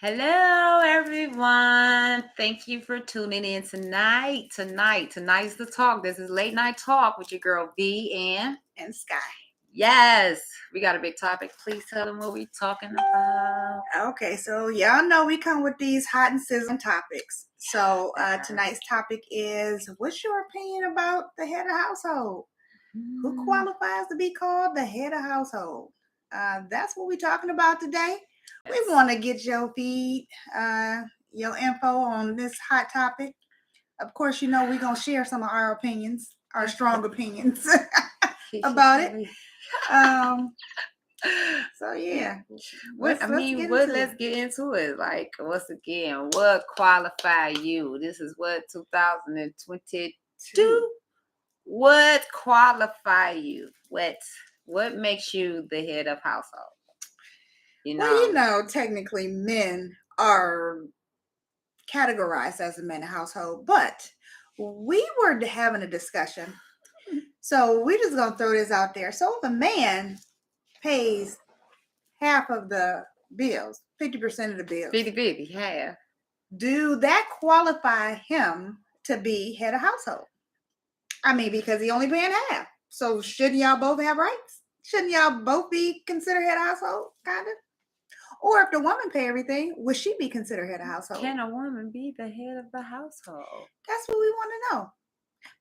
Hello, everyone. Thank you for tuning in tonight. Tonight's the talk. This is late night talk with your girl V and Sky. Yes, we got a big topic. Please tell them what we're talking about. Okay, so y'all know we come with these hot and sizzling topics. So tonight's topic is: what's your opinion about the head of household? Who qualifies to be called the head of household? That's what we're talking about today. We want to get your feed, your info on this hot topic. Of course, you know we're gonna share some of our opinions, our strong opinions about it. So yeah, let's get into it. Like, what qualify you? This is what 2022. What qualify you? What makes you the head of household? Well, technically men are categorized as a man of household, but we were having a discussion. So we're just gonna throw this out there. So if a man pays half of the bills, 50% of the bills, 50-50, half, do that qualify him to be head of household? I mean, because he only paying half. So shouldn't y'all both have rights? Shouldn't y'all both be considered head of household, kind of? Or if the woman pay everything, would she be considered head of household? Can a woman be the head of the household? That's what we want to know.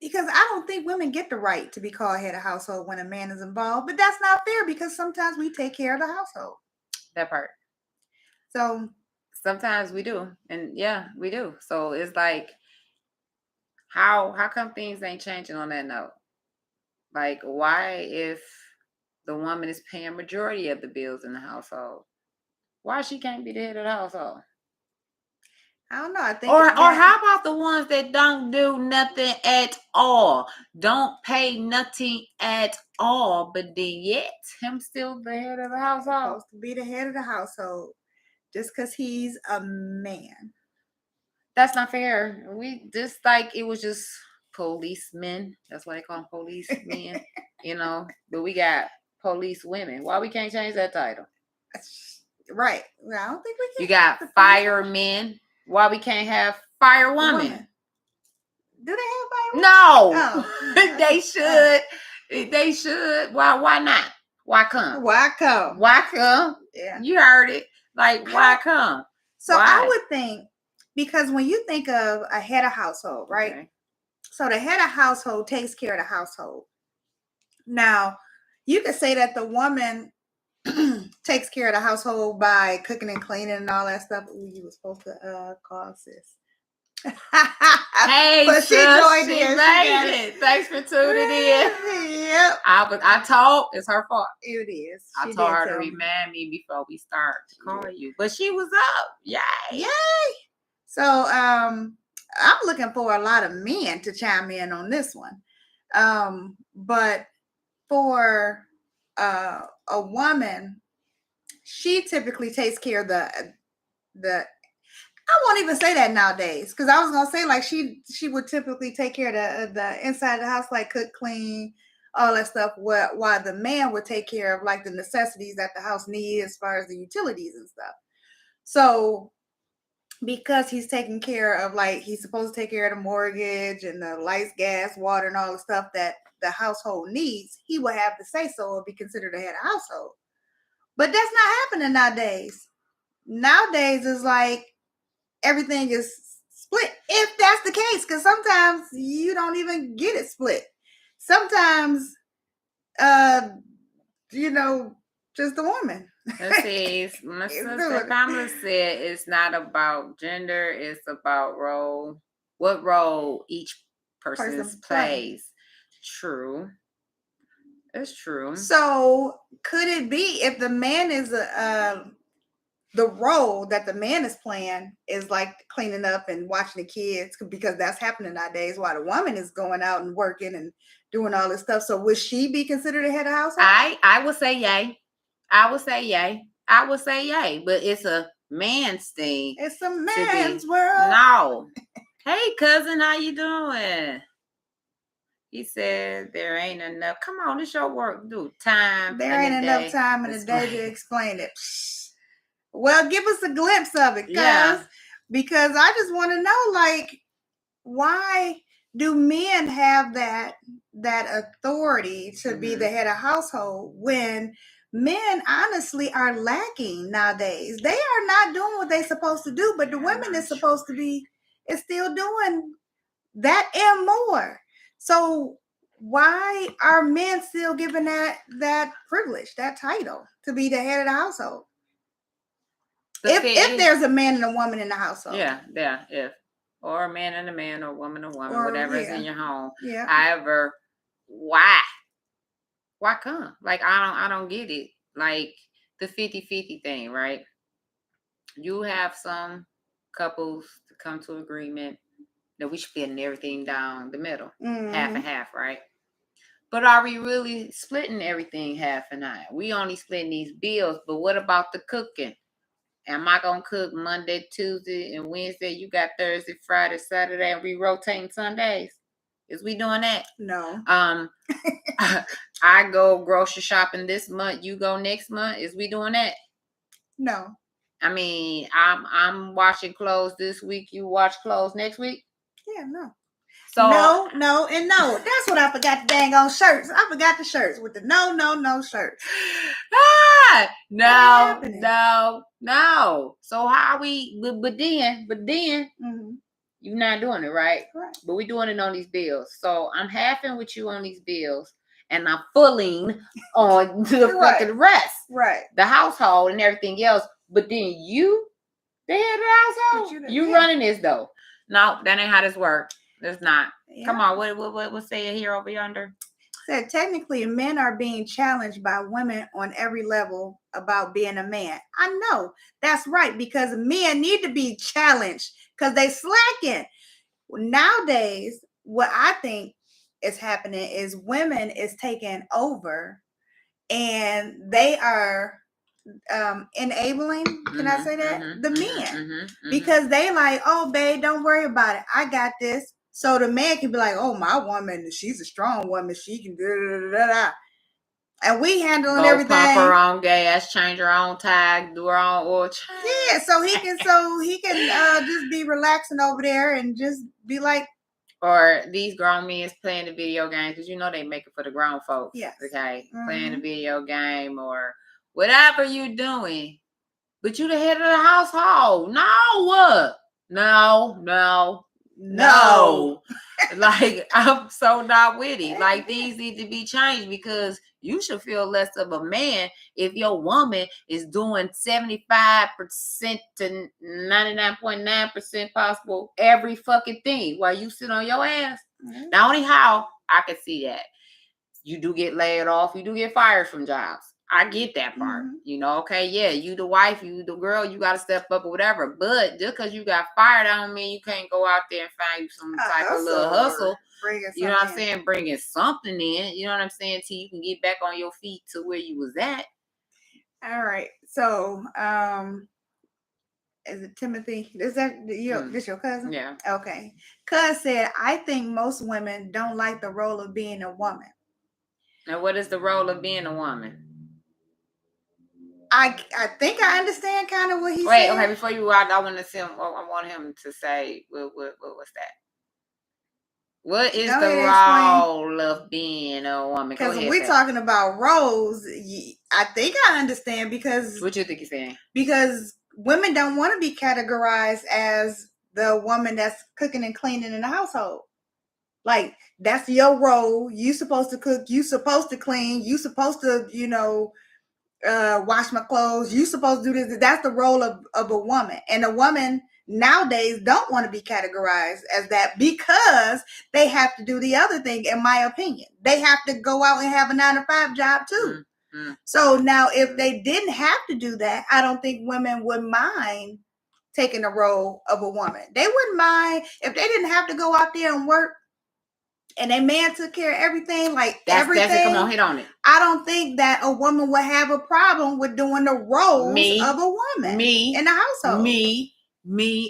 Because I don't think women get the right to be called head of household when a man is involved. But that's not fair because sometimes we take care of the household. That part. So sometimes we do. And yeah, we do. So it's like, how come things ain't changing on that note? Like, why, if the woman is paying majority of the bills in the household, why she can't be the head of the household? I don't know. I think or how about the ones that don't do nothing at all, don't pay nothing at all, but then yet him still the head of the household? Supposed to be the head of the household just because he's a man. That's not fair. We just like, it was just policemen. That's why they call them policemen. But we got police women. Why we can't change that title? Right. Well, I don't think we can. You got firemen. Why we can't have firewomen? Do they have firewomen? No. Oh. They should. They should. Why not? Why come? Yeah. You heard it. Like, why come? So I would think, because when you think of a head of household, right? Okay. So the head of household takes care of the household. Now, you could say that the woman takes care of the household by cooking and cleaning and all that stuff. Ooh, you were supposed to call sis. Hey, but she joined in. Made it. Thanks for tuning in. Yep. I told, it's her fault. It is. I told her to remind me before we start to call you. But she was up. Yay. So I'm looking for a lot of men to chime in on this one. But for a woman, she typically takes care of the I won't even say that nowadays, because I was gonna say, like, she would typically take care of the inside of the house, like cook, clean, all that stuff, while the man would take care of like the necessities that the house needs as far as the utilities and stuff. So because he's taking care of, like, he's supposed to take care of the mortgage and the lights, gas, water, and all the stuff that the household needs, he would have to say so or be considered a head of household. But that's not happening nowadays. Nowadays it's like everything is split, if that's the case, because sometimes you don't even get it split. Sometimes just the woman. Let's see, my sister Pamela said it's not about gender, it's about role, what role each person plays. True. It's true. So could it be, if the man is the role that the man is playing is like cleaning up and watching the kids, because that's happening nowadays, while the woman is going out and working and doing all this stuff. So would she be considered a head of household? I would say yay. I would say yay, but it's a man's thing. It's a man's world. No. Hey, cousin, how you doing? He said there ain't enough. Come on, it's your work. Do time. There ain't enough time in the day to explain it. Well, give us a glimpse of it, Yeah. because I just want to know, like, why do men have that authority to be the head of household when men honestly are lacking nowadays? They are not doing what they're supposed to do, but the women is supposed to be is still doing that and more. So why are men still given that privilege, that title to be the head of the household? If there's a man and a woman in the household. Yeah, if. Or a man and a man, or woman and woman, Or, whatever is yeah. in your home. Yeah. However, why? Why come? Like, I don't get it. Like the 50-50 thing, right? You have some couples to come to agreement that we splitting everything down the middle, half and half, right? But are we really splitting everything half and half? We only splitting these bills, but what about the cooking? Am I gonna cook Monday, Tuesday, and Wednesday? You got Thursday, Friday, Saturday, and we rotating Sundays. Is we doing that? No. I go grocery shopping this month. You go next month. Is we doing that? No. I mean, I'm washing clothes this week. You wash clothes next week. Yeah, no. So no. That's what I forgot. The dang on shirts. I forgot the shirts with the no shirts. No. So how are we? But then, you're not doing it right. But we're doing it on these bills. So I'm halving with you on these bills, and I'm fulling on to the fucking rest, right? The household and everything else. But then you, the head of the household, you running this though. No, that ain't how this works. It's not. Yeah. Come on, what say it here over yonder? Said technically men are being challenged by women on every level about being a man. I know that's right, because men need to be challenged because they slacking. Nowadays, what I think is happening is women is taking over and they are enabling, can I say that? The men. Because they like, oh babe, don't worry about it. I got this. So the man can be like, oh, my woman, she's a strong woman. She can do. And we handling everything. Pump her own gas, change her own tag, do her own oil change. Yeah, so he can just be relaxing over there and just be like. Or these grown men playing the video game, because you know they make it for the grown folks. Yes. Okay. Playing the video game or whatever you're doing. But you the head of the household. No. Like, I'm so not with it. Like, these need to be changed, because you should feel less of a man if your woman is doing 75% to 99.9% possible every fucking thing while you sit on your ass. Now, only how I can see that. You do get laid off. You do get fired from jobs. I get that part. You know, okay, yeah, you the wife, you the girl, you got to step up or whatever. But just because you got fired, I don't mean you can't go out there and find you some type of little hustle. You know what I'm saying? Bringing something in. You know what I'm saying? Till you can get back on your feet to where you was at. All right. So, is it Timothy? Is that this your cousin? Yeah. Okay. Cuz said, I think most women don't like the role of being a woman. Now, what is the role of being a woman? I think I understand kind of what he said. Wait, okay, before you I want him to say what's that? What is the role of being a woman? Because when we're talking about roles, I think I understand, because what you think he's saying? Because women don't want to be categorized as the woman that's cooking and cleaning in the household. Like, that's your role. You supposed to cook. You supposed to clean. You supposed to, wash my clothes. You supposed to do this. That's the role of a woman. And a woman nowadays don't want to be categorized as that, because they have to do the other thing, in my opinion. They have to go out and have a 9-to-5 job too. So now, if they didn't have to do that, I don't think women would mind taking the role of a woman. They wouldn't mind if they didn't have to go out there and work and a man took care of everything, everything. That's it. Come on, hit on it. I don't think that a woman would have a problem with doing the roles of a woman in the household. Me.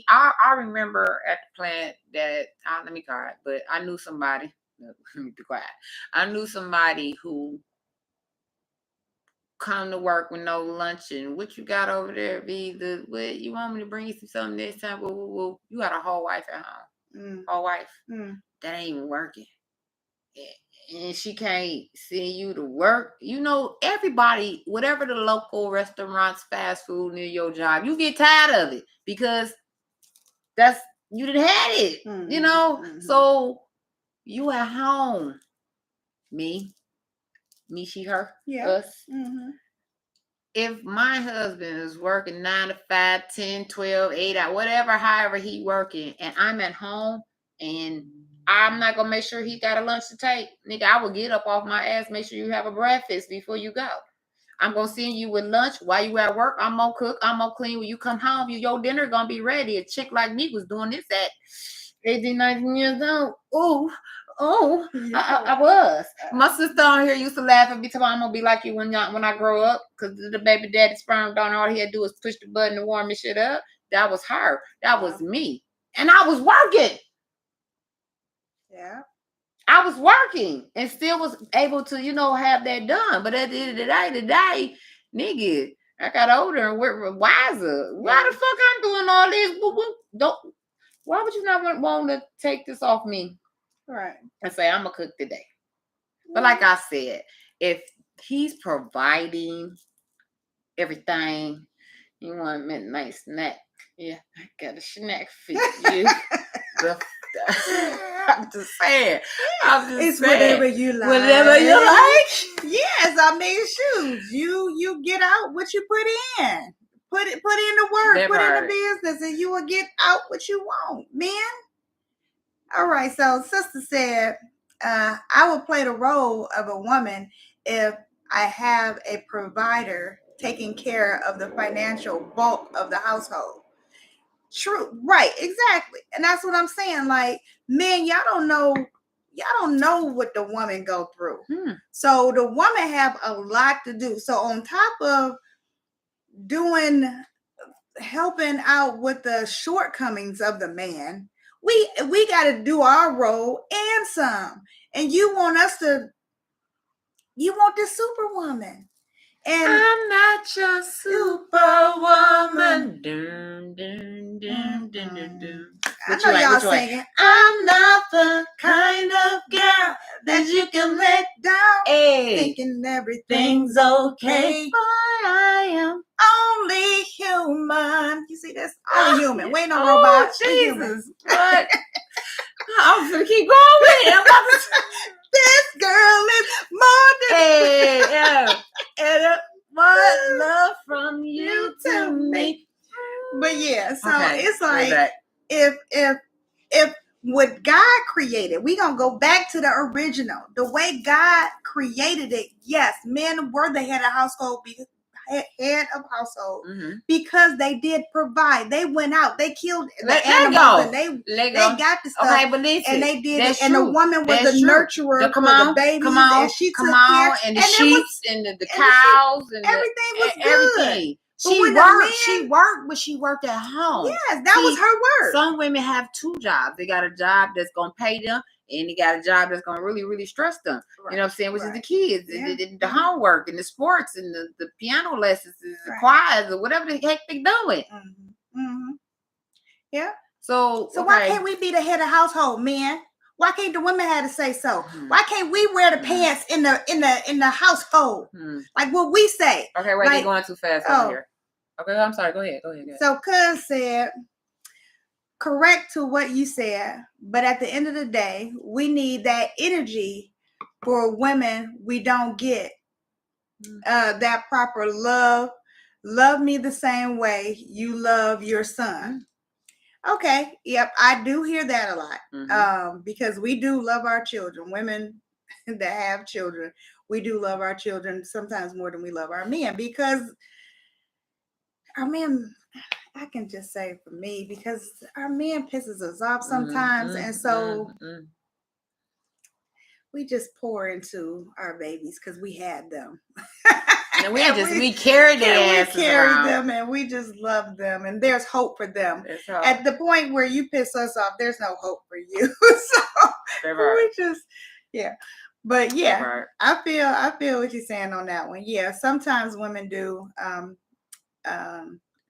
I remember at the plant that, let me call it, but I knew somebody. Let me be quiet. I knew somebody who come to work with no luncheon. What you got over there, V? What you want me to bring you something next time? Well, you got a whole wife at home. Whole wife. That ain't even working. And she can't send you to work. You know, everybody, whatever the local restaurants, fast food near your job, you get tired of it because you done had it, you know? So you at home. Me, she, her, us. If my husband is working 9 to 5, 10, 12, 8 hours, whatever, however he working, and I'm at home and I'm not going to make sure he got a lunch to take, nigga, I will get up off my ass, make sure you have a breakfast before you go. I'm going to send you with lunch while you at work. I'm going to cook. I'm going to clean. When you come home, your dinner going to be ready. A chick like me was doing this at 18, 19 years old. I was. My sister on here used to laugh at me, tell me I'm gonna be like you when I grow up, because the baby daddy sperm donor, all he had to do was push the button to warm his shit up. That was her. That was me. And I was working. Yeah. I was working and still was able to, have that done. But at the end of the day, nigga, I got older and we're wiser. Why the fuck I'm doing all this? Why would you not want to take this off me? Right. And say, I'm going to cook today. But like I said, if he's providing everything, you want a midnight snack. Yeah, I got a snack for you. I'm just saying. It's whatever you like. Whatever you like. Yes, I mean, shoot. You get out what you put in. Put in the work, put in the business, and you will get out what you want, man. All right, so sister said, I would play the role of a woman if I have a provider taking care of the financial bulk of the household. True, right, exactly. And that's what I'm saying. Like, men, y'all don't know what the woman go through. So the woman have a lot to do. So on top of helping out with the shortcomings of the man, we got to do our role and some. And you want this superwoman. And I'm not your superwoman. Dun, dun, dun, dun, dun, dun. I know y'all singing. I'm not the kind of girl that you can let down, thinking everything's okay. I am only human. You see this? Only human. We ain't no robot. Jesus. What? I'm gonna keep going with it. This girl is more than and more love from you to me. But yeah, so it's like if what God created, we gonna go back to the original, the way God created it. Yes, men were the head of household, because they did provide. They went out, they killed the animals, and they got the stuff. Okay, but listen, and they did it. And the woman was the nurturer for the babies, and she took care, and the sheep and the cows and everything was good. Everything. She worked, but she worked at home. Yes, that was her work. Some women have two jobs. They got a job that's gonna pay them, and they got a job that's gonna really, really stress them. Right. You know what I'm saying? Which is the kids, the homework, and the sports, and the piano lessons, and the choirs, or whatever the heck they're doing. Yeah. So why can't we be the head of household, man? Why can't the women have to say so? Why can't we wear the pants in the household? Like what we say. Okay, wait, you're going too fast over here. Okay, I'm sorry. Go ahead. So cuz said, correct to what you said, but at the end of the day, we need that energy for women. We don't get that proper love. Love me the same way you love your son. Okay, yep, I do hear that a lot, because we do love our children. Women that have children, we do love our children sometimes more than we love our men, because our men, I can just say for me, because our men pisses us off sometimes, and so we just pour into our babies because we had them. And we carry them. We carry them, and we just love them, and there's hope for them. At the point where you piss us off, there's no hope for you. So we just, But That yeah, part. I feel what you're saying on that one. Yeah, sometimes women do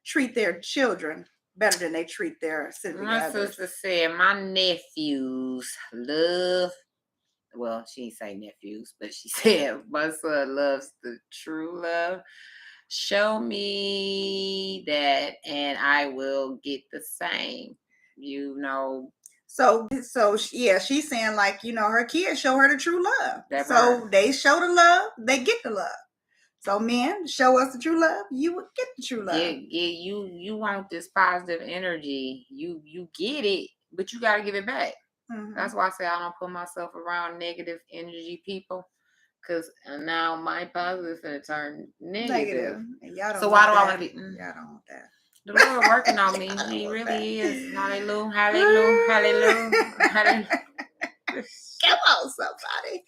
treat their children better than they treat their My significant others. sister said my nephews love. Well, she didn't say nephews, but she said my son loves the true love. Show me that, and I will get the same. You know So yeah, she's saying like, you know, her kids show her the true love. that So part. they show the love, they get the love. So men, show us the true love, you would get the true love. Get you want this positive energy. You get it, but you gotta give it back. Mm-hmm. That's why I say I don't put myself around negative energy people. Cause now my positive is gonna turn negative. And y'all don't So why want do I want that. to be? Y'all don't want that. The Lord working on me. Y'all don't He want really that. is. Hallelujah. Hallelujah. Hallelujah. Hallelujah. Come on, somebody.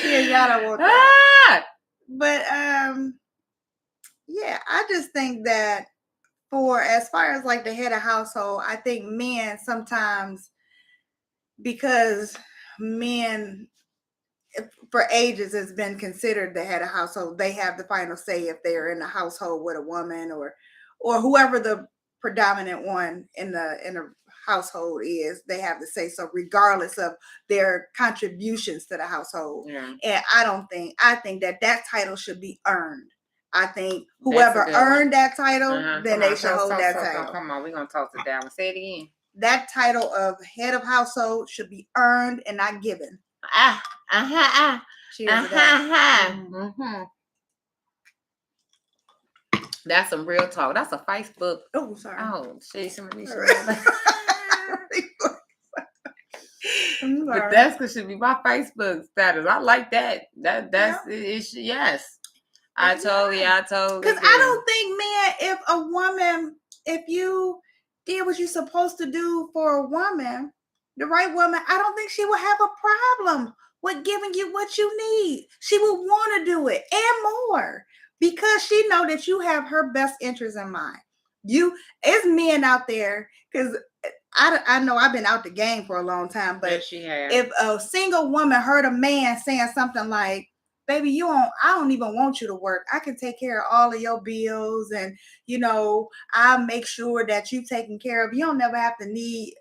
Yeah, y'all don't want that. Ah! But yeah, I just think that for as far as like the head of household, I think men sometimes, because men for ages has been considered the head of household, they have the final say if they're in a household with a woman or whoever the predominant one in the household is, they have to say so regardless of their contributions to the household. Yeah. And I think that title should be earned. I think That's a whoever good one. earned that title, then Come they on. should hold that So, title. come on. We're going to toss it down. Say it again. That title of head of household should be earned and not given. Cheers to that. Mm-hmm. That's some real talk. That's a Facebook. Oh, sorry. Oh, shit. Somebody should But that's what should be my Facebook status. I like that. That's it. Yes. I totally. Because I don't think, man, if a woman, if you did what you're supposed to do for a woman, the right woman, I don't think she would have a problem with giving you what you need. She would want to do it and more because she know that you have her best interest in mind. It's men out there, because I know I've been out the game for a long time, but yes, she has. If a single woman heard a man saying something like, baby, I don't even want you to work. I can take care of all of your bills, and I'll make sure that you taken care of. You don't never have to need,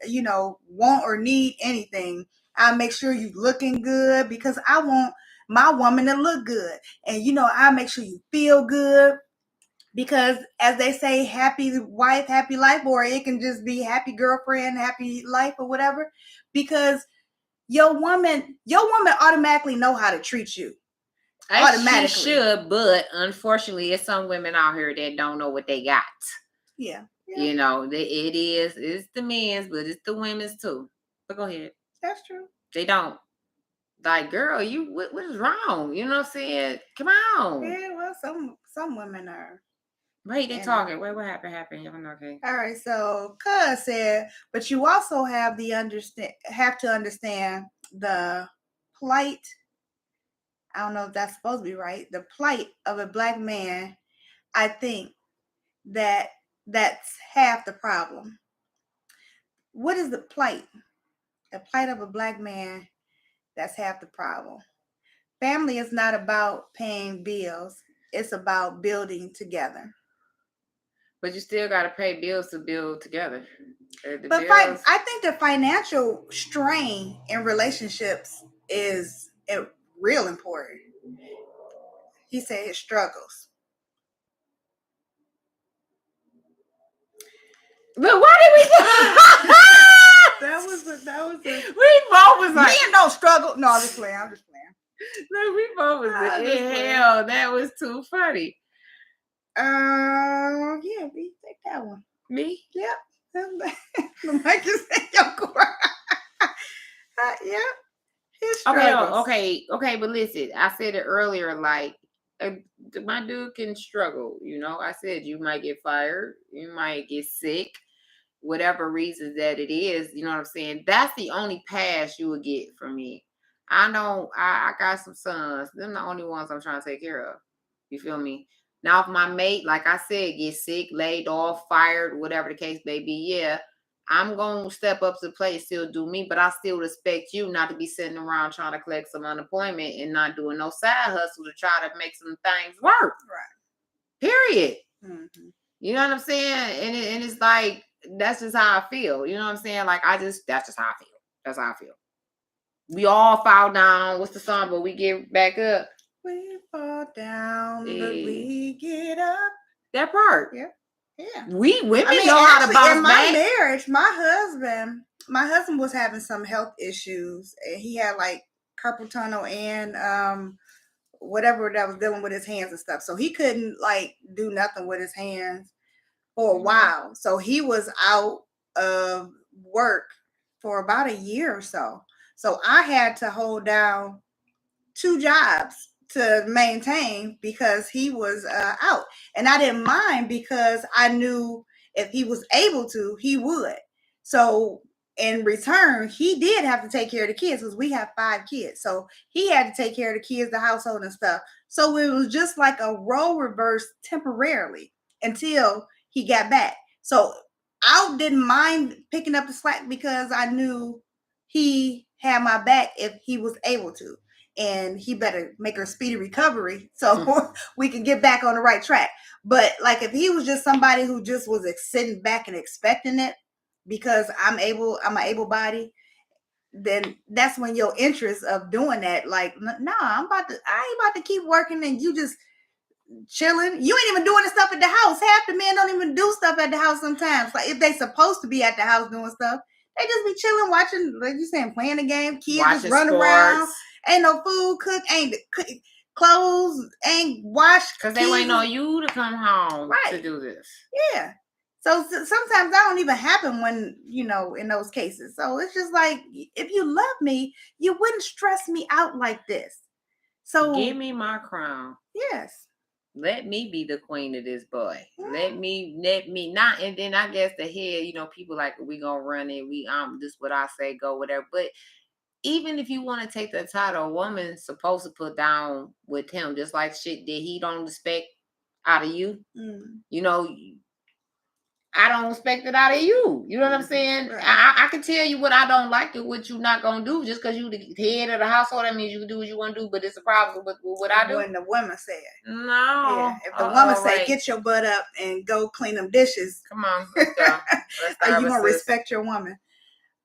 want or need anything. I'll make sure you looking good because I want my woman to look good. And I'll make sure you feel good. Because as they say, happy wife, happy life, or it can just be happy girlfriend, happy life, or whatever. Because your woman automatically know how to treat you. Automatically. She should, but unfortunately, it's some women out here that don't know what they got. Yeah. It's the men's, but it's the women's too. But go ahead. That's true. They don't. Like, girl, what is wrong? You know what I'm saying? Come on. Yeah, well, some women are. Wait, they talking. Wait, what happened? Okay. All right, so Cuz said, but you also have to understand the plight. I don't know if that's supposed to be right. The plight of a black man. I think that's half the problem. What is the plight? The plight of a black man, that's half the problem. Family is not about paying bills. It's about building together. But you still got to pay bills to build together. I think the financial strain in relationships is real important. He said his struggles. But why did we? That was a. We both was like, men don't struggle. No, I'm just playing. No, we both was like, hell, that was too funny. Yeah, B, take that one. Me? Yep. The mic is in your core. Yeah. Okay, but listen, I said it earlier, like, my dude can struggle, I said you might get fired, you might get sick, whatever reasons that it is, you know what I'm saying? That's the only pass you would get from me. I got some sons. They're the only ones I'm trying to take care of. You feel me? Now, if my mate, like I said, gets sick, laid off, fired, whatever the case may be, yeah, I'm gonna step up to the plate, still do me, but I still expect you not to be sitting around trying to collect some unemployment and not doing no side hustle to try to make some things work. Right. Period. Mm-hmm. You know what I'm saying? And it's like that's just how I feel. You know what I'm saying? Like that's just how I feel. That's how I feel. We all fall down. What's the song? But we get back up. We fall down, but we get up. That part. Yeah. Yeah. Women know how to bounce in my back. marriage, my husband was having some health issues. He had like carpal tunnel and whatever that was dealing with his hands and stuff. So he couldn't like do nothing with his hands for a while. So he was out of work for about a year or so. So I had to hold down 2 jobs to maintain because he was out. And I didn't mind because I knew if he was able to, he would. So in return, he did have to take care of the kids because we have 5 kids. So he had to take care of the kids, the household and stuff. So it was just like a role reverse temporarily until he got back. So I didn't mind picking up the slack because I knew he had my back if he was able to. And he better make a speedy recovery so we can get back on the right track. But like if he was just somebody who just was sitting back and expecting it because I'm an able body, then that's when your interest of doing that, like, no, I ain't about to keep working and you just chilling. You ain't even doing the stuff at the house. Half the men don't even do stuff at the house sometimes. Like if they supposed to be at the house doing stuff, they just be chilling, watching, like you saying, playing the game. Kids watching just running around. Ain't no food cook. Ain't clothes. Ain't washed. Because they waiting on you to come home to do this. Yeah. So sometimes that don't even happen when, in those cases. So it's just like, if you love me, you wouldn't stress me out like this. So give me my crown. Yes. Let me be the queen of this boy. Let me not. And then I guess the head, people like, we gonna run it. This what I say, go, whatever. But even if you want to take the title, a woman's supposed to put down with him, just like shit that he don't expect out of you. I don't expect it out of you. You know what I'm saying? Right. I can tell you what I don't like and what you're not going to do just because you the head of the household. That means you can do what you want to do, but it's a problem with what I do. When the woman said. No. Yeah. If the woman say, get your butt up and go clean them dishes. Come on. Let's go. Are you going to respect your woman?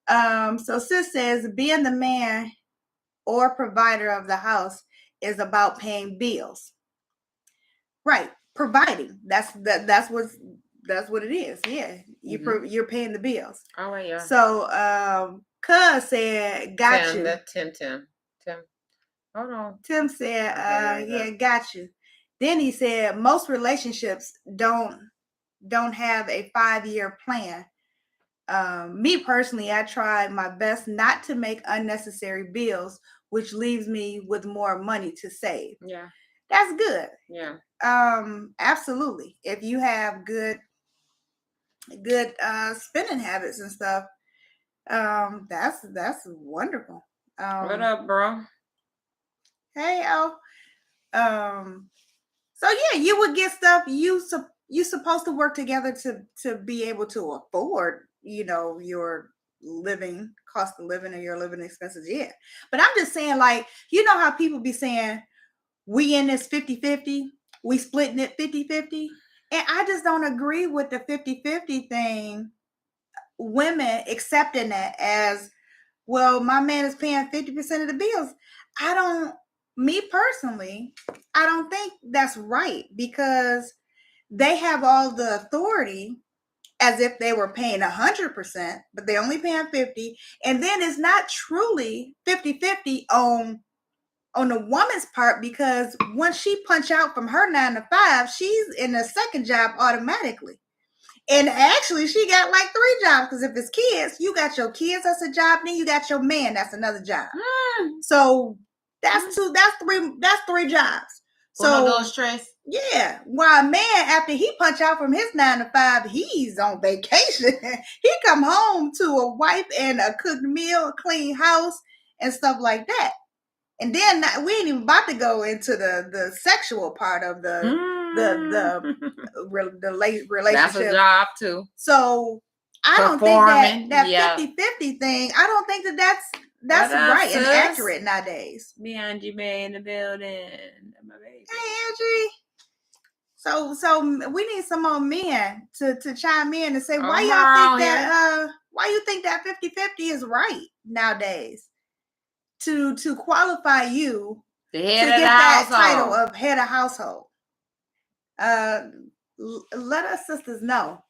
So sis says, being the man or provider of the house is about paying bills. Right. Providing. That's what it is. Yeah. You're paying the bills. Oh, right, yeah. So, Cuz said, got you. Tim. Hold on. Tim said, yeah, got you. Then he said, most relationships don't have a 5-year plan. Me personally, I tried my best not to make unnecessary bills, which leaves me with more money to save. Yeah. That's good. Yeah. Absolutely. If you have good spending habits and stuff, that's wonderful. What up, bro? Hey, so yeah, you would get stuff you supposed to work together to be able to afford, your cost of living or your living expenses. Yeah. But I'm just saying, like, how people be saying, we in this 50-50, we splitting it 50-50. And I just don't agree with the 50-50 thing. Women accepting that as, well, my man is paying 50% of the bills. Me personally, I don't think that's right because they have all the authority as if they were paying 100%, but they only paying 50. And then it's not truly 50-50 on the woman's part, because once she punch out from her 9 to 5, she's in the second job automatically. And actually, she got like 3 jobs, because if it's kids, you got your kids, that's a job. Then you got your man, that's another job. So that's 3 jobs. So no stress. Yeah. While a man, after he punch out from his 9 to 5, he's on vacation. He come home to a wife and a cooked meal, a clean house, and stuff like that. And then we ain't even about to go into the sexual part of the relationship. That's a job too. So I don't think performing. that Yeah. 50-50 thing, I don't think that's What up, right and sis? accurate nowadays. Beyond you in the building. My baby. Hey, Angie. So we need some more men to chime in and say why y'all think that why you think that 50-50 is right nowadays to qualify you the to head get of the that household. title of head of household. Let us sisters know,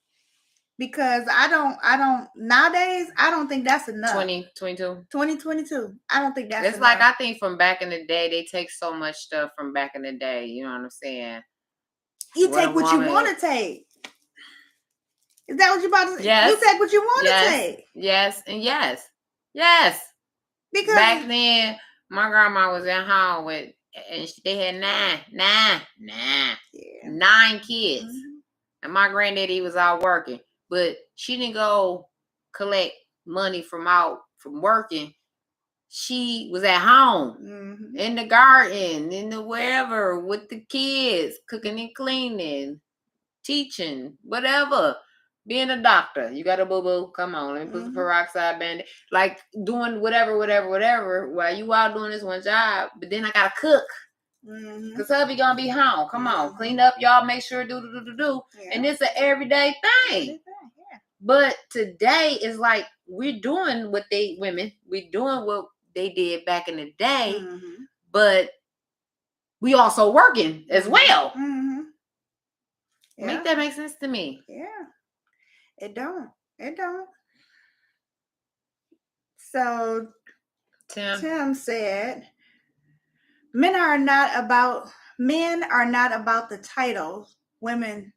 because I don't nowadays I don't think that's enough. 2022. I don't think that's it's enough. like I think from back in the day they take so much stuff from back in the day, you know what I'm saying? You take what you want to take. Is that what you about to say? Yes. You take what you want to take. Yes and yes. Yes. Because back then my grandma was at home with, and they had nine kids. Mm-hmm. And my granddaddy was out working. But she didn't go collect money from working. She was at home, in the garden, in the wherever, with the kids, cooking and cleaning, teaching, whatever. Being a doctor, you got a boo-boo, come on, let me put the peroxide bandage. Like doing whatever, while you out doing this one job, but then I gotta cook. Because hubby gonna be home. Come on, clean up, y'all, make sure do. Yeah. And it's an everyday thing. Yeah. But today is like we're doing what we're doing what they did back in the day, but we also working as well. Yeah. Make that make sense to me. Yeah. It don't. So Tim said, men are not about the titles. Women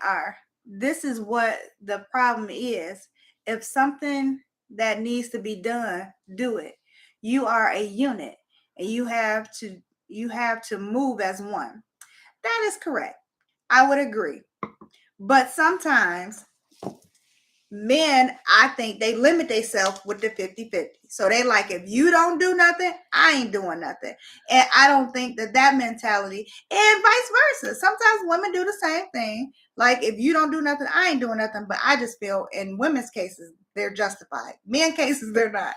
are. This is what the problem is. If something that needs to be done, do it. You are a unit, and you have to move as one. That is correct. I would agree. But sometimes men, I think they limit themselves with the 50-50. So they like, if you don't do nothing, I ain't doing nothing. And I don't think that mentality, and vice versa. Sometimes women do the same thing. Like, if you don't do nothing, I ain't doing nothing. But I just feel in women's cases, they're justified. Men cases, they're not.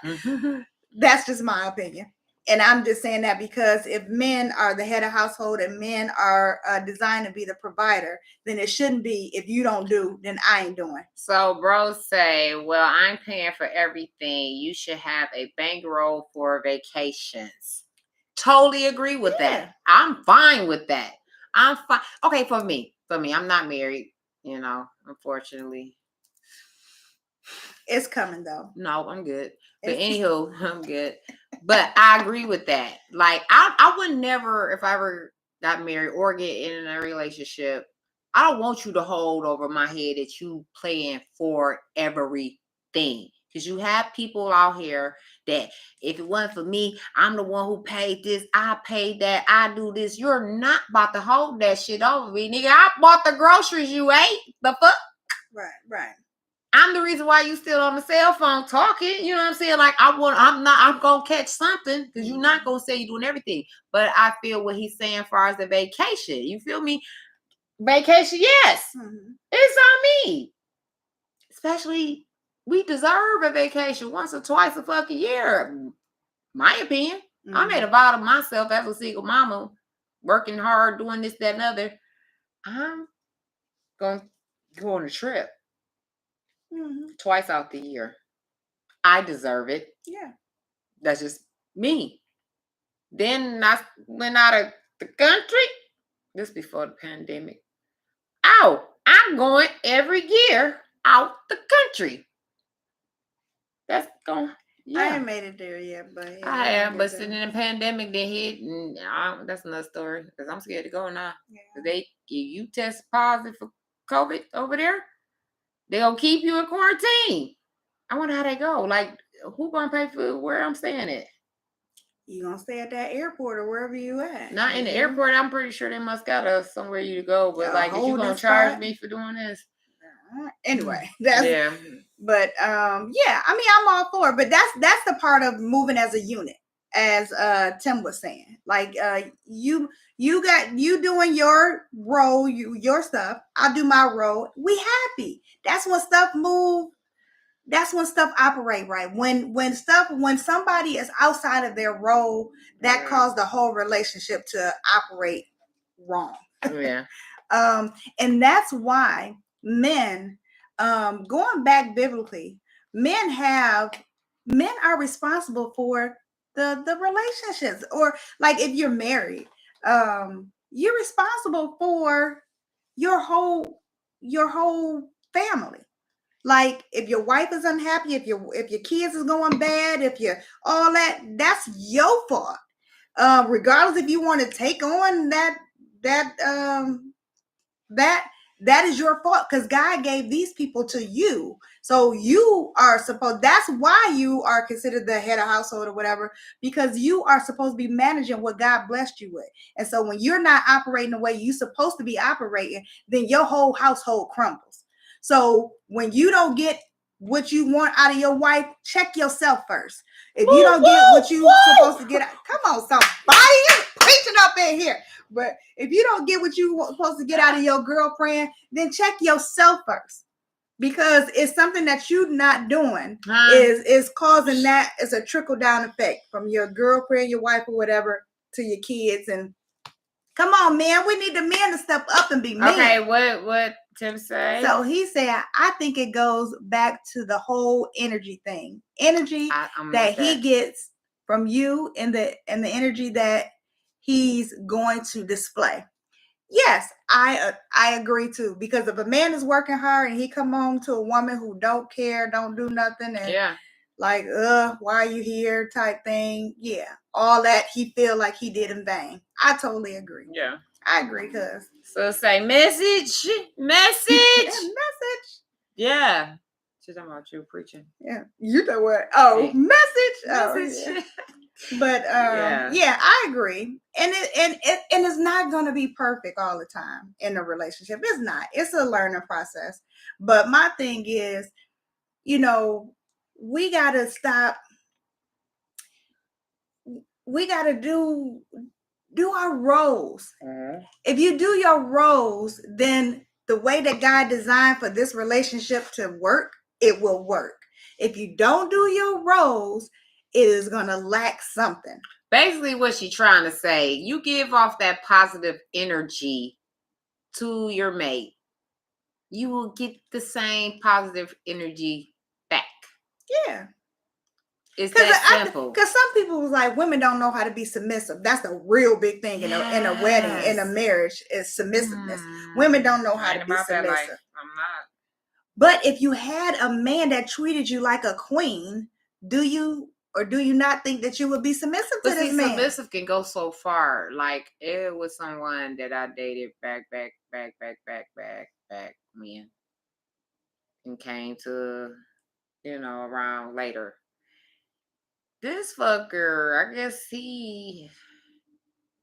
That's just my opinion. And I'm just saying that because if men are the head of household and men are designed to be the provider, then it shouldn't be, if you don't do, then I ain't doing. So bros say, well, I'm paying for everything. You should have a bankroll for vacations. Totally agree with that. I'm fine with that. I'm fine. Okay, for me, I'm not married, unfortunately. It's coming though. No, I'm good. But anywho, I'm good. But I agree with that. Like, I would never, if I ever got married or get in a relationship, I don't want you to hold over my head that you playing for everything. Because you have people out here that if it wasn't for me, I'm the one who paid this, I paid that, I do this. You're not about to hold that shit over me, nigga. I bought the groceries you ate. The fuck? Right. I'm the reason why you still on the cell phone talking. You know what I'm saying? Like, I'm going to catch something because you're not going to say you're doing everything. But I feel what he's saying as far as the vacation. You feel me? Vacation, yes. It's on me. Especially, we deserve a vacation once or twice a fucking year. My opinion. I made a vow to myself as a single mama, working hard, doing this, that, and other. I'm going to go on a trip. Twice out the year. I deserve it. Yeah. That's just me. Then I went out of the country. This before the pandemic. Oh, I'm going every year out the country. That's going. Yeah. I haven't made it there yet, but yeah, I have. But since the pandemic they hit, and that's another story. Because I'm scared to go now. Yeah. You test positive for COVID over there, they gonna keep you in quarantine. I wonder how they go. Like, who gonna pay for where I'm staying at? You gonna stay at that airport or wherever you at? Not in the airport. I'm pretty sure they must got us somewhere you to go. But like, is you gonna charge me for doing this? Anyway, that's But yeah, I mean, I'm all for it. But that's the part of moving as a unit, as Tim was saying. Like you doing your role, your stuff. I'll do my role. We happy. That's when stuff move that's when stuff operate right. When somebody is outside of their role, that caused the whole relationship to operate wrong. Yeah. And that's why men, going back biblically, men are responsible for the relationships. Or like if you're married, you're responsible for your whole family. Like if your wife is unhappy, if your kids is going bad, if you're all that, that's your fault. Regardless if you want to take on that that that is your fault, because God gave these people to you. So you are supposed, that's why you are considered the head of household or whatever, because you are supposed to be managing what God blessed you with. And so when you're not operating the way you're supposed to be operating, then your whole household crumbles. So when you don't get what you want out of your wife, check yourself first. If you don't get what you're supposed to get out, come on, somebody is preaching up in here. But if you don't get what you're supposed to get out of your girlfriend, then check yourself first. Because it's something that you're not doing is causing that. It's a trickle down effect from your girlfriend, your wife, or whatever, to your kids. And come on, man, we need the men to step up and be men. Okay, what Tim say? So he said, I think it goes back to the whole energy thing. Energy that he gets from you, and the energy that he's going to display. Yes, I agree too. Because if a man is working hard and he come home to a woman who don't care, don't do nothing, and like, why are you here type thing, yeah, all that he feel like he did in vain. I totally agree. Yeah, I agree, cuz. So say message. Yeah. She's talking about you preaching. Yeah. You know what? Oh, message. Oh, yeah. But yeah, I agree. And it's not gonna be perfect all the time in a relationship. It's not. It's a learning process. But my thing is, we gotta stop. We gotta do our roles. If you do your roles, then the way that God designed for this relationship to work, it will work. If you don't do your roles, it is going to lack something. Basically, what she's trying to say, you give off that positive energy to your mate, you will get the same positive energy back. Yeah. It's that simple. Because some people was like, women don't know how to be submissive. That's a real big thing in a wedding, in a marriage, is submissiveness. Women don't know how to be submissive. I'm not. But if you had a man that treated you like a queen, do you not think that you would be submissive to this man? Submissive can go so far. Like, it was someone that I dated back when, and came to, around later. This fucker, I guess he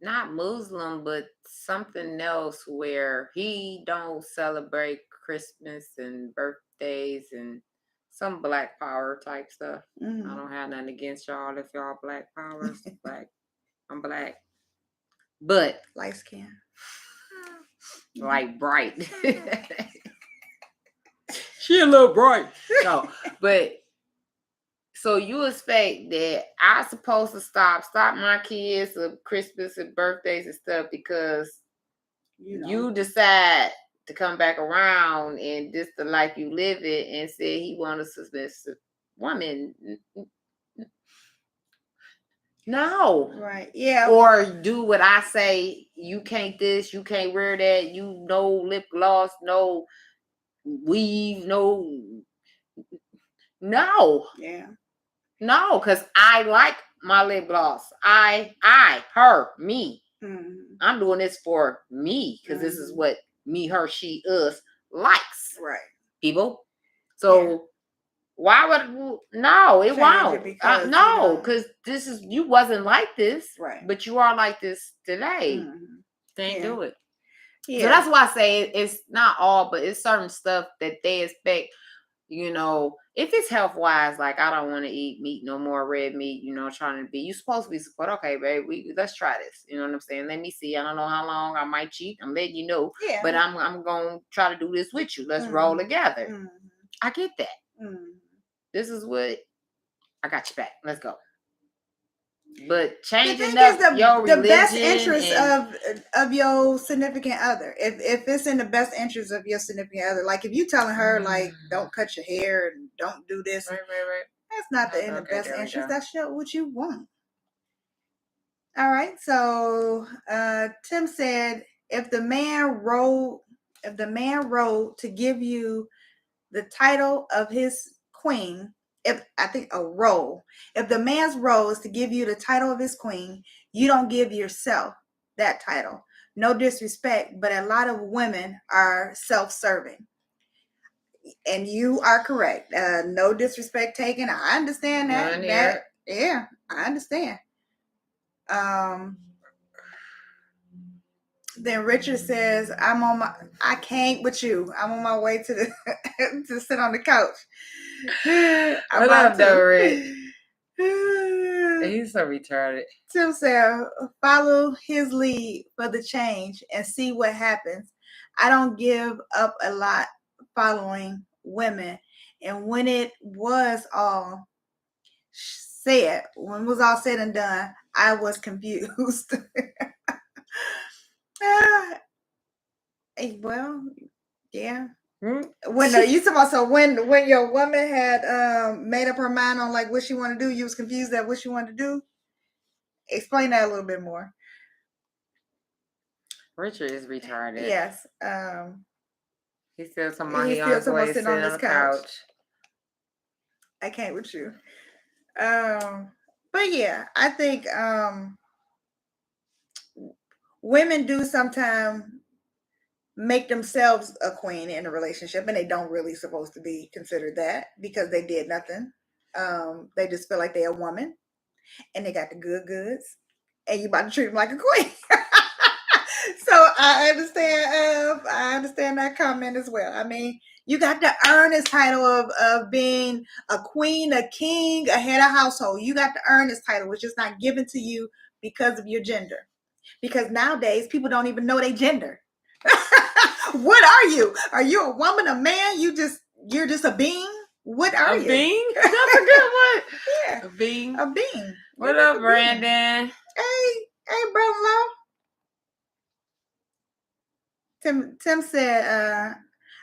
not Muslim, but something else, where he don't celebrate Christmas and birthdays and some Black Power type stuff. Mm-hmm. I don't have nothing against y'all if y'all Black Powers. Black, I'm Black, but light skin, like bright. She a little bright. No, but. So you expect that I'm supposed to stop my kids of Christmas and birthdays and stuff because you decide to come back around and this the life you live it, and say he wants a submissive woman. No. Right. Yeah. Or do what I say. You can't this, you can't wear that, no lip gloss, no weave, no. Yeah. No, because I like my lip gloss. Her, me. Mm-hmm. I'm doing this for me because this is what me, her, she, us likes. Right. People. So why would no? It won't. No, because this is you wasn't like this, right? But you are like this today. Mm-hmm. Can't do it. Yeah. So that's why I say it's not all, but it's certain stuff that they expect. If it's health wise, like I don't want to eat meat no more, red meat, trying to be, you supposed to be support. Okay, babe, let's try this. You know what I'm saying? Let me see. I don't know how long I might cheat. I'm letting you know. Yeah. But I'm going to try to do this with you. Let's roll together. Mm-hmm. I get that. Mm-hmm. this is what I got your back. Let's go. But The thing changing is up your the best religion interest and of your significant other. If it's in the best interest of your significant other, like if you telling her like don't cut your hair and don't do this, right. that's not in the Okay, best there we interest. go. That's what you want. All right. So Tim said if the man wrote to give you the title of his queen, if the man's role is to give you the title of his queen, you don't give yourself that title. No disrespect, but a lot of women are self-serving. And you are correct. No disrespect taken. I understand that. None here. Yeah, I understand. Then Richard says, I can't with you. I'm on my way to the to sit on the couch. What up, though, Rick? He's so retarded. Tim said, follow his lead for the change and see what happens. I don't give up a lot following women. And when it was all said and done, I was confused. Well, yeah. When you talking about, so when your woman had made up her mind on like what she wanted to do, you was confused at what she wanted to do. Explain that a little bit more. Richard is retarded. Yes. He's still somebody on his way sitting on the couch. I can't with you. But yeah, I think women do sometimes make themselves a queen in a relationship, and they don't really supposed to be considered that because they did nothing. They just feel like they're a woman and they got the good goods, and you about to treat them like a queen. So I understand that comment as well. I mean, you got to earn this title of being a queen, a king, a head of household. You got to earn this title, which is not given to you because of your gender. Because nowadays people don't even know their gender. What are you? Are you a woman, a man? You're just a being? What are you? A being? That's a good one. Yeah. A being. A being. What up, Brandon? Hey, brother-in-law. Tim said,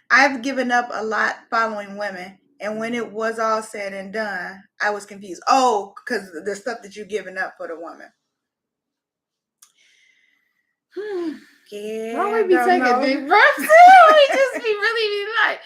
I've given up a lot following women. And when it was all said and done, I was confused. Oh, because the stuff that you've given up for the woman. Yeah. Why we be taking deep breaths? We just be really be like.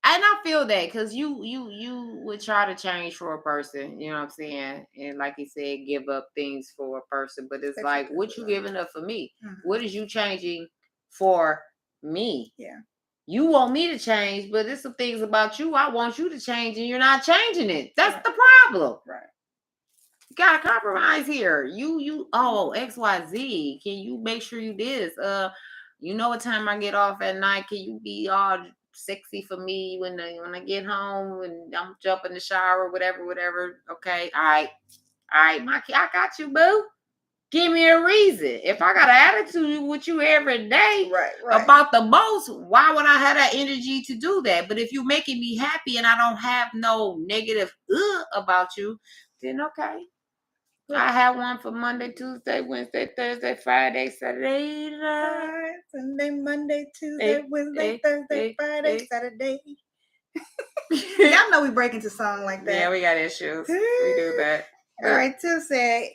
And I feel that because you would try to change for a person, you know what I'm saying? And like he said, give up things for a person. But it's like, what you giving up for me? Mm-hmm. What is you changing for me? Yeah. You want me to change, but there's some things about you I want you to change, and you're not changing it. That's the problem. Right. You gotta compromise here. You XYZ. Can you make sure you this? You know what time I get off at night? Can you be all sexy for me when I get home and I'm jump in the shower, whatever. Okay, all right, I got you, boo. Give me a reason. If I got an attitude with you every day about the most, why would I have that energy to do that? But if you're making me happy and I don't have no negative about you, then okay. I have one for Monday, Tuesday, Wednesday, Thursday, Friday, Saturday, Sunday, Monday, Tuesday, Wednesday, Thursday, Friday, Saturday. Y'all know we break into song like that. Yeah, we got issues. We do that. All right, Tim said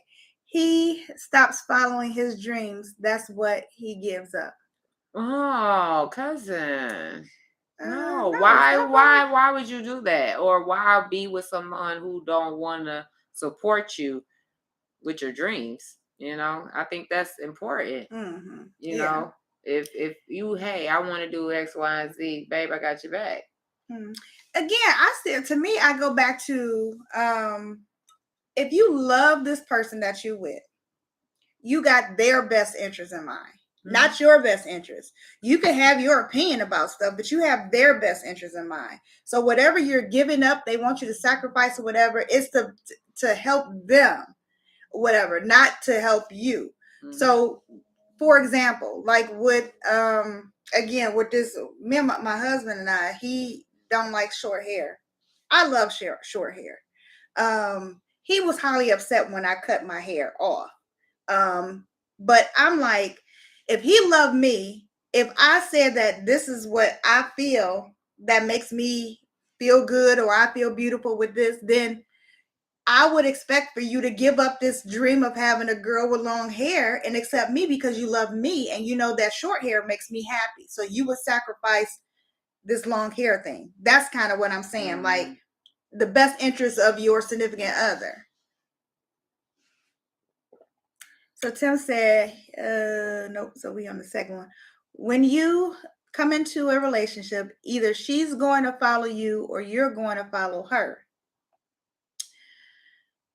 he stops following his dreams. That's what he gives up. Oh, cousin. No, why would you do that? Or why be with someone who don't want to support you with your dreams? You know, I think that's important. Mm-hmm. You know, if you, hey, I want to do X, Y, and Z, babe, I got your back. Mm-hmm. Again, to me, I go back to if you love this person that you're with, you got their best interest in mind. Mm-hmm. Not your best interest. You can have your opinion about stuff, but you have their best interest in mind. So whatever you're giving up, they want you to sacrifice or whatever, it's to help them, whatever, not to help you. Mm-hmm. So, for example, like with again with this, me and my husband and I, don't like short hair. I love short hair. He was highly upset when I cut my hair off. But I'm like, if he loved me, if I said that this is what I feel that makes me feel good or I feel beautiful with this, then I would expect for you to give up this dream of having a girl with long hair and accept me because you love me and you know that short hair makes me happy. So you would sacrifice this long hair thing. That's kind of what I'm saying. Like the best interest of your significant other. So Tim said, nope. So we on the second one. When you come into a relationship, either she's going to follow you or you're going to follow her.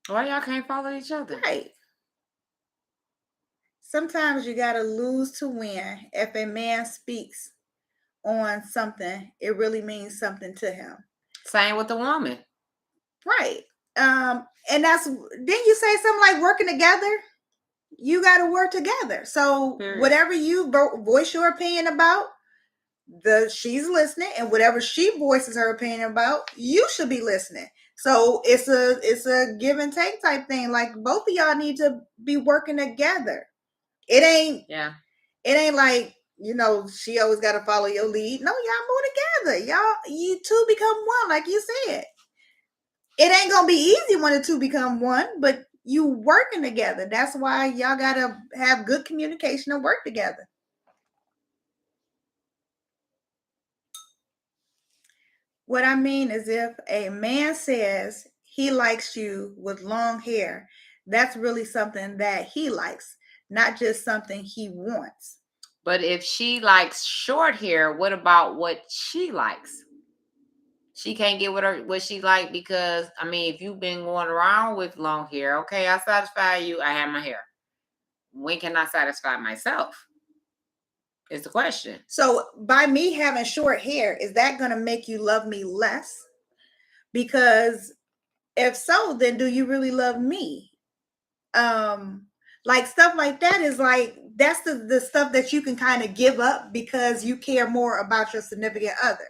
Why y'all can't follow each other? Right. Sometimes you got to lose to win. If a man speaks on something, it really means something to him. Same with the woman. Right. And that's, didn't you say something like working together? You got to work together. So whatever you voice your opinion about, she's listening, and whatever she voices her opinion about, you should be listening. So it's a give and take type thing. Like both of y'all need to be working together. It ain't like, you know, she always got to follow your lead. No, y'all move together. You two become one, like you said. It ain't gonna be easy when the two become one, but you working together. That's why y'all gotta have good communication and work together. What I mean is, if a man says he likes you with long hair, that's really something that he likes, not just something he wants. But if she likes short hair, what about what she likes? She can't get what she like because, I mean, if you've been going around with long hair, okay, I satisfy you, I have my hair. When can I satisfy myself? Is the question. So by me having short hair, is that going to make you love me less? Because if so, then do you really love me? Like stuff like that is like, that's the stuff that you can kind of give up because you care more about your significant other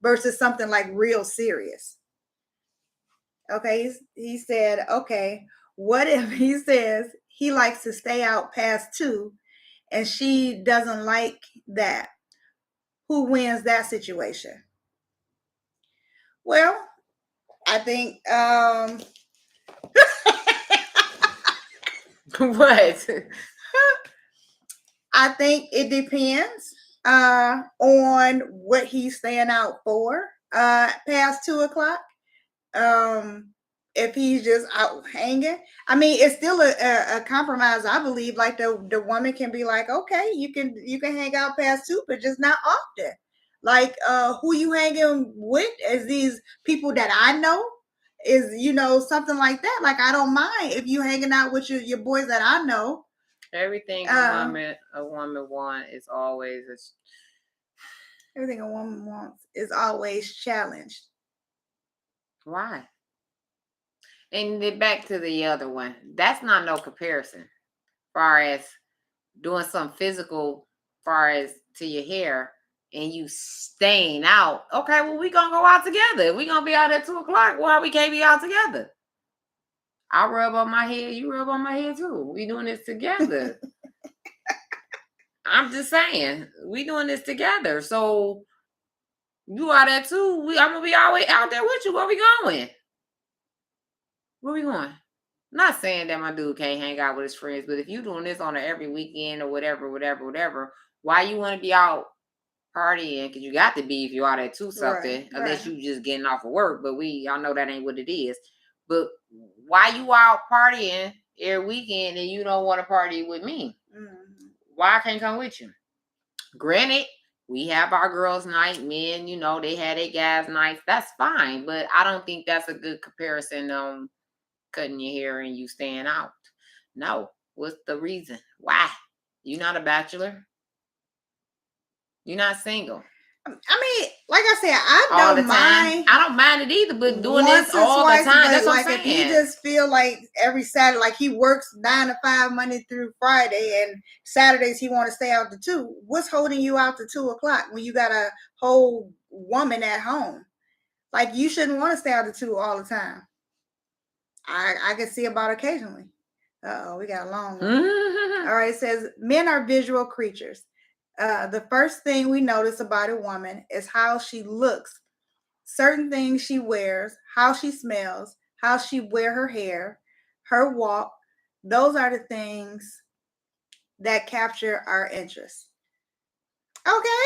versus something like real serious. Okay, he said, okay, what if he says he likes to stay out past 2 and she doesn't like that? Who wins that situation? Well, I think What? I think it depends on what he's staying out for past 2 o'clock. If he's just out hanging, I mean, it's still a compromise. I believe, like the woman can be like, okay, you can hang out past 2, but just not often. Like, who you hanging with? Is these people that I know? Is, you know, something like that. Like, I don't mind if you hanging out with your boys that I know. Everything a woman wants is always everything a woman wants is always challenged. Why? And then back to the other one. That's not no comparison. Far as doing something physical, far as to your hair, and you staying out. Okay, well, we gonna go out together. We gonna be out at 2 o'clock. Why we can't be out together? I rub on my head, you rub on my head too. We doing this together. I'm just saying, we doing this together. So you out there too. I'm gonna be always out there with you. Where we going? Where we going? Not saying that my dude can't hang out with his friends, but if you doing this on every weekend or whatever, why you want to be out partying? Because you got to be if you out there to something, right, unless you just getting off of work. But y'all know that ain't what it is. But why you out partying every weekend and you don't want to party with me? Mm-hmm. Why I can't come with you? Granted, we have our girls' night, men, you know, they had their guys' nights. That's fine, but I don't think that's a good comparison on cutting your hair and you staying out. No. What's the reason? Why? You're not a bachelor. You're not single. I mean, like I said, I all the don't time. mind. I don't mind it either, but doing Once this or all the twice, time, but that's what like I'm if he saying. just feel like every Saturday, like he works 9 to 5 Monday through Friday, and Saturdays he want to stay out to 2. What's holding you out to 2 o'clock when you got a whole woman at home? Like you shouldn't want to stay out to 2 all the time. I can see about occasionally. Oh, we got a long one. All right, it says men are visual creatures. The first thing we notice about a woman is how she looks, certain things she wears, how she smells, how she wear her hair, her walk. Those are the things that capture our interest. Okay,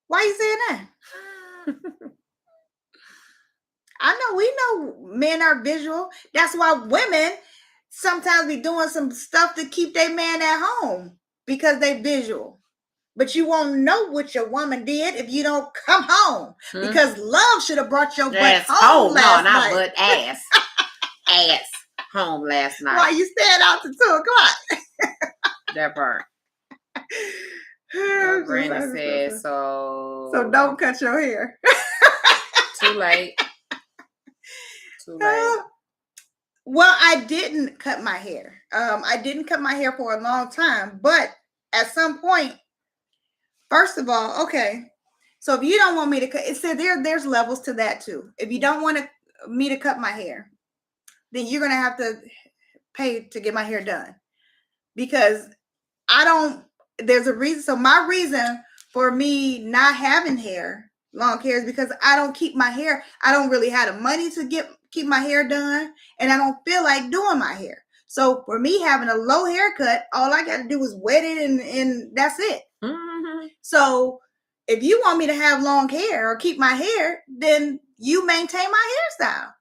why you saying that? I know we know men are visual. That's why women sometimes be doing some stuff to keep their man at home because they visual. But you won't know what your woman did if you don't come home. Because love should have brought your butt home last night. No, not butt, ass. Ass home last night. Why you staying out to 2 o'clock? That part. Brandon says so. So don't cut your hair. Too late. Too late. Well, I didn't cut my hair. I didn't cut my hair for a long time, but at some point, first of all, okay. So if you don't want me to cut, it said there's levels to that too. If you don't want me to cut my hair, then you're gonna have to pay to get my hair done, because I don't. There's a reason. So my reason for me not having long hair, is because I don't keep my hair. I don't really have the money to keep my hair done, and I don't feel like doing my hair. So for me having a low haircut, all I got to do is wet it, and that's it. Mm-hmm. So if you want me to have long hair or keep my hair, then you maintain my hairstyle.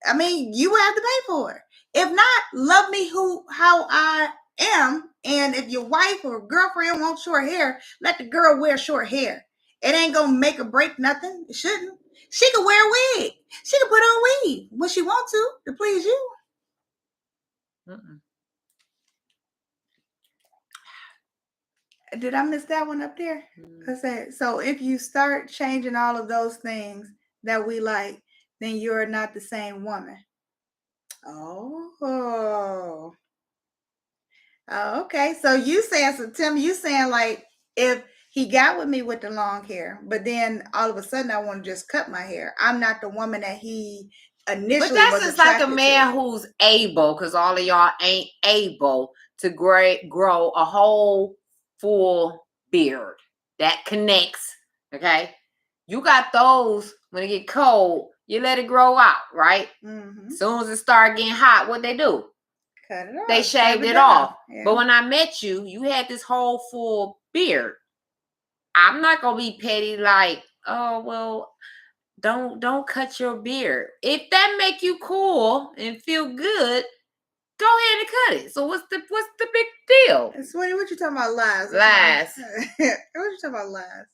I mean, you have to pay for it. If not, love me how I am. And if your wife or girlfriend wants short hair, let the girl wear short hair. It ain't gonna make or break nothing. It shouldn't. She can wear a wig. She can put on weave when she wants to please you. Did I miss that one up there? I said, so if you start changing all of those things that we like, then you're not the same woman. Oh, okay. So Tim, you saying like if he got with me with the long hair, but then all of a sudden I want to just cut my hair, I'm not the woman that he initially was attracted to. But that's just like a man who's able, because all of y'all ain't able to grow a whole full beard that connects. Okay, you got those when it get cold, you let it grow out, right? Mm-hmm. As soon as it start getting hot, what they do? Cut it off. They shaved it off. Yeah. But when I met you, you had this whole full beard. I'm not gonna be petty like, oh well, don't cut your beard. If that make you cool and feel good, go ahead and cut it. So what's the big deal? Sweetie, what you talking about, lies? Lies. What you talking about, lies?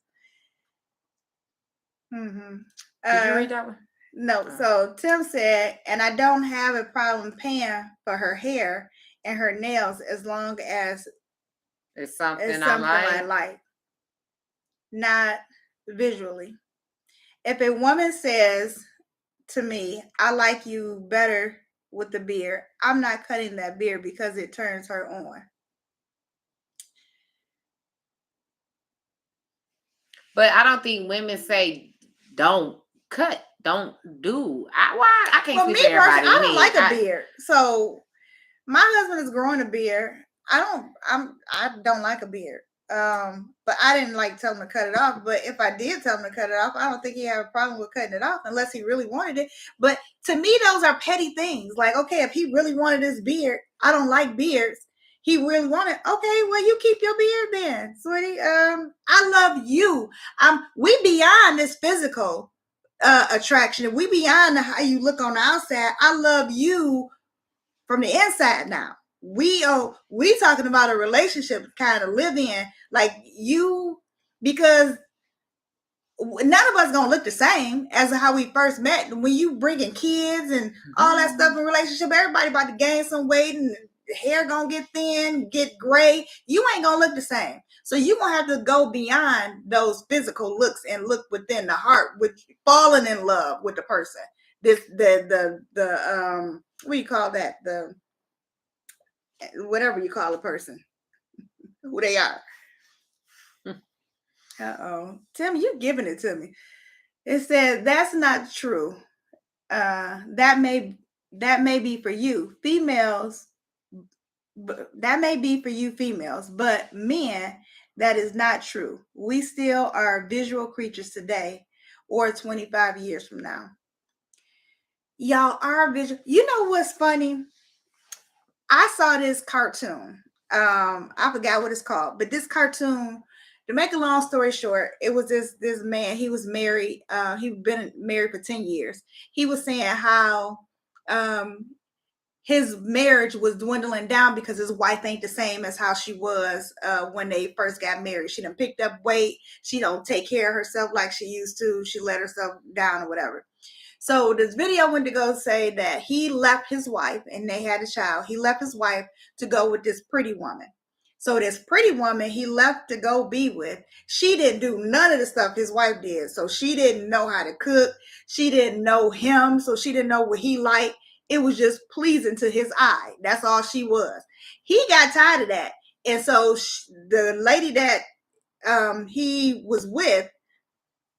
Mm-hmm. Did you read that one? No. So Tim said, and I don't have a problem paying for her hair and her nails as long as it's something I like. Not visually. If a woman says to me, I like you better with the beard, I'm not cutting that beard because it turns her on. But I don't think women say don't cut, don't do. I can't speak for everybody. I don't like a beard. So my husband is growing a beard. I don't like a beard. But I didn't like tell him to cut it off. But if I did tell him to cut it off, I don't think he had a problem with cutting it off unless he really wanted it. But to me, those are petty things. Like, okay, if he really wanted his beard, I don't like beards. He really wanted, okay, well, you keep your beard then, sweetie. I love you. We beyond this physical attraction. We beyond how you look on the outside. I love you from the inside now. We talking about a relationship kind of live in, like you, because none of us gonna look the same as how we first met. When you bringing kids and all that stuff in relationship, everybody about to gain some weight and hair gonna get thin, get gray. You ain't gonna look the same. So you gonna have to go beyond those physical looks and look within the heart, with falling in love with the person. This the what do you call that? The whatever you call a person, who they are. Uh-oh. Tim, you're giving it to me. It said that's not true. That may be for you. Females, that may be for you females, but men, that is not true. We still are visual creatures today or 25 years from now. Y'all are visual. You know what's funny? I saw this cartoon. I forgot what it's called, but this cartoon, to make a long story short, it was this man. He was married. He'd been married for 10 years. He was saying how um his marriage was dwindling down because his wife ain't the same as how she was when they first got married. She done picked up weight. She don't take care of herself like she used to. She let herself down or whatever. So this video went to go say that he left his wife and they had a child. He left his wife to go with this pretty woman. So this pretty woman he left to go be with, she didn't do none of the stuff his wife did. So she didn't know how to cook. She didn't know him. So she didn't know what he liked. It was just pleasing to his eye. That's all she was. He got tired of that. And so the lady that he was with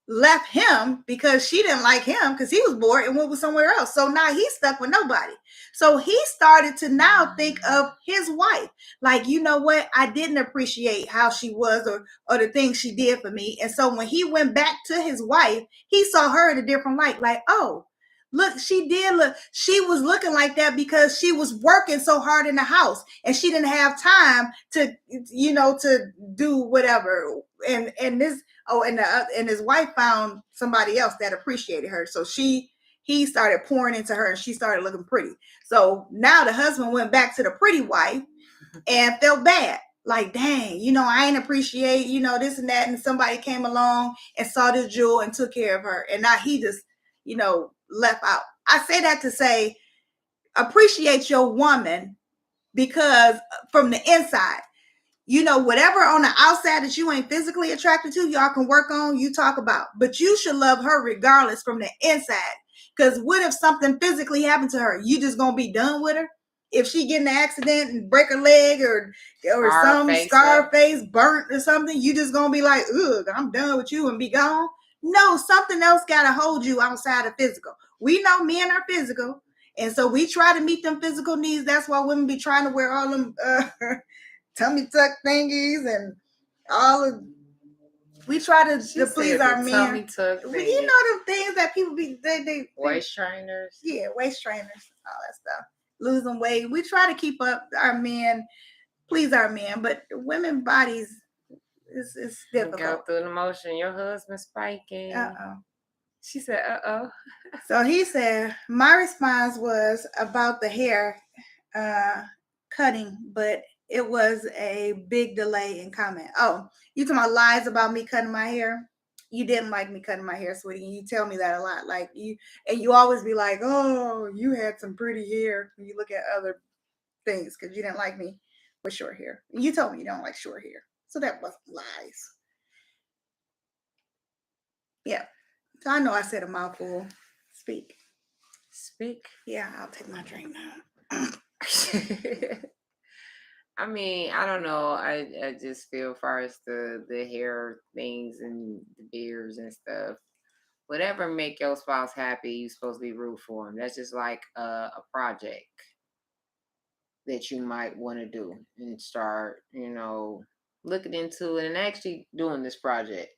left him because she didn't like him because he was bored and went with somewhere else. So now he's stuck with nobody. So he started to now think of his wife. Like, you know what? I didn't appreciate how she was or the things she did for me. And so when he went back to his wife, he saw her in a different light. Like, oh, look, she was looking like that because she was working so hard in the house and she didn't have time to, to do whatever. And this, oh, and his wife found somebody else that appreciated her. So he started pouring into her and she started looking pretty. So now the husband went back to the pretty wife and felt bad. Like, dang, I ain't appreciate, this and that. And somebody came along and saw this jewel and took care of her. And now he just, left out. I say that to say, appreciate your woman, because from the inside, whatever on the outside that you ain't physically attracted to, y'all can work on, you talk about. But you should love her regardless from the inside. Because what if something physically happened to her? You just gonna be done with her? If she get in an accident and break her leg or some scar face, burnt or something, you just gonna be like, ugh, I'm done with you and be gone? No, something else gotta hold you outside of physical. We know men are physical, and so we try to meet them physical needs. That's why women be trying to wear all them tummy tuck thingies and all of. We try to please our men. Tummy tuck thingies. The things that people be they waist trainers. Yeah, waist trainers, all that stuff. Losing weight. We try to keep up our men, please our men, but women bodies is difficult. Go through the motion. Your husband spiking. She said, So he said, my response was about the hair cutting, but it was a big delay in comment. Oh, you talking about lies about me cutting my hair? You didn't like me cutting my hair, sweetie. You tell me that a lot. Like you always be like, oh, you had some pretty hair when you look at other things because you didn't like me with short hair. You told me you don't like short hair. So that wasn't lies. Yeah. So I know I said a mouthful. Speak. Yeah, I'll take my drink now. I mean, I don't know. I just feel as far as the hair things and the beards and stuff, whatever make your spouse happy, you're supposed to be root for them. That's just like a project that you might want to do and start, looking into it and actually doing this project.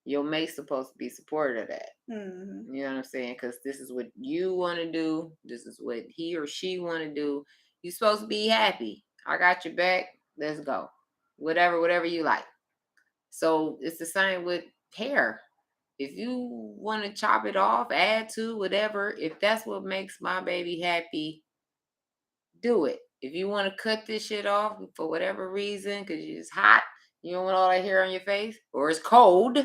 Your mate's supposed to be supportive of that. Mm-hmm. You know what I'm saying? Because this is what you want to do. This is what he or she want to do. You're supposed to be happy. I got your back. Let's go. Whatever you like. So it's the same with hair. If you want to chop it off, add to whatever, if that's what makes my baby happy, do it. If you want to cut this shit off for whatever reason, because it's hot, you don't want all that hair on your face, or it's cold,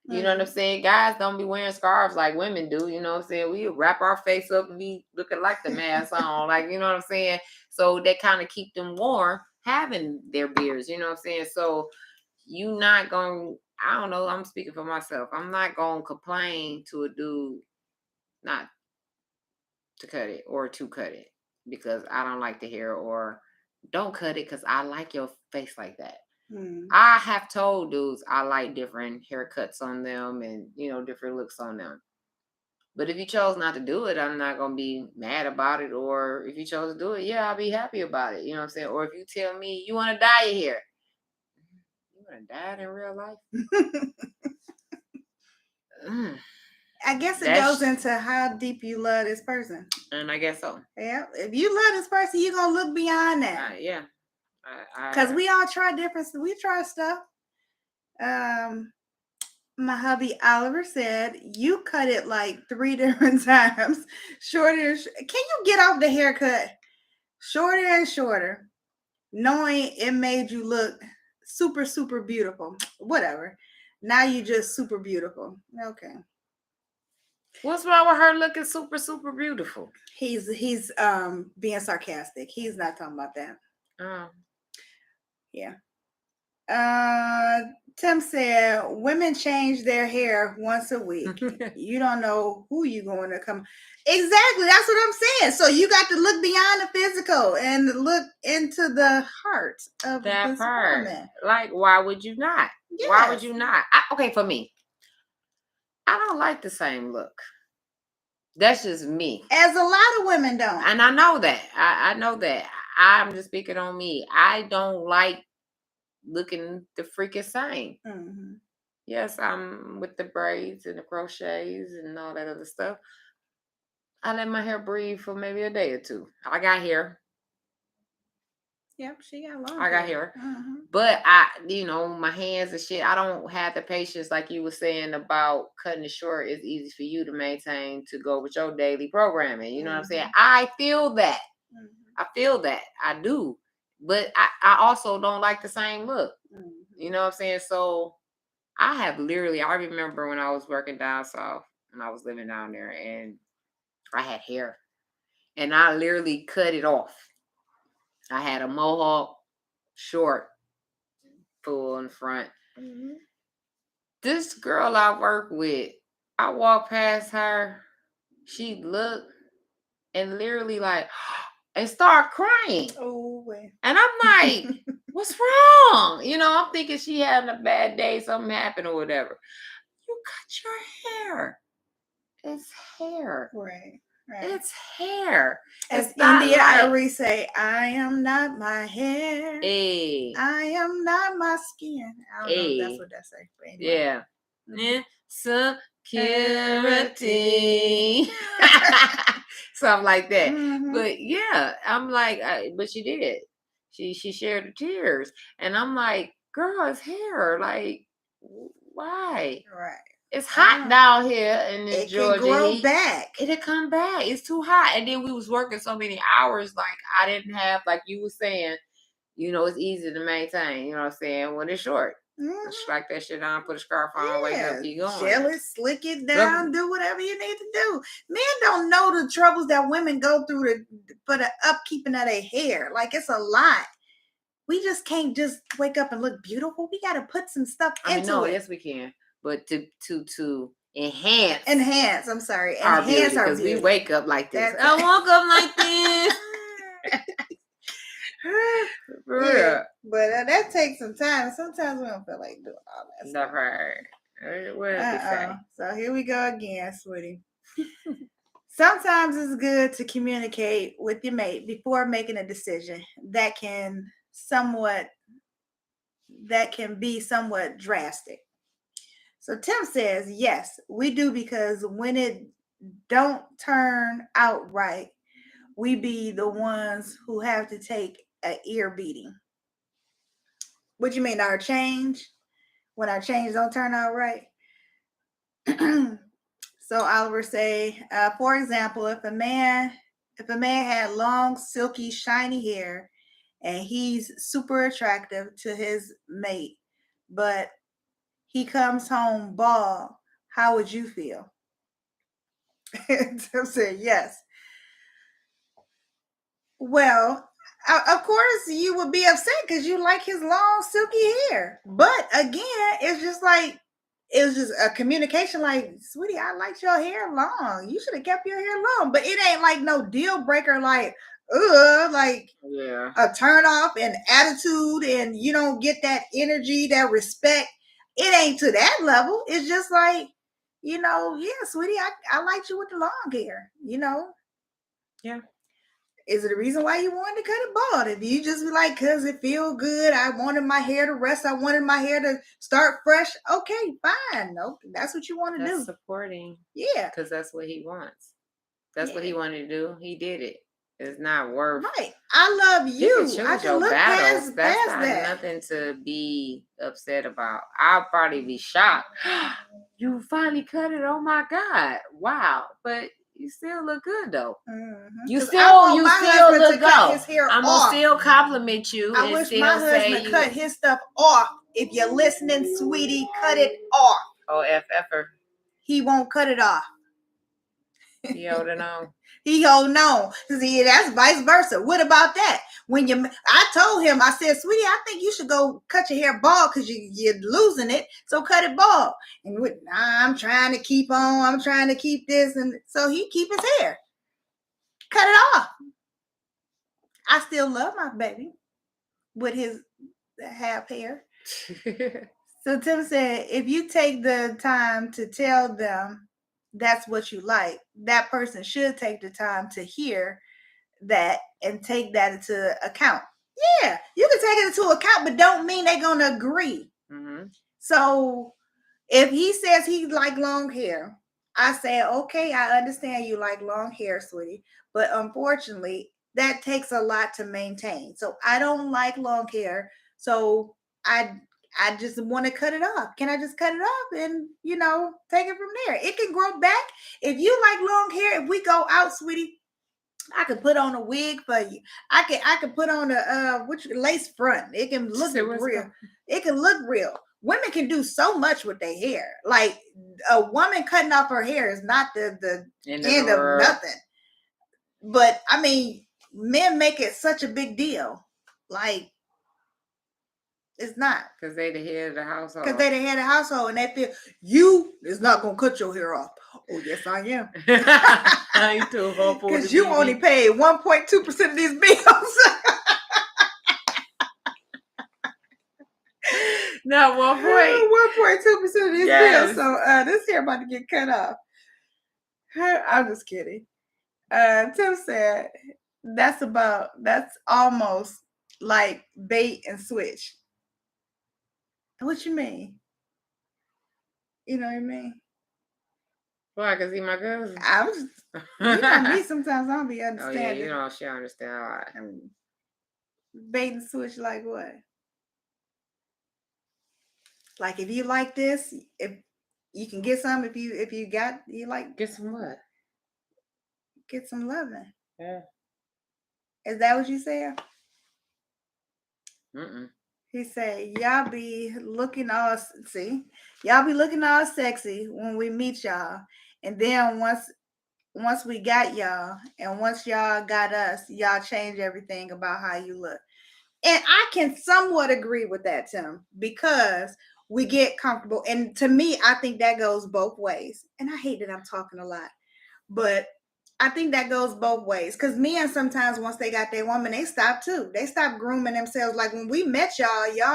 You know what I'm saying? Guys don't be wearing scarves like women do. You know what I'm saying? We wrap our face up and be looking like the mask on. Like, you know what I'm saying? So they kind of keep them warm having their beards. You know what I'm saying? So you not going, I don't know, I'm speaking for myself. I'm not going to complain to a dude not to cut it or to cut it because I don't like the hair, or don't cut it because I like your face like that. I have told dudes I like different haircuts on them and, you know, different looks on them. But if you chose not to do it, I'm not going to be mad about it. Or if you chose to do it, yeah, I'll be happy about it. You know what I'm saying? Or if you tell me you want to dye your hair, you want to dye it in real life? I guess it goes into how deep you love this person. And I guess so. Yeah. If you love this person, you're going to look beyond that. Yeah. Because we all try different, we try stuff. My hubby Oliver said, you cut it like 3 different times. Shorter. Can you get off the haircut? Shorter and shorter. Knowing it made you look super, super beautiful. Whatever. Now you just super beautiful. Okay. What's wrong with her looking super, super beautiful? He's being sarcastic. He's not talking about that. Oh. Yeah. Tim said women change their hair once a week. You don't know who you're going to come. Exactly. That's what I'm saying. So you got to look beyond the physical and look into the heart of that this part. woman. Like, why would you not? Yes. Why would you not? Okay, for me, I don't like the same look. That's just me. As a lot of women don't. And I know that. I know that. I'm just speaking on me. I don't like looking the freaking same. Mm-hmm. Yes, I'm with the braids and the crochets and all that other stuff. I let my hair breathe for maybe a day or two. I got hair. Yep, she got long. I got hair. Mm-hmm. But my hands and shit, I don't have the patience like you were saying about cutting it short. It's easy for you to maintain to go with your daily programming. You know what I'm saying? I feel that. I feel that. I do. But I also don't like the same look. You know what I'm saying? So I remember when I was working down south and I was living down there and I had hair. And I literally cut it off. I had a mohawk, short, full in front. Mm-hmm. This girl I work with, I walked past her, she looked and literally like, and start crying. Oh, wait. And I'm like, what's wrong? I'm thinking she having a bad day, something happened or whatever. You cut your hair. It's hair. Right. It's hair. As India Ari say, I am not my hair. Hey. I am not my skin. I don't know if that's what that say. Anyway. Yeah. Insecurity. Something like that. Mm-hmm. But yeah, I'm like, but she did. She shared the tears. And I'm like, girl, it's hair. Like, why? Right. It's hot down here in this Georgia. It can grow back. It'll come back. It's too hot. And then we was working so many hours. Like I didn't have, like you were saying, it's easy to maintain. You know what I'm saying? When it's short. Mm-hmm. Strike that shit on, put a scarf on, wake up, keep going. Gel it, slick it down, do whatever you need to do. Men don't know the troubles that women go through for the upkeeping of their hair. Like it's a lot. We just can't just wake up and look beautiful. We got to put some stuff into it. Yes, we can. But to enhance. I'm sorry. Enhance our beauty. Because we wake up like this. I woke up like this. For real. But that takes some time. Sometimes we don't feel like doing all that stuff. Right. So here we go again, sweetie. Sometimes it's good to communicate with your mate before making a decision. That can be somewhat drastic. So Tim says, yes, we do, because when it don't turn out right, we be the ones who have to take an ear beating. What you mean, our change? When our change don't turn out right? So Oliver say, for example, if a man had long, silky, shiny hair and he's super attractive to his mate, but he comes home bald, how would you feel? Tim said yes. Well, of course you would be upset because you like his long silky hair. But again, it's just like it was just a communication. Like, sweetie, I liked your hair long. You should have kept your hair long. But it ain't like no deal breaker. Like Yeah. a turn off and attitude, and you don't get that energy, that respect. It ain't to that level. It's just like, yeah, sweetie, I liked you with the long hair. Yeah. Is it a reason why you wanted to cut it bald? If you just be like, cause it feel good, I wanted my hair to rest, I wanted my hair to start fresh. Okay, fine. No, that's what you want to do. Supporting. Yeah, because that's what he wants. That's what Yeah. he wanted to do. He did it. It's not worth. Right. I love You you. can choose I can your look battles. That's past not that. nothing to be upset about. I'll probably be shocked. You finally cut it. Oh my God. Wow. But you still look good though. Mm-hmm. You 'Cause still I want my look husband to cut go. his hair I'm off. gonna still compliment you I and wish still my say husband you cut his stuff off. If you're listening, sweetie, cut it off. Oh, FFer. He won't cut it off. He holding on. He holding on. See, that's vice versa. What about that? I told him, I said, sweetie, I think you should go cut your hair bald because you're losing it. So cut it bald. And I'm trying to keep on. I'm trying to keep this. And so he keep his hair. Cut it off. I still love my baby with his half hair. So Tim said, if you take the time to tell them that's what you like, that person should take the time to hear that and take that into account. Yeah, you can take it into account, but don't mean they're going to agree. Mm-hmm. So if he says he like long hair, I say, okay, I understand you like long hair, sweetie, but unfortunately, that takes a lot to maintain. So I don't like long hair. So I just want to cut it off. Can I just cut it off and take it from there? It can grow back. If you like long hair, if we go out, sweetie, I could put on a wig for you. I could put on a which lace front. It can look real. It can look real. Women can do so much with their hair. Like a woman cutting off her hair is not the end of nothing. But I mean, men make it such a big deal. Like it's not. Because they the head of the household. Because they the head of the household and they feel you is not gonna cut your hair off. Oh yes, I am. Because you only paid 1.2% of these bills. No, 1.2% of these bills. So this hair about to get cut off. I'm just kidding. Tim said that's almost like bait and switch. What you mean? You know what I mean? Why? Because he my cousin. I was just, me sometimes I don't be understanding. Oh yeah, she understand a lot. Bait and switch like what? Like if you like this, if you can get some, if you like get some what? Get some loving. Yeah. Is that what you said? Mm-mm. He said, y'all be looking all sexy when we meet y'all. And then once we got y'all and once y'all got us, y'all change everything about how you look. And I can somewhat agree with that, Tim, because we get comfortable. And to me, I think that goes both ways. And I hate that I'm talking a lot, but I think that goes both ways. Because men sometimes, once they got their woman, they stop too. They stop grooming themselves. Like when we met y'all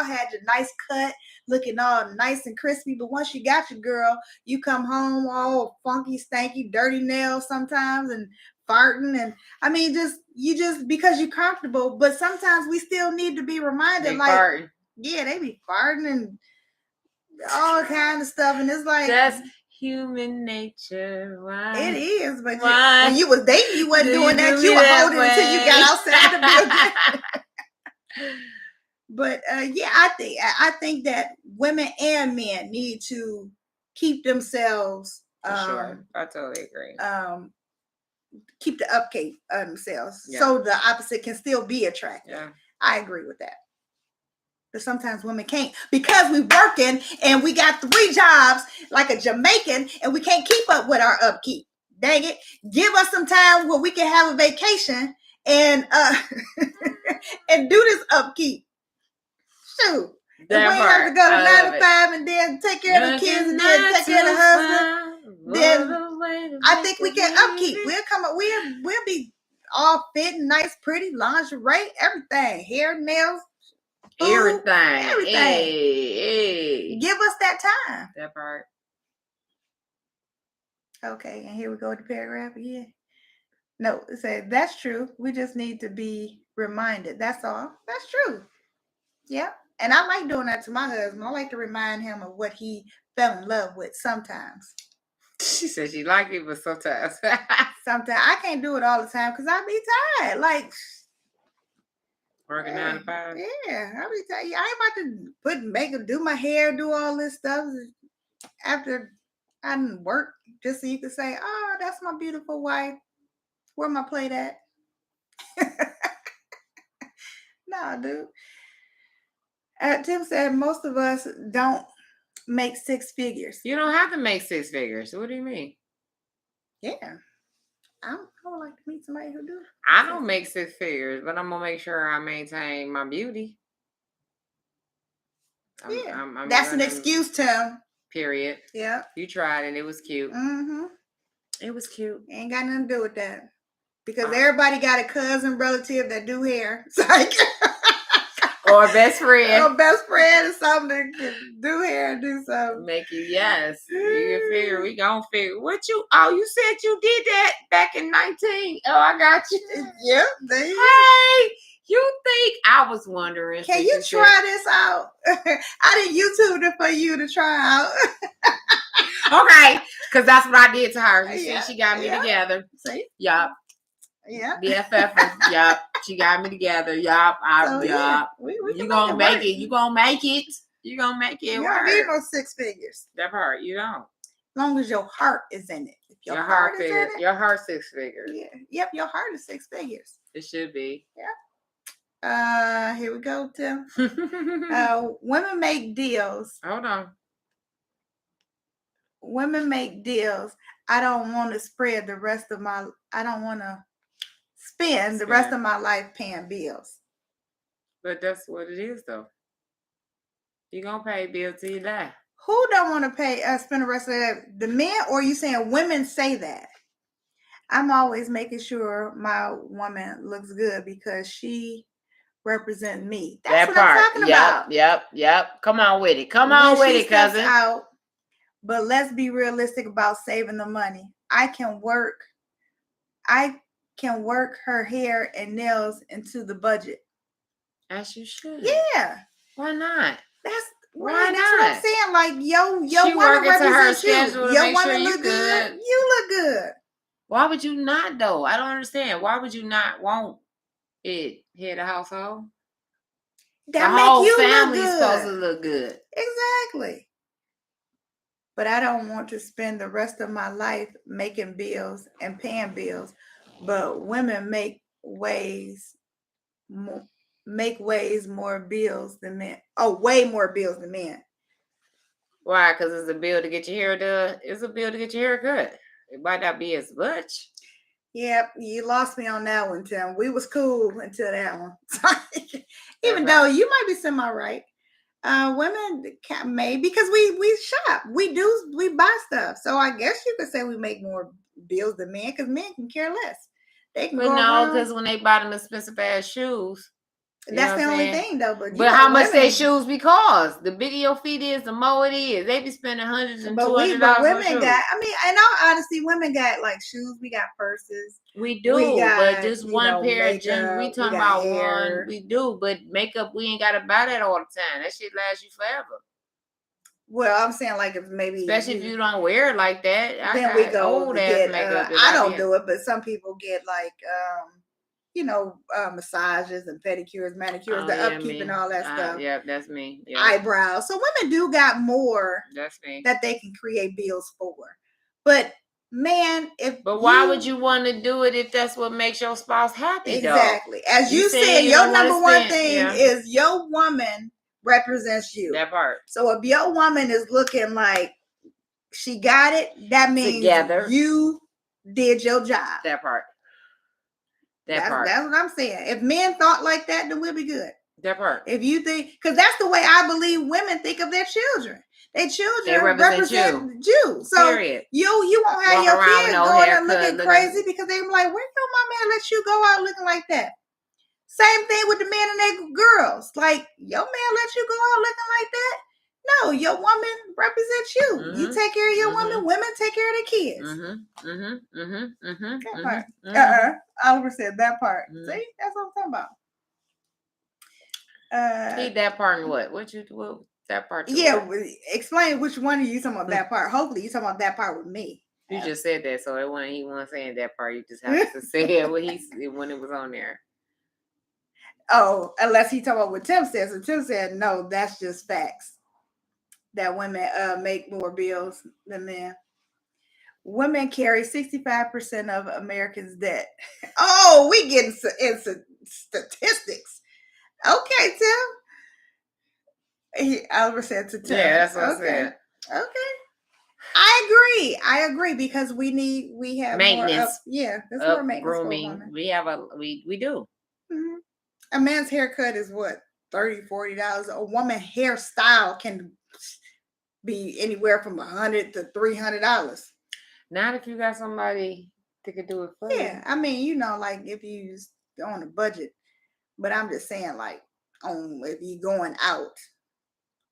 had your nice cut, looking all nice and crispy. But once you got your girl, you come home all funky, stanky, dirty nails sometimes and farting. And I mean, you just because you're comfortable. But sometimes we still need to be reminded, farting. Yeah, they be farting and all kind of stuff. And it's like that's human nature. Why? It is, but when you was dating, you wasn't doing that. You were holding it until you got outside the building. But I think that women and men need to keep themselves. Sure, I totally agree. Keep the upkeep of themselves, so the opposite can still be attractive. Yeah, I agree with that. But sometimes women can't because we working and we got 3 jobs like a Jamaican and we can't keep up with our upkeep. Dang it. Give us some time where we can have a vacation and and do this upkeep. Shoot. If we ain't have to go to 9 to 5 and then take care of the kids and then take care of the husband, then I think we can upkeep. We'll come up, we'll be all fit and nice, pretty, lingerie, everything, hair, nails, food, everything. Hey. Give us that time. That part. Okay, and here we go with the paragraph again. No, it says that's true. We just need to be reminded. That's all. That's true. Yep. And I like doing that to my husband. I like to remind him of what he fell in love with sometimes. She said she liked it, but sometimes. Sometimes I can't do it all the time because I be tired. Like working 9 to 5. Yeah, I be tired. I ain't about to put makeup, do my hair, do all this stuff after I didn't work just so you could say, "Oh, that's my beautiful wife." Where my plate at? Nah, dude. Tim said most of us don't make 6 figures. You don't have to make 6 figures. What do you mean? Yeah. I would like to meet somebody who do. I don't make 6 figures, but I'm going to make sure I maintain my beauty. That's an excuse, Tim. Period. Yeah. You tried and it was cute. Mm-hmm. It was cute. Ain't got nothing to do with that. Because everybody got a cousin, relative that do hair. It's like... or a best friend. Or best friend or something that can do hair and do something. Make you, yes. You can figure, we gonna figure. You said you did that back in 19. Oh, I got you. Yep. There you hey, you think, I was wondering. Can you try this out? I didn't YouTube it for you to try out. Okay, because that's what I did to her. You see, she got me together. See? Yup. Yeah. BFF. Yup. She got me together. Yup. Yup. You gonna make it. You gonna make it. You gonna make it. You don't need no 6 figures. That part, you don't. As long as your heart is in it. If your heart is in it. Your heart 6 figures. Yeah. Yep, your heart is 6 figures. It should be. Yeah. Here we go, Tim. Women make deals. Hold on. Women make deals. I don't want to spend the rest of my life paying bills. But that's what it is, though. You're going to pay bills till you die. Who don't want to spend the rest of that? The men, or are you saying women say that? I'm always making sure my woman looks good because she represents me. That's what I'm talking about. Yep. Come on with it. Come on with it, cousin. Out, but let's be realistic about saving the money. I can work her hair and nails into the budget. As you should. Yeah. Why not? That's what I'm saying. Like, your woman represents you. Your woman look good. You look good. Why would you not, though? I don't understand. Why would you not want it head of household? That the make whole you family's look good. Supposed to look good. Exactly. But I don't want to spend the rest of my life making bills and paying bills. But women make more bills than men. Oh, way more bills than men. Why? Because it's a bill to get your hair done. It's a bill to get your hair cut. It might not be as much. Yep, you lost me on that one, Tim. We was cool until that one. Even though you might be semi-right. Women may, because we shop. We buy stuff. So I guess you could say we make more bills than men because men can care less. They can but no, because when they buy them expensive ass shoes. That's the only thing, though. But how much they shoes because the bigger your feet is, the more it is. They be spending $100 and $200. But women got. I mean, in all honesty, women got like shoes. We got purses. We do, but just one pair of jeans. We talking about hair. One. We do, but makeup we ain't gotta buy that all the time. That shit lasts you forever. Well, I'm saying like if maybe, especially if you don't wear it like that. Then we go old get. Makeup I don't do it, but some people get like. Massages and pedicures, manicures, the upkeep and all that stuff. Yeah, that's me. Yeah. Eyebrows. So women do got more that's me. That they can create bills for. But man, why would you want to do it if that's what makes your spouse happy? Exactly. Though? As you said, your number one thing is your woman represents you. That part. So if your woman is looking like she got it, that means Together. you did your job. That part. That's what I'm saying. If men thought like that, then we'll be good. That part. If you think, because that's the way I believe women think of their children. Their children they represent you. So period. you won't have your kids going and looking crazy because they're like, where your mama let you go out looking like that? Same thing with the men and their girls. Like, your man let you go out looking like that? No, your woman represents you. Mm-hmm. You take care of your woman. Women take care of their kids. That part. Oliver said that part. See, that's what I'm talking about. Keep that part in what? What that part? Yeah, explain which one are you talking about that part. Hopefully, you talking about that part with me. You just said that, so he wasn't saying that part. You just have to say it when it was on there. Oh, unless he talking about what Tim says. And Tim said, no, that's just facts. That women make more bills than men. Women carry 65% of Americans' debt. Oh, we getting into statistics. Okay, Tim. Oliver said to Tim. Yeah, that's what I said. Okay. I agree because we have maintenance. There's more maintenance grooming. We do. Mm-hmm. A man's haircut is what, $30, $40. A woman's hairstyle can be anywhere from $100 to $300. Not if you got somebody that could do it for you. Yeah, I mean, like if you on a budget, but I'm just saying, like, if you going out,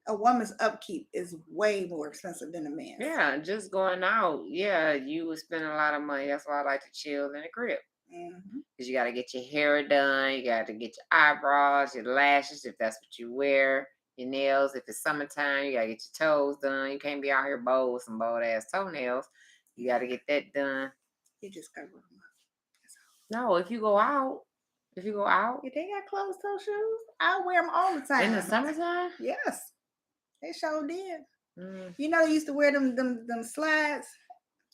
a woman's upkeep is way more expensive than a man's. Yeah, just going out. Yeah, you would spend a lot of money. That's why I like to chill in the crib. Because you got to get your hair done. You got to get your eyebrows, your lashes, if that's what you wear. Your nails. If it's summertime, you got to get your toes done. You can't be out here bold with some bold ass toenails. You got to get that done. You just cover them up. No, if you go out. If they got closed toe shoes, I wear them all the time. In the summertime? Yes. They sure did. They used to wear them slides.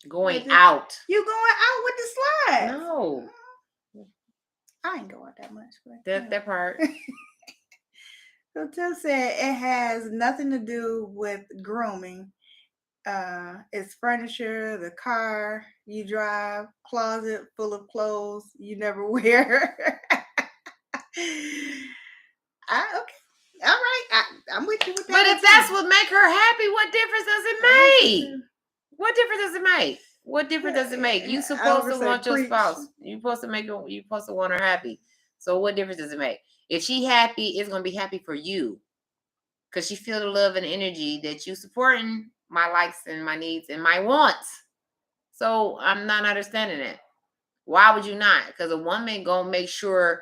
Going out. You going out with the slides? No. I ain't going that much. But that part. So Tim said it has nothing to do with grooming. It's furniture, the car you drive, closet full of clothes you never wear. Okay. All right, I'm with you with that. But if that's what make her happy, what difference does it make? What difference does it make? What difference does it make? You supposed to want your spouse. You supposed to want her happy. So what difference does it make? If she happy, it's gonna be happy for you, because she feel the love and energy that you supporting my likes and my needs and my wants. So I'm not understanding it. Why would you not? Because a woman gonna make sure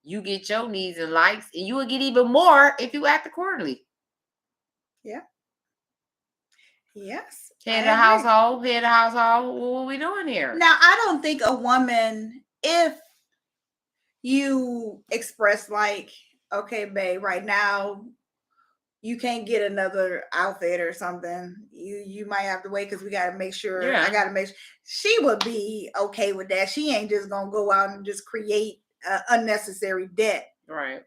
you get your needs and likes, and you will get even more if you act accordingly. Yeah. Yes. Head of household. What are we doing here? Now, I don't think a woman, if you express like, okay, babe, right now you can't get another outfit or something, you might have to wait because we got to make sure. Yeah. I got to make sure she would be okay with that. She ain't just gonna go out and just create unnecessary debt, right?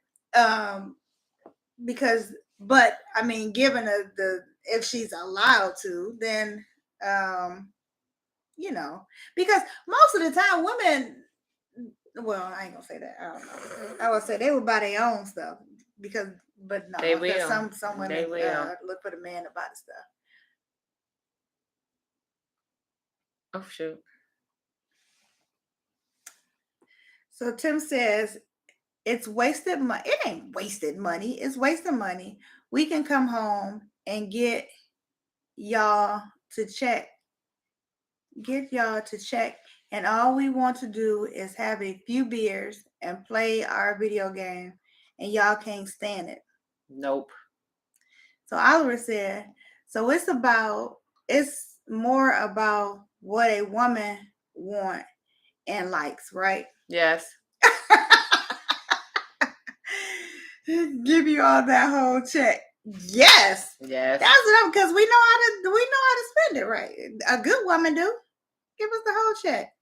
But I mean, given if she's allowed to, then because most of the time women, well, I ain't gonna say that. I don't know. I would say they would buy their own stuff but no, they will. Some women look for the man to buy the stuff. Oh shoot. So Tim says it's wasted money. It ain't wasted money. It's wasting money. We can come home and get y'all to check. And all we want to do is have a few beers and play our video game, and y'all can't stand it. Nope. So Oliver said, so it's more about what a woman wants and likes, right? Yes. Give you all that whole check. Yes. Yes. That's enough, because we know how to spend it, right? A good woman do. Give us the whole check.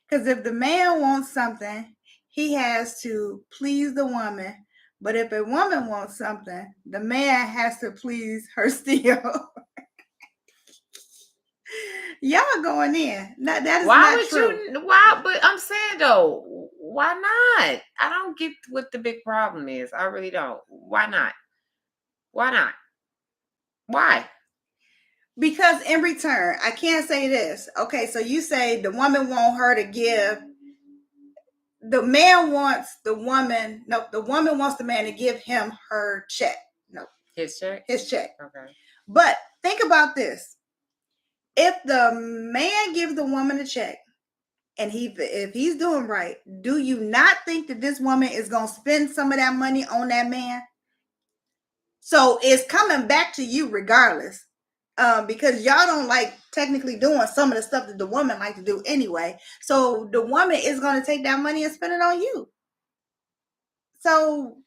Because if the man wants something, he has to please the woman But if a woman wants something, the man has to please her still. Y'all going in. No, that is Why not would true. you? Why? But I'm saying though, why not? I don't get what the big problem is. I really don't. Why not? Why not? Why? Because in return, I can't say this. Okay, so you say the woman want her to give. The man wants the woman. No, the woman wants the man to give him her check. No, His check. his check. Okay. But think about this: if the man gives the woman a check, and if he's doing right, do you not think that this woman is gonna spend some of that money on that man? So it's coming back to you regardless. Because y'all don't like technically doing some of the stuff that the woman like to do anyway. So the woman is going to take that money and spend it on you. So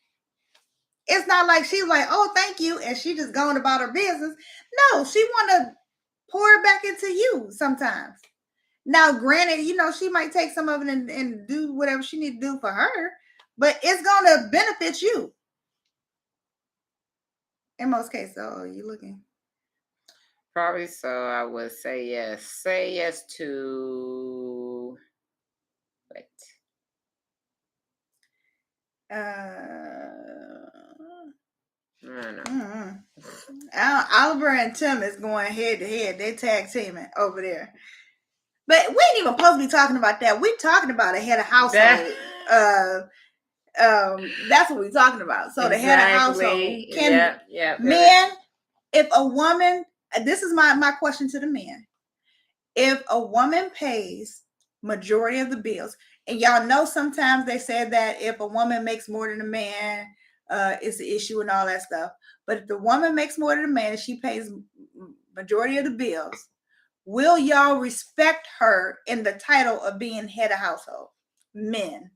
it's not like she's like, oh, thank you, and she just going about her business. No, she want to pour it back into you sometimes. Now, granted, she might take some of it and do whatever she need to do for her, but it's going to benefit you. In most cases, you looking? Probably so. I would say yes. Say yes to what? Mm-hmm. Oliver and Tim is going head to head. They tag teaming over there. But we ain't even supposed to be talking about that. We're talking about a head of household. That's what we're talking about. So the head of household can men, if a woman, this is my question to the men. If a woman pays majority of the bills, and y'all know sometimes they said that if a woman makes more than a man, it's an issue and all that stuff. But if the woman makes more than a man and she pays majority of the bills, will y'all respect her in the title of being head of household? Men,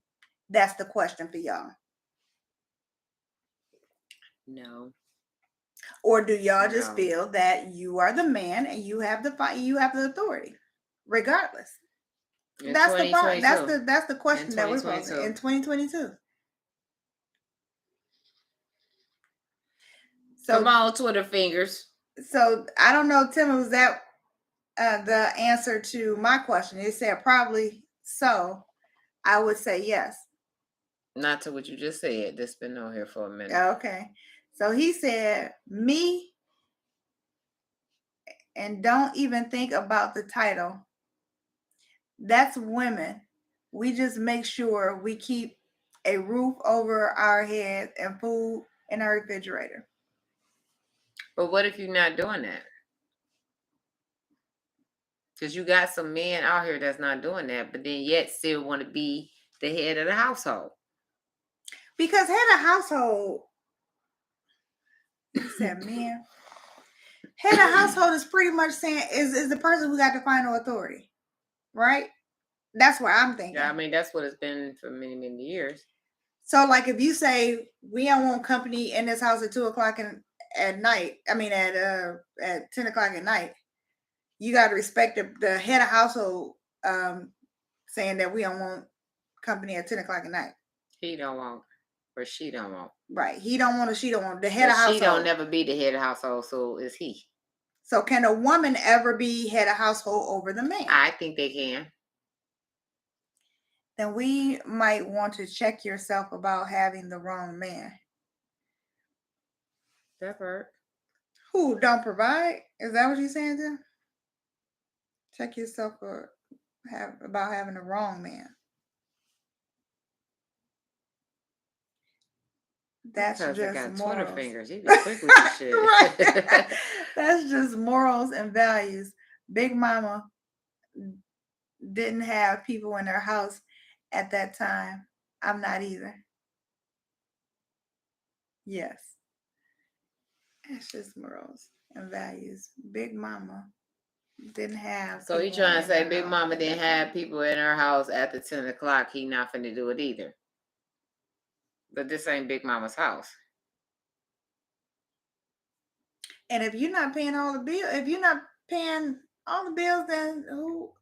that's the question for y'all. No. Or do y'all just feel that you are the man and you have the authority, regardless? That's the part. That's the question that we're posing in 2022. So, come on, Twitter fingers. So I don't know, Tim, was that the answer to my question? It said probably so. I would say yes. Not to what you just said. That's been on here for a minute. Okay. So he said, me, and don't even think about the title. That's women. We just make sure we keep a roof over our head and food in our refrigerator. But what if you're not doing that? Because you got some men out here that's not doing that, but then yet still want to be the head of the household. Because head of household, you said men. Head of household is pretty much saying is the person who got the final authority, right? That's what I'm thinking. Yeah, I mean that's what it's been for many, many years. So, like, if you say we don't want company in this house at 2:00 at night, I mean at 10:00 at night, you got to respect the head of household saying that we don't want company at 10:00 at night. He don't want, or she don't want. Right. He don't want, or she don't want. The head of household. She don't never be the head of household, so is he. So can a woman ever be head of household over the man? I think they can. Then we might want to check yourself about having the wrong man. That hurt. Who don't provide? Is that what you're saying, Tim? Check yourself about having the wrong man. That's just got morals. Twitter fingers. He be quick with the shit. Right. That's just morals and values. Big Mama didn't have people in her house at that time. I'm not either. Yes. That's just morals and values. Big Mama didn't have. So you trying to say Big Mama didn't have people in her house after 10:00? He not finna do it either. But this ain't Big Mama's house. And if you're not paying all the bills, then who?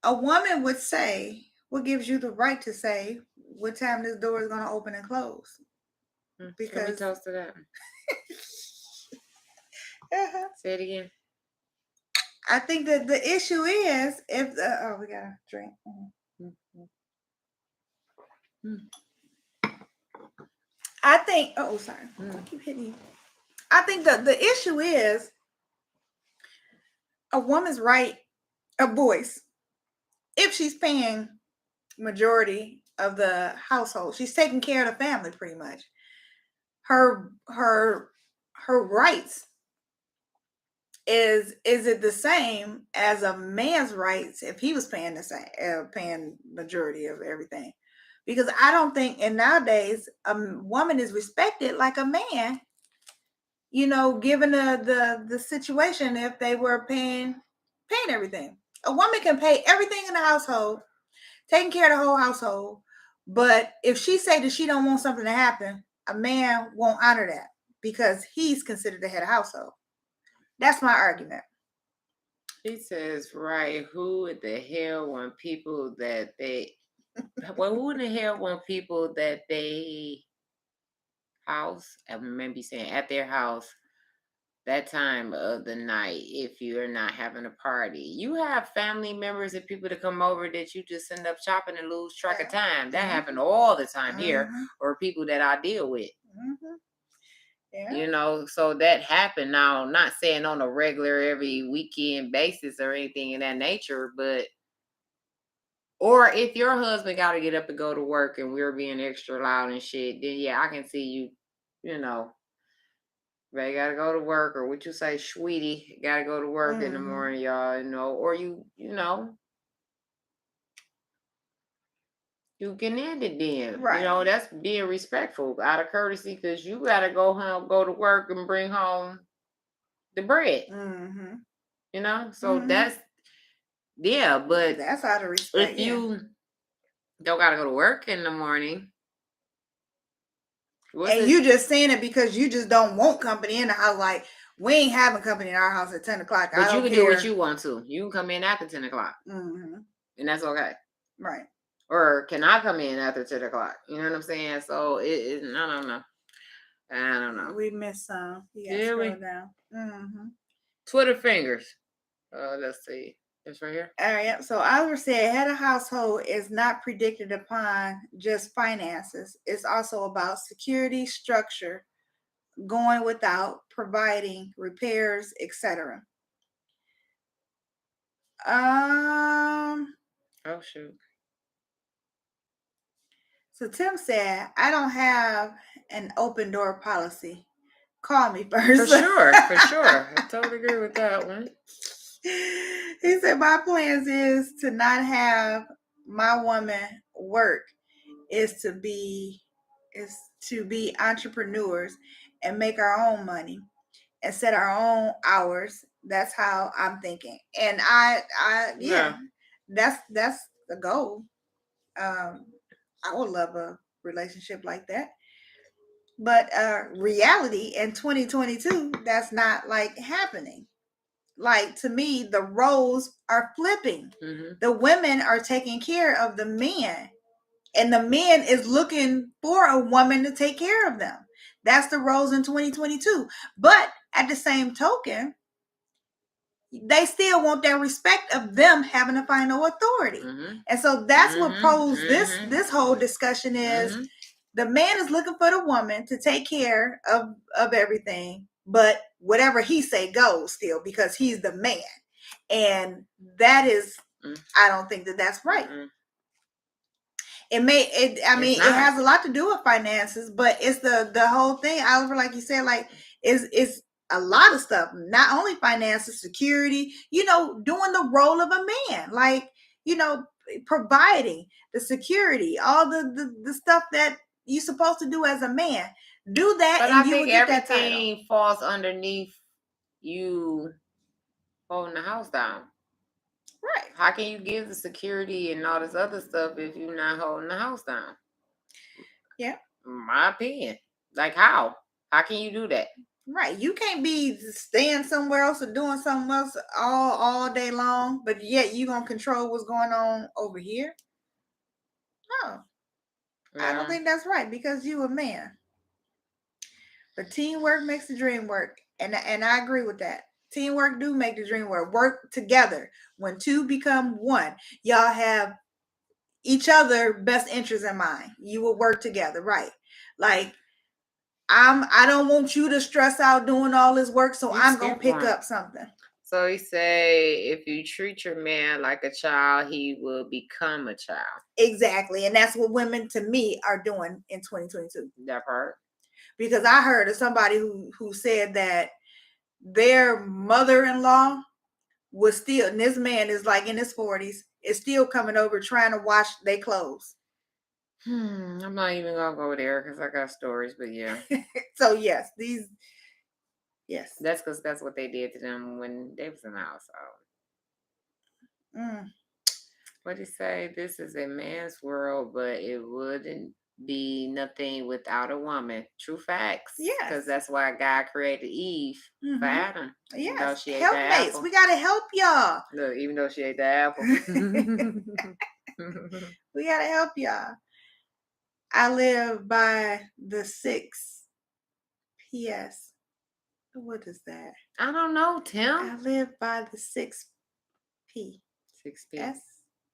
A woman would say, what gives you the right to say what time this door is going to open and close? Let me because toast to that. uh-huh. Say it again. I think that the issue is if we got a drink. Mm-hmm. I think. Oh, sorry. I keep hitting you. I think that the issue is a woman's right of voice if she's paying majority of the household. She's taking care of the family pretty much. Her rights is it the same as a man's rights if he was paying the same paying majority of everything? Because I don't think, and nowadays a woman is respected like a man, given the situation, if they were paying everything. A woman can pay everything in the household, taking care of the whole household, but if she say that she don't want something to happen, a man won't honor that because he's considered the head of household. That's my argument. He says, right, who the hell want people that they, well, who in the hell want people that they house, and maybe saying at their house, that time of the night if you're not having a party? You have family members and people to come over that you just end up shopping and lose track of time. That happen all the time here, or people that I deal with. So that happened. Now, not saying on a regular every weekend basis or anything in that nature, but or if your husband got to get up and go to work and we're being extra loud and shit, then yeah, I can see you, they gotta go to work, or what you say, sweetie, gotta go to work in the morning, y'all, or you can end it then. Right. That's being respectful out of courtesy, because you gotta go home, go to work and bring home the bread. So that's, yeah, but that's out of respect. If you don't gotta go to work in the morning, and you just saying it because you just don't want company in the house. Like, we ain't having company in our house at 10 o'clock. But you can do what you want to. You can come in after 10 o'clock. And that's okay. Right. Or can I come in after 10 o'clock? You know what I'm saying? So I don't know. We missed some. Yeah, scroll down. Twitter fingers. Let's see. It's right here. All right. So Oliver said, head of household is not predicted upon just finances. It's also about security, structure, going without, providing, repairs, etc. Oh shoot. So Tim said, I don't have an open door policy. Call me first. For sure. I totally agree with that one. He said, my plans is to not have my woman work, is to be entrepreneurs and make our own money and set our own hours. That's how I'm thinking. And that's the goal. I would love a relationship like that. But reality in 2022, that's not like happening. Like, to me, the roles are flipping. The women are taking care of the men, and the man is looking for a woman to take care of them. That's the roles in 2022. But at the same token, they still want that respect of them having the final authority. And so that's what posed this whole discussion is. The man is looking for the woman to take care of everything, but whatever he say goes still, because he's the man. And that is, I don't think that that's right. It has a lot to do with finances, but it's the whole thing, Oliver, like you said, like it's a lot of stuff, not only finances, security, doing the role of a man, like, providing the security, all the stuff that you're supposed to do as a man. Do that, but and I you think will get that everything title. falls underneath you holding the house down. Right. How can you give the security and all this other stuff if you're not holding the house down? Yeah. My opinion. Like, how? How can you do that? Right. You can't be staying somewhere else or doing something else all day long, but yet you gonna control what's going on over here. No. Yeah. I don't think that's right, because you a man. But teamwork makes the dream work. And I agree with that. Teamwork do make the dream work. Work together. When two become one, y'all have each other best interests in mind. You will work together, right? Like I don't want you to stress out doing all this work, so I'm gonna pick up something. So he say, if you treat your man like a child, he will become a child. Exactly, and that's what women, to me, are doing in 2022. That part. Because I heard of somebody who said that their mother-in-law was still, and this man is like in his 40s, is still coming over trying to wash their clothes. I'm not even gonna go there because I got stories, but yeah. So yes, that's because that's what they did to them when they was in the household. What did he say? This is a man's world, but it wouldn't be nothing without a woman. True facts. Yes, because that's why God created Eve for Adam. Yes, helpmates. We gotta help y'all. Look, even though she ate the apple, we gotta help y'all. I live by the 6 P.S. What is that? I don't know, Tim. I live by the 6 P. 6 P. S.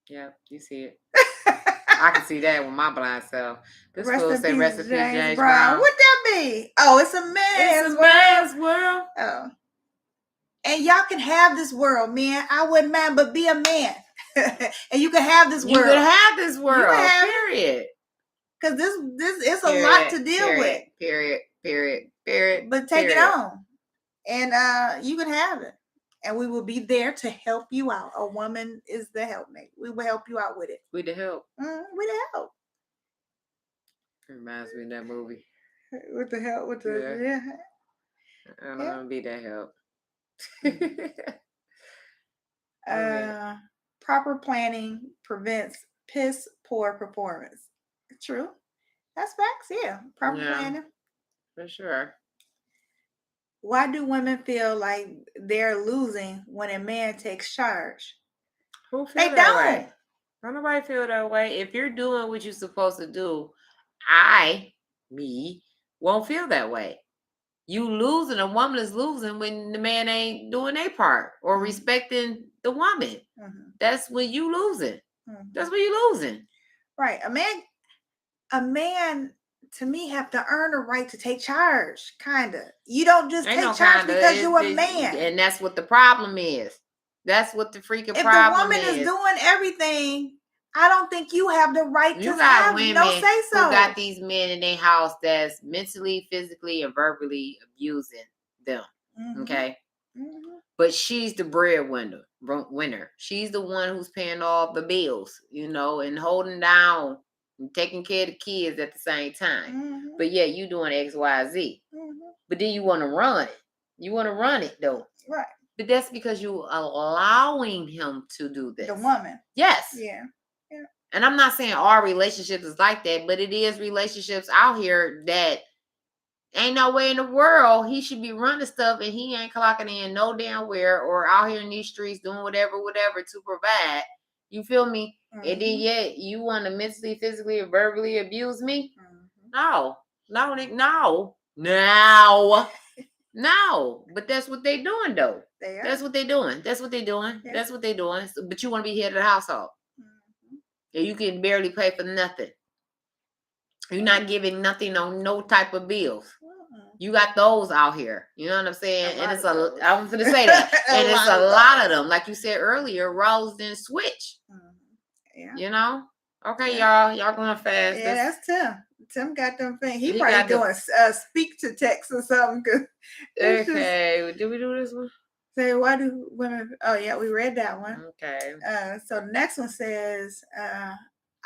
Yep, you see it. I can see that with my blind self. This fool say recipe James Brown. What that be? Oh, it's a man's world. Oh. And y'all can have this world, man. I wouldn't mind, but be a man. And you can have this world. You can have this world. Period. Because this it's a lot to deal with. Period. But take it on. And you can have it. And we will be there to help you out. A woman is the helpmate. We will help you out with it. With the help. With the help. Reminds me of that movie. With the help. With the I don't want to be that help. Proper planning prevents piss poor performance. True. That's facts. Yeah. Proper planning. For sure. Why do women feel like they're losing when a man takes charge? Who feel that way? Don't nobody feel that way. If you're doing what you're supposed to do, me, won't feel that way. You losing, a woman is losing when the man ain't doing their part or respecting the woman. That's when you losing. That's when you losing. Right. A man to me have to earn a right to take charge, kinda. You don't just take charge because you're a man. And that's what the problem is. That's what the freaking if problem is. If the woman is doing everything, I don't think you have the right to have women no say so. Who got these men in their house that's mentally, physically, and verbally abusing them. Okay? But she's the breadwinner. She's the one who's paying all the bills, and holding down and taking care of the kids at the same time. But yeah, you doing X, Y, Z. But then you want to run it. You want to run it though. Right. But that's because you allowing him to do this. The woman. Yes. Yeah. And I'm not saying all relationships is like that, but it is relationships out here that ain't no way in the world he should be running stuff and he ain't clocking in no damn where or out here in these streets doing whatever to provide. You feel me? And then yet you want to mentally, physically, or verbally abuse me? No. But that's what they doing though. That's what they doing. Yeah. That's what they doing. So, but you want to be head of the household. And you can barely pay for nothing. You're not giving nothing on no type of bills. You got those out here. You know what I'm saying? And I'm going to say that. And it's a lot of them. Like you said earlier, roles didn't switch. Yeah. Okay, y'all. Y'all going fast. Yeah, that's Tim. Tim got them things. He probably doing speak to text or something. Okay. Did we do this one? Say, why do women? Oh yeah, we read that one. Okay. So the next one says,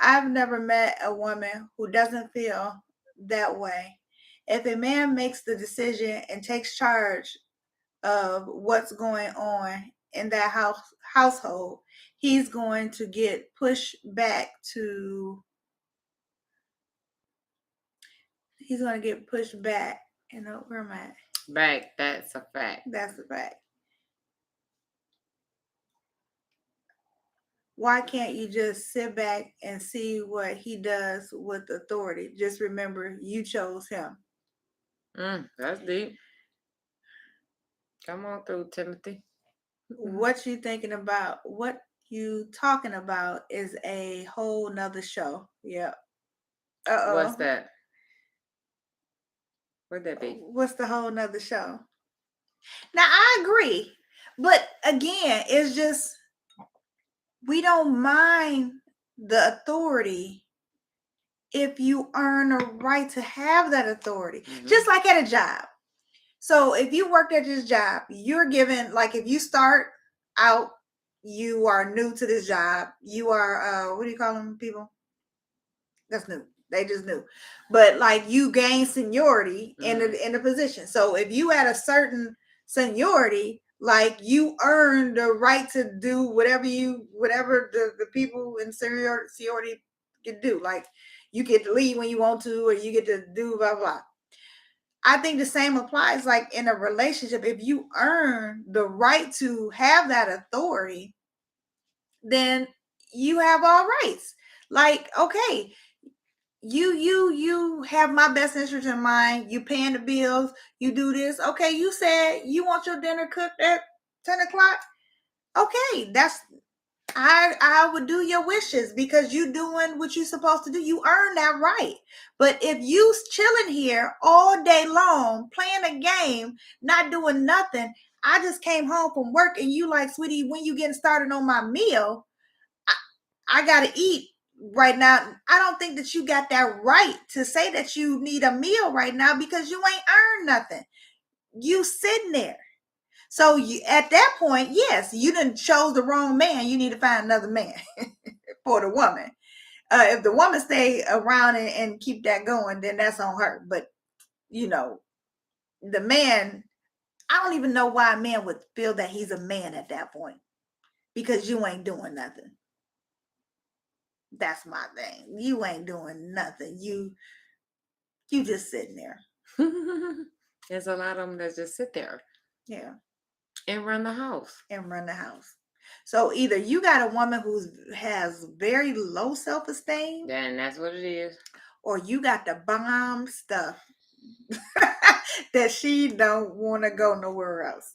I've never met a woman who doesn't feel that way. If a man makes the decision and takes charge of what's going on in that household, he's going to get pushed back to. He's going to get pushed back. Where am I? Back. That's a fact. That's a fact. Why can't you just sit back and see what he does with authority? Just remember, you chose him. That's deep. Come on through, Timothy. What you thinking about? What you talking about is a whole nother show. Yep. What's Uh-oh. that? Where'd that be? What's the whole nother show? Now I agree, but again, it's just we don't mind the authority if you earn a right to have that authority. Just like at a job. So if you work at this job, you're given, like, if you start out, you are new to this job. You are what do you call them people? That's new. They just new. But like you gain seniority in the position. So if you at a certain seniority, like you earn the right to do whatever the people in seniority can do. Like you get to leave when you want to, or you get to do blah blah. I think the same applies like in a relationship. If you earn the right to have that authority, then you have all rights. Like, okay, you have my best interest in mind. You paying the bills, you do this. Okay, you said you want your dinner cooked at 10 o'clock. Okay, that's I would do your wishes because you doing what you're supposed to do. You earn that right. But if you chilling here all day long, playing a game, not doing nothing, I just came home from work and you like, sweetie, when you getting started on my meal, I gotta eat right now. I don't think that you got that right to say that you need a meal right now because you ain't earned nothing. You sitting there. So you, at that point, yes, you done chose the wrong man. You need to find another man for the woman. If the woman stay around and keep that going, then that's on her. But you know, the man, I don't even know why a man would feel that he's a man at that point because you ain't doing nothing. That's my thing. You ain't doing nothing. You just sitting there. There's a lot of them that just sit there. Yeah. And run the house. And run the house. So either you got a woman who has very low self-esteem. Then that's what it is. Or you got the bomb stuff that she don't want to go nowhere else.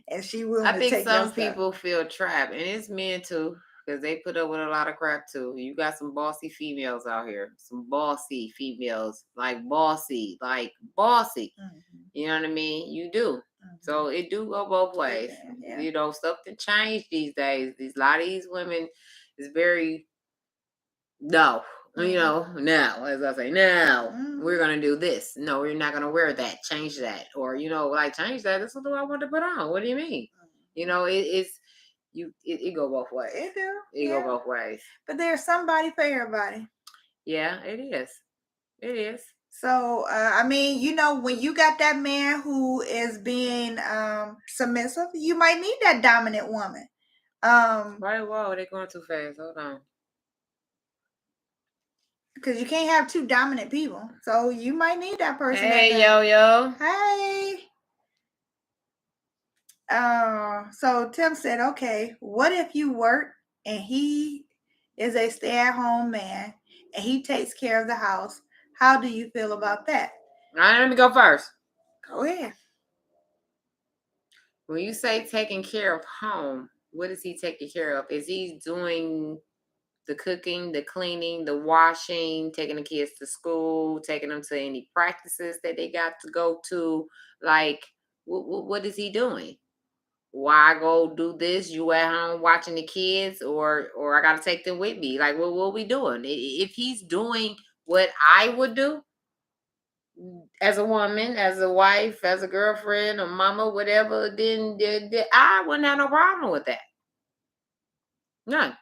And she willing to take your stuff. I think some people feel trapped. And it's men too. Because they put up with a lot of crap too. You got some bossy females out here. Some bossy females. Like bossy. Mm-hmm. You know what I mean? You do. Mm-hmm. So it do go both ways. Yeah. You know, something changed these days. A lot of these women is very, no. Mm-hmm. You know, now, as I say, now we're going to do this. No, you're not going to wear that. Change that. Or, you know, like, change that. This is what I want to put on. What do you mean? Mm-hmm. You know, it go both ways. It do. It go both ways. But there's somebody for everybody. Yeah, it is. It is. So, I mean, you know, when you got that man who is being submissive, you might need that dominant woman. Right, whoa, they're going too fast. Hold on. Because you can't have two dominant people. So you might need that person. Hey, yo. Hey. So Tim said, okay, what if you work and he is a stay-at-home man and he takes care of the house? How do you feel about that? All right, let me go first. Go ahead. When you say taking care of home, what is he taking care of? Is he doing the cooking, the cleaning, the washing, taking the kids to school, taking them to any practices that they got to go to? Like, what is he doing? Why go do this? You at home watching the kids, or I gotta take them with me? Like, what we doing? If he's doing what I would do as a woman, as a wife, as a girlfriend, a mama, whatever, then I wouldn't have no problem with that. None.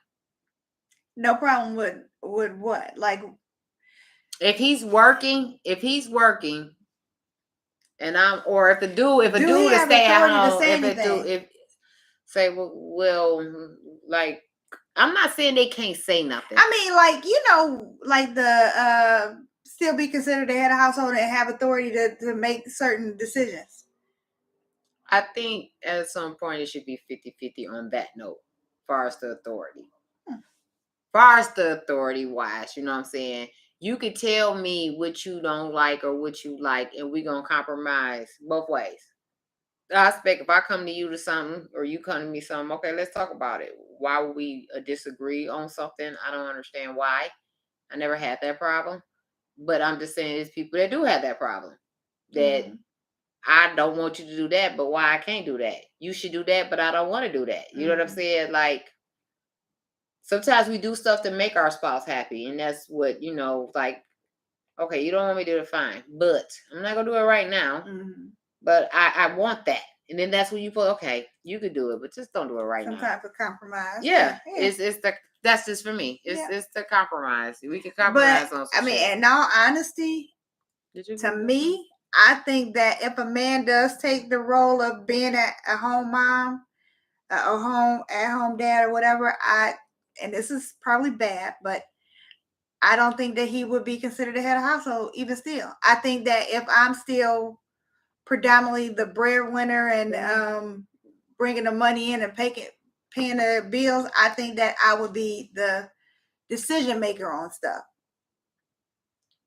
No problem with what? Like, if he's working, and if a dude to stay at home, like, I'm not saying they can't say nothing. I mean, like, you know, like the still be considered the head of household and have authority to make certain decisions. I think at some point it should be 50-50 on that note, far as the authority. Far as the authority wise, you know what I'm saying? You could tell me what you don't like or what you like, and we gonna compromise both ways. I expect if I come to you to something or you come to me something, okay, let's talk about it. Why would we disagree on something? I don't understand why. I never had that problem, but I'm just saying there's people that do have that problem. That I don't want you to do that, but why I can't do that? You should do that, but I don't want to do that. You know what I'm saying? Like sometimes we do stuff to make our spouse happy, and that's what like. Okay, you don't want me to do it, fine, but I'm not gonna do it right now. But I want that. And then that's when you put, okay, you could do it, but just don't do it right now. Some type of compromise. Yeah. That's just for me. It's the compromise. We can compromise on some shit. In all honesty, to me, I think that if a man does take the role of being a home mom, a home dad or whatever, and this is probably bad, but I don't think that he would be considered the head of household even still. I think that if I'm still predominantly the breadwinner and bringing the money in and paying the bills, I think that I would be the decision maker on stuff.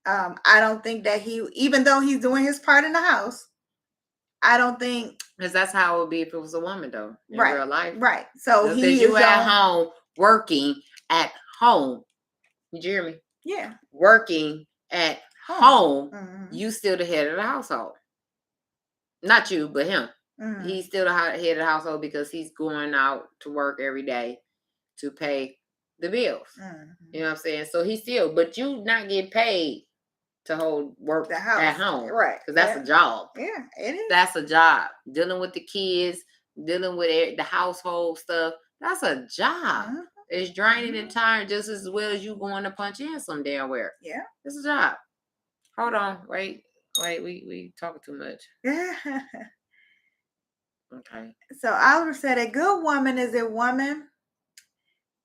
I don't think that even though he's doing his part in the house, I don't think, because that's how it would be if it was a woman though in real life, right? So because you at home working at home. Did you hear me? Yeah, working at home. You still the head of the household. Not you, but him. He's still the head of the household because he's going out to work every day to pay the bills. You know what I'm saying? So he's still, but you not getting paid to work the house at home, right? Because that's a job. Yeah, it is. That's a job. Dealing with the kids, dealing with the household stuff. That's a job. It's draining and tiring just as well as you going to punch in some damn where. Yeah, it's a job. Hold on, wait. We talking too much. Okay. So Oliver said, a good woman is a woman.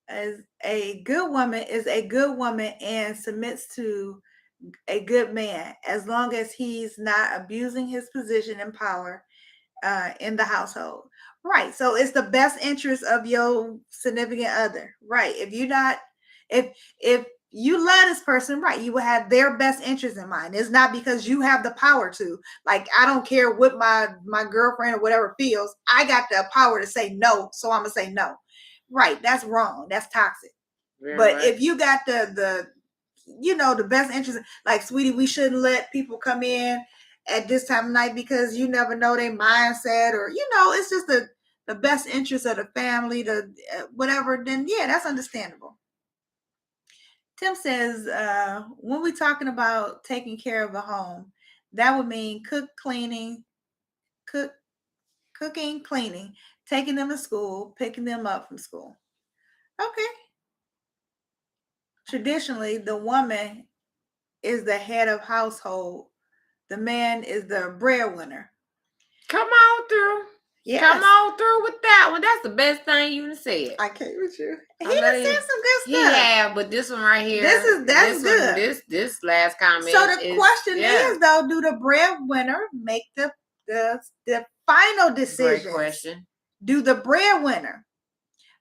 As a good woman is a good woman and submits to a good man as long as he's not abusing his position and power in the household. Right. So it's the best interest of your significant other. Right. If you love this person, right, you will have their best interest in mind. It's not because you have the power to. Like, I don't care what my girlfriend or whatever feels. I got the power to say no, so I'm gonna say no. Right. That's wrong. That's toxic. But if you got the best interest, like, sweetie, we shouldn't let people come in at this time of night because you never know their mindset, or it's just the best interest of the family, whatever, then yeah, that's understandable. Tim says, when we're talking about taking care of a home, that would mean cooking, cleaning, taking them to school, picking them up from school. Okay. Traditionally, the woman is the head of household. The man is the breadwinner. Come on through. Yes. Come on through with that one. That's the best thing you said. I can't with you. He done said some good stuff. Yeah, but this one right here. That's good. This last comment. So the question is though, do the breadwinner make the final decisions? Great question. Do the breadwinner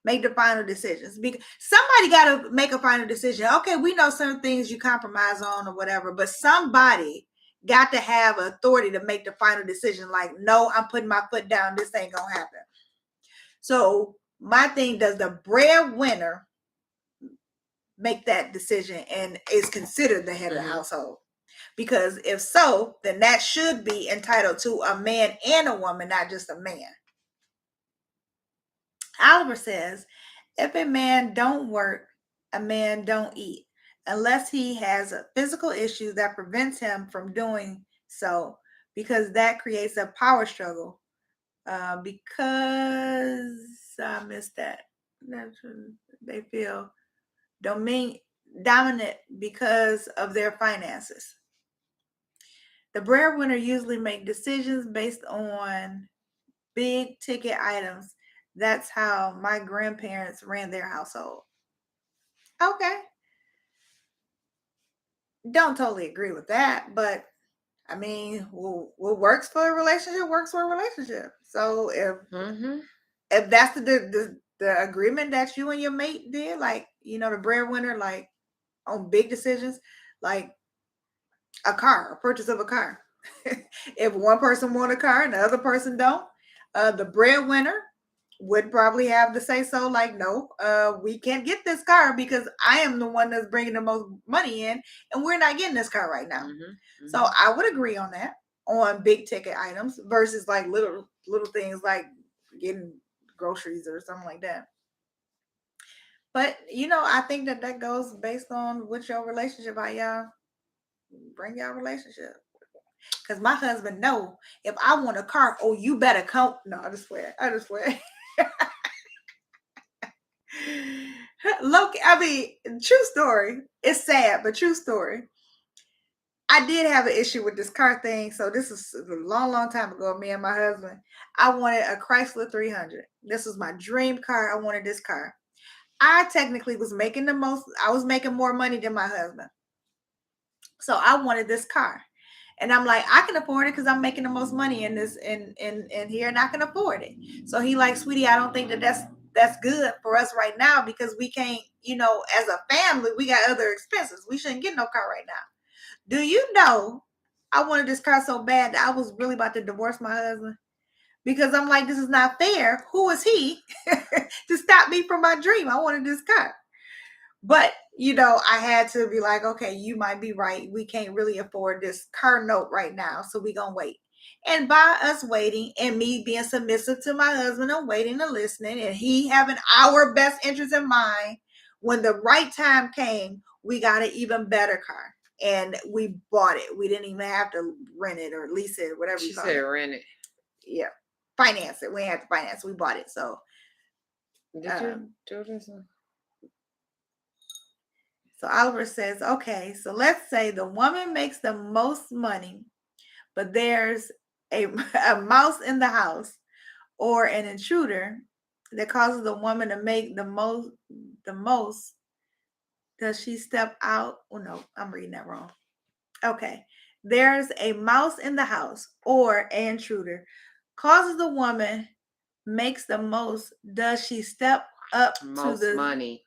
make the final decisions? Because somebody got to make a final decision. Okay, we know certain things you compromise on or whatever, but somebody got to have authority to make the final decision. Like, no, I'm putting my foot down. This ain't gonna happen. So my thing, does the breadwinner make that decision and is considered the head of the household? Because if so, then that should be entitled to a man and a woman, not just a man. Oliver says, if a man don't work, a man don't eat, unless he has a physical issue that prevents him from doing so, because that creates a power struggle. Because I missed that. They feel dominant because of their finances. The breadwinner usually make decisions based on big ticket items. That's how my grandparents ran their household. Okay. Don't totally agree with that, but I mean, what works for a relationship works for a relationship. So if that's the agreement that you and your mate did, like, the breadwinner, like, on big decisions, like a purchase of a car. If one person want a car and the other person don't, the breadwinner would probably have to say so, like, no, we can't get this car because I am the one that's bringing the most money in, and we're not getting this car right now. So I would agree on that, on big ticket items versus like little things like getting groceries or something like that. But I think that goes based on what your relationship, how y'all bring y'all relationship. Cause my husband know if I want a car, oh, you better come. No, I just swear. Look, I mean, true story. It's sad, but true story. I did have an issue with this car thing. So this is a long, long time ago. Me and my husband, I wanted a Chrysler 300. This was my dream car. I wanted this car. I technically was making the most. I was making more money than my husband. So I wanted this car. And I'm like, I can afford it because I'm making the most money in this in here, and I can afford it. So he like, sweetie, I don't think that's good for us right now because we can't, as a family, we got other expenses. We shouldn't get no car right now. Do you know I wanted this car so bad that I was really about to divorce my husband? Because I'm like, this is not fair. Who is he to stop me from my dream? I wanted this car. But, I had to be like, okay, you might be right. We can't really afford this car note right now. So we're going to wait. And by us waiting and me being submissive to my husband and waiting and listening and he having our best interest in mind, when the right time came, we got an even better car. And we bought it. We didn't even have to rent it or lease it, whatever you call it. She said rent it. Yeah. Finance it. We didn't have to finance. We bought it. So. Did you do this? So Oliver says, okay, so let's say the woman makes the most money, but there's a mouse in the house or an intruder that causes the woman to make the most. Does she step out? Oh, no, I'm reading that wrong. Okay. There's a mouse in the house or an intruder causes the woman makes the most. Does she step up to the money?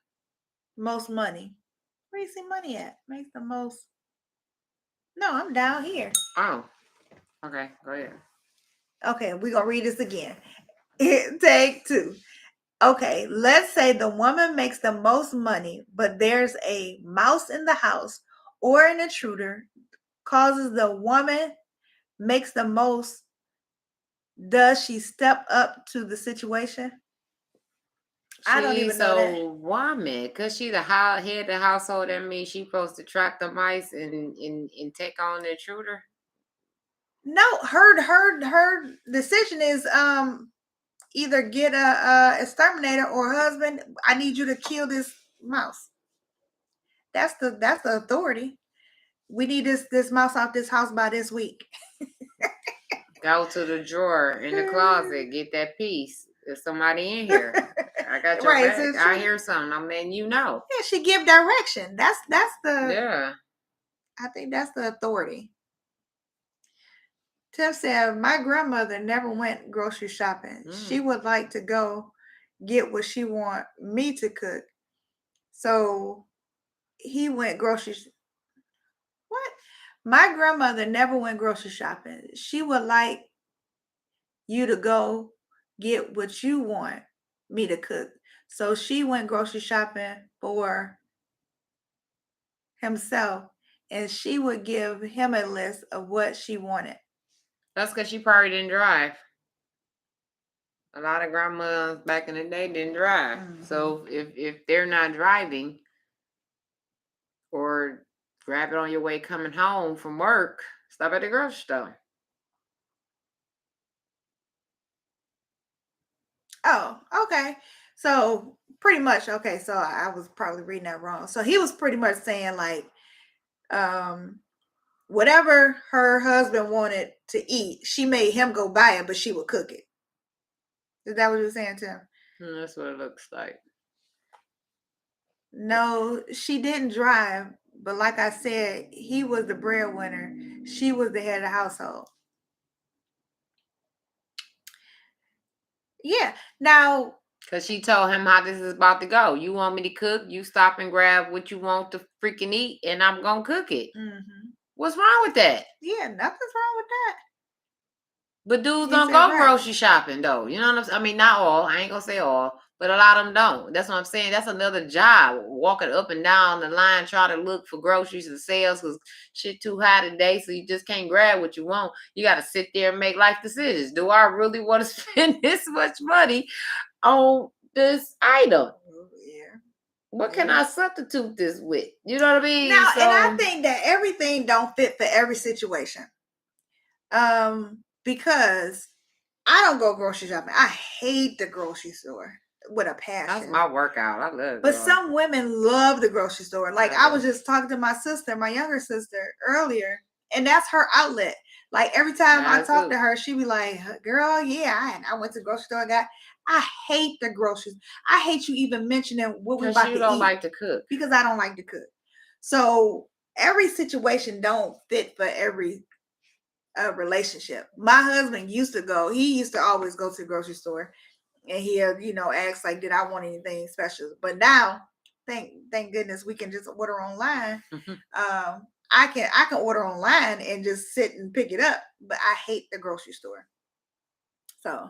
Most money. Where you see money at? Makes the most. No, I'm down here. Oh, okay. Go ahead. Okay, we're going to read this again. Take two. Okay, let's say the woman makes the most money, but there's a mouse in the house or an intruder causes the woman makes the most. Does she step up to the situation? I don't even know that. She's a woman because she the head of the household. That means she's supposed to track the mice and take on the intruder. No, her decision is either get a exterminator or husband. I need you to kill this mouse. That's the authority. We need this mouse off this house by this week. Go to the drawer in the closet, get that piece. There's somebody in here. I got your back. So I hear something. I mean, Yeah, she give direction. That's the. Yeah. I think that's the authority. Tim said, my grandmother never went grocery shopping. She would like to go get what she want me to cook. So he went grocery. What? My grandmother never went grocery shopping. She would like you to go get what you want me to cook. So she went grocery shopping for himself, and she would give him a list of what she wanted. That's because she probably didn't drive. A lot of grandmas back in the day didn't drive. Mm-hmm. So if they're not driving or grab it on your way coming home from work, stop at the grocery store. Oh, okay. So pretty much, okay, so I was probably reading that wrong. So he was pretty much saying like, whatever her husband wanted to eat, she made him go buy it, but she would cook it. Is that what you were saying, Tim? That's what it looks like. No, she didn't drive, but like I said, he was the breadwinner. She was the head of the household. Yeah. Now, Because she told him how this is about to go. You want me to cook? You stop and grab what you want to freaking eat, and I'm going to cook it. Mm-hmm. What's wrong with that? Yeah, nothing's wrong with that. But dudes He don't said, go right. grocery shopping, though. You know what I'm saying? I mean, not all. I ain't going to say all. But a lot of them don't. That's what I'm saying. That's another job. Walking up and down the line trying to look for groceries and sales because shit too high today, so you just can't grab what you want. You got to sit there and make life decisions. Do I really want to spend this much money on this item? Yeah. What can I substitute this with? You know what I mean? Now, So, and I think that everything don't fit for every situation. Because I don't go grocery shopping. I hate the grocery store with a passion. That's my workout. I love it. But some women love the grocery store. Like I was just talking to my sister, my younger sister, earlier, and that's her outlet. Like every time I talk to her, she be like, "Girl, yeah, I went to the grocery store. I hate the groceries. I hate you even mentioning what we about to eat. Because you don't like to cook. Because I don't like to cook. So every situation don't fit for every relationship. My husband used to go. He used to always go to the grocery store, and he'll ask like, "Did I want anything special?" But now, thank goodness, we can just order online. I can order online and just sit and pick it up. But I hate the grocery store. So,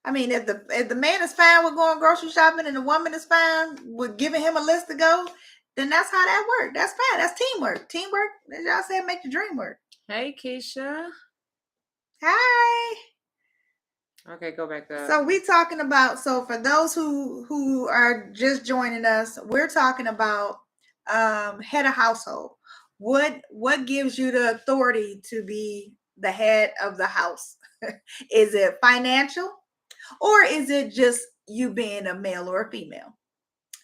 I mean, if the man is fine with going grocery shopping and the woman is fine with giving him a list to go, then that's how that works. That's fine. That's teamwork. Teamwork, as y'all said, make the dream work. Hey, Keisha. Hi. Okay, go back up. So we talking about, so for those who are just joining us, we're talking about head of household. What gives you the authority to be the head of the house? Is it financial, or is it just you being a male or a female?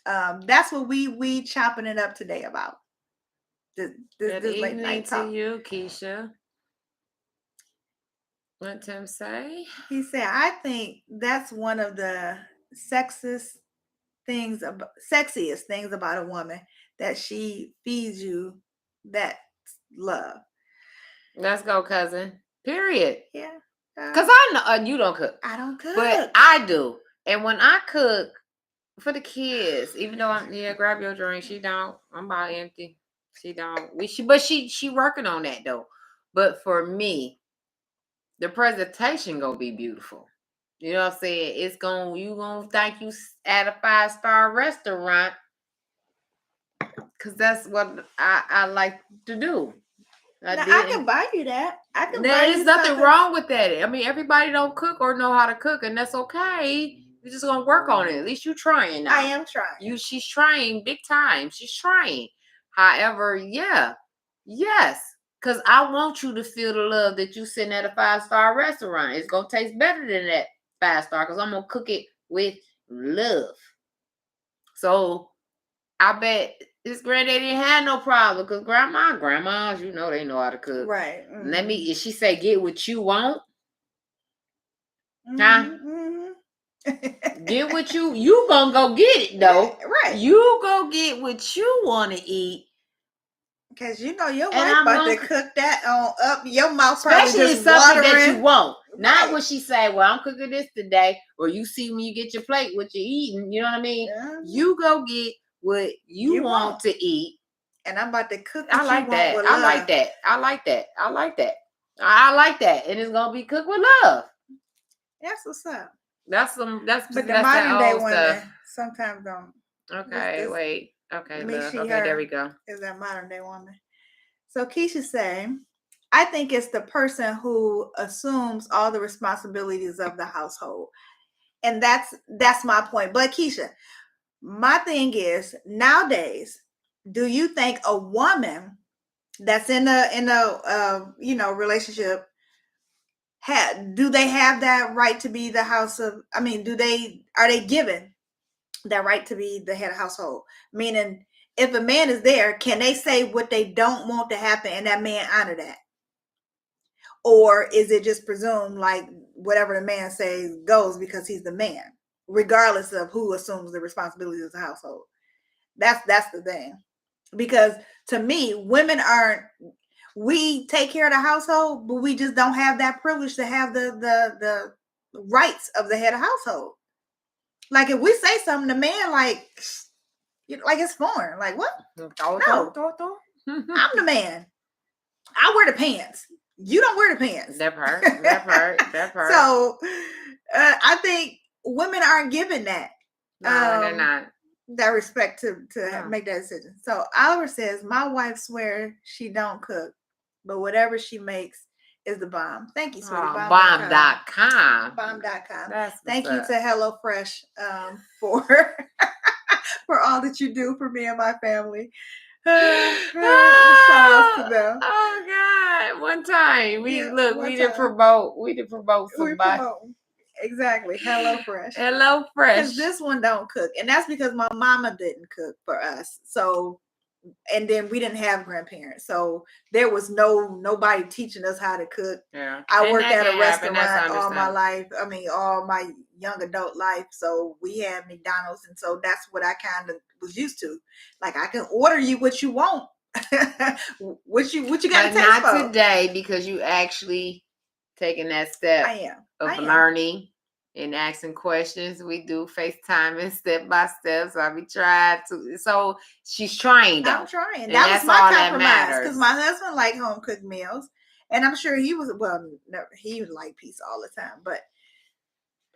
That's what we chopping it up today about. Good evening late to you, Keisha. What Tim say? He said, I think that's one of the sexiest things about a woman, that she feeds you that love. Let's go, cousin. Period. Yeah. Because I know you don't cook. I don't cook. But I do. And when I cook for the kids, even though grab your drink, she don't. I'm about empty. She don't. She working on that though. But for me, the presentation gonna be beautiful. You know what I'm saying? You gonna think you at a 5-star restaurant, because that's what I like to do. I can buy you that. There's nothing wrong with that. I mean, everybody don't cook or know how to cook, and that's okay. You're just gonna work on it. At least you're trying now. I am trying. She's trying big time. She's trying. However, yes. Because I want you to feel the love that you sitting at a 5-star restaurant. It's going to taste better than that 5-star because I'm going to cook it with love. So I bet his granddaddy didn't have no problem because grandmas, they know how to cook. Right. Mm-hmm. If she say, get what you want. Mm-hmm. Huh? Get what you gonna go get it though. Right. You go get what you want to eat. Because your wife about to cook that on up your mouth, especially just something watering. That you want. Right. Not when she say, "Well, I'm cooking this today," or you see when you get your plate what you're eating. You know what I mean? Yeah. You go get what you want to eat, and I'm about to cook. I like that. I like that. I like that. I like that. I like that, and it's gonna be cooked with love. That's what's up. But the modern day women sometimes don't. Okay, wait. Okay, look. Okay, there we go. Is that modern day woman? So Keisha say, I think it's the person who assumes all the responsibilities of the household. And that's my point. But Keisha, my thing is, nowadays, do you think a woman that's in a relationship, do they have that right to be the house of, are they given that right to be the head of household? Meaning, if a man is there, can they say what they don't want to happen and that man honor that? Or is it just presumed like whatever the man says goes because he's the man, regardless of who assumes the responsibilities of the household? That's the thing. Because to me, we take care of the household, but we just don't have that privilege to have the rights of the head of household. Like if we say something, the man like it's foreign. Like what? No, I'm the man. I wear the pants. You don't wear the pants. That part. So I think women aren't given that. No, they're not. That respect to No. make that decision. So Oliver says, my wife swears she don't cook, but whatever she makes is the bomb. Thank you, sweetie. Bomb.com. Bomb.com. Thank you to HelloFresh for for all that you do for me and my family. Shout out to them. Oh God! One time we did promote somebody. Exactly. HelloFresh. HelloFresh. Because this one don't cook. And that's because my mama didn't cook for us. So, and then we didn't have grandparents. So there was nobody teaching us how to cook. Yeah. I worked at a restaurant all my life. I mean, all my young adult life. So we had McDonald's. And so that's what I kind of was used to. Like I can order you what you want. what you got to taste for. Not today because you actually taking that step of learning and asking questions. We do FaceTime and step by step. So I be trying to. So she's trying though. I'm trying. That was my compromise because my husband liked home cooked meals, and I'm sure he was. Well, he liked pizza all the time, but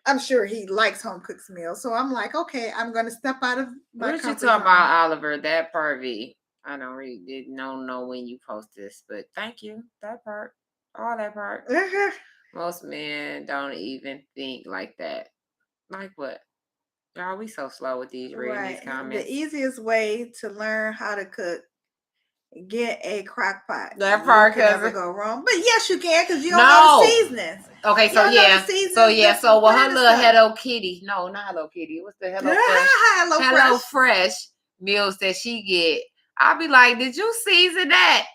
I'm sure he likes home cooked meals. So I'm like, okay, I'm going to step out of my. What you talk about, Oliver? That part, V. I didn't know when you post this, but thank you. That part, all that part. Most men don't even think like that. Like what? Y'all, we so slow with these reading these comments. The easiest way to learn how to cook, get a crock pot. That part can never go wrong. But yes, you can because you don't know the seasonings. Okay, so with her little Hello Kitty. No, not Hello Kitty. What's the Hello Fresh meals that she get? I'll be like, did you season that?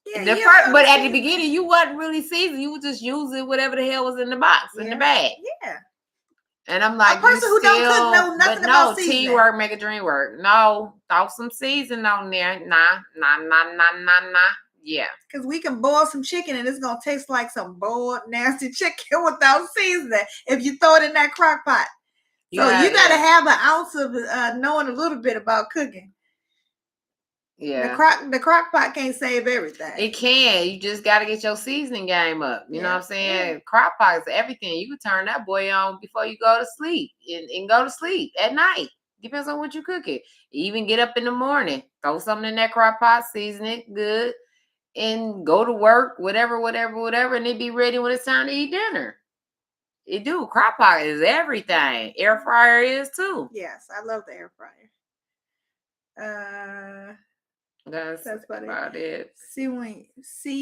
Yeah, but at the beginning, you wasn't really seasoning. You were just using whatever the hell was in the box, in the bag. Yeah. And I'm like, a person who don't cook know nothing about seasoning. Teamwork make a dream work. No, throw some seasoning on there. Nah. Yeah. Because we can boil some chicken and it's going to taste like some boiled, nasty chicken without seasoning if you throw it in that crock pot. So you got to have an ounce of knowing a little bit about cooking. Yeah. The crock pot can't save everything. It can. You just got to get your seasoning game up. You know what I'm saying? Yeah. Crock pot is everything. You can turn that boy on before you go to sleep and go to sleep at night. Depends on what you cook it. Even get up in the morning, throw something in that crock pot, season it good, and go to work, whatever, and it be ready when it's time to eat dinner. It do. Crock pot is everything. Air fryer is too. Yes, I love the air fryer. That's about it. See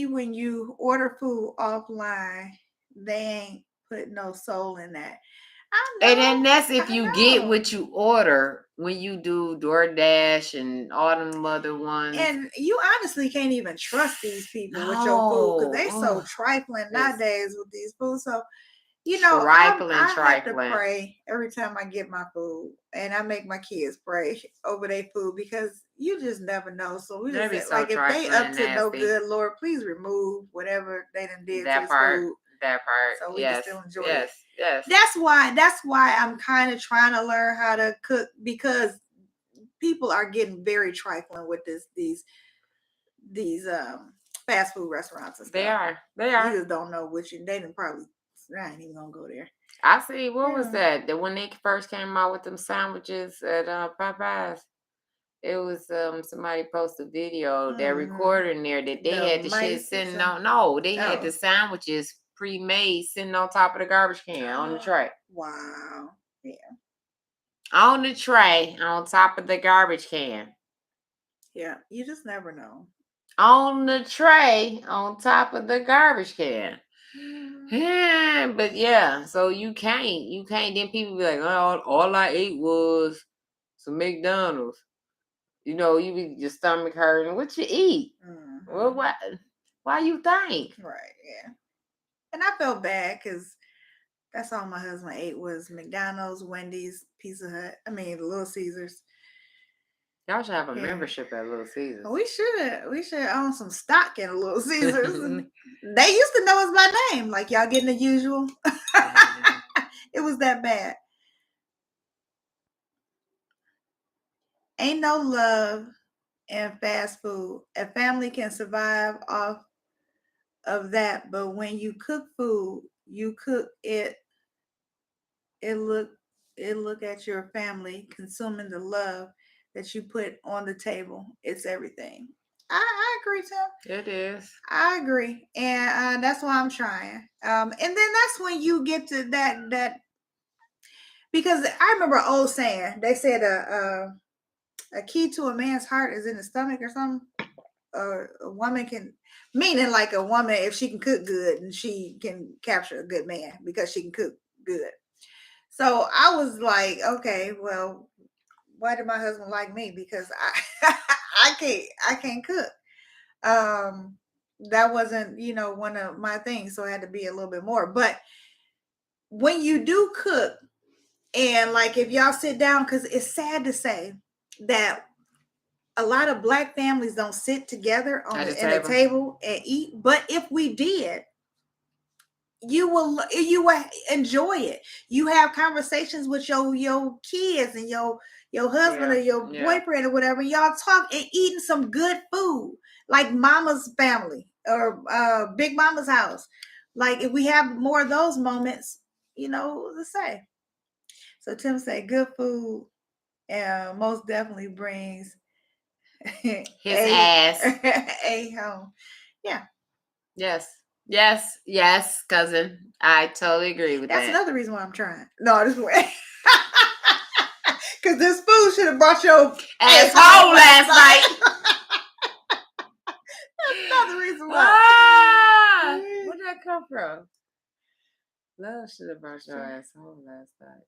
when you order food offline, they ain't put no soul in that. And then that's if you get what you order when you do DoorDash and all them other ones. And you honestly can't even trust these people with your food because they so trifling nowadays with these foods. So you know, I have to pray every time I get my food, and I make my kids pray over their food because you just never know. So we just if they up to no good, Lord, please remove whatever they done did to this food. That part. So we can still enjoy it. Yes. That's why I'm kind of trying to learn how to cook because people are getting very trifling with these fast food restaurants and stuff. They are. You just don't know which they didn't probably. I ain't even gonna go there. I see. What was that? That when they first came out with them sandwiches at Popeyes, it was somebody posted a video that recording there that they had the shit sitting on. No, they had the sandwiches pre-made sitting on top of the garbage can on the tray. Wow. Yeah. On the tray, on top of the garbage can. Yeah, you just never know. On the tray, on top of the garbage can. Yeah, but yeah, so you can't. Then people be like, oh, all I ate was some McDonald's. You know, you be your stomach hurting. What you eat? Mm-hmm. Well, why you think? Right, yeah. And I felt bad because that's all my husband ate was McDonald's, Wendy's, Pizza Hut. I mean, Little Caesars. Y'all should have a membership at Little Caesars. We should own some stock in Little Caesars. They used to know us by name. Like, y'all getting the usual. It was that bad. Ain't no love in fast food. A family can survive off of that, but when you cook food, you cook it. It look at your family consuming the love that you put on the table. It's everything. I agree, Tim. It is. I agree, and that's why I'm trying. And then that's when you get to that because I remember an old saying. They said a key to a man's heart is in the stomach or something. A woman can, meaning like a woman, if she can cook good and she can capture a good man because she can cook good. So I was like, okay, well, why did my husband like me? Because I can't cook. That wasn't, one of my things, so I had to be a little bit more. But when you do cook, and like if y'all sit down, because it's sad to say that a lot of Black families don't sit together in a table and eat. But if we did, you will enjoy it. You have conversations with your kids and your husband or your boyfriend or whatever. Y'all talk and eating some good food, like Mama's family or Big Mama's house. Like if we have more of those moments, let's say. So Tim said, "Good food, most definitely brings his ass a home." Yeah. Yes, cousin. I totally agree with that. That's another reason why I'm trying. No, this way. Because this food should have brought your ass home last night. That's another reason why. Where did that come from? Love should have brought your ass home last night.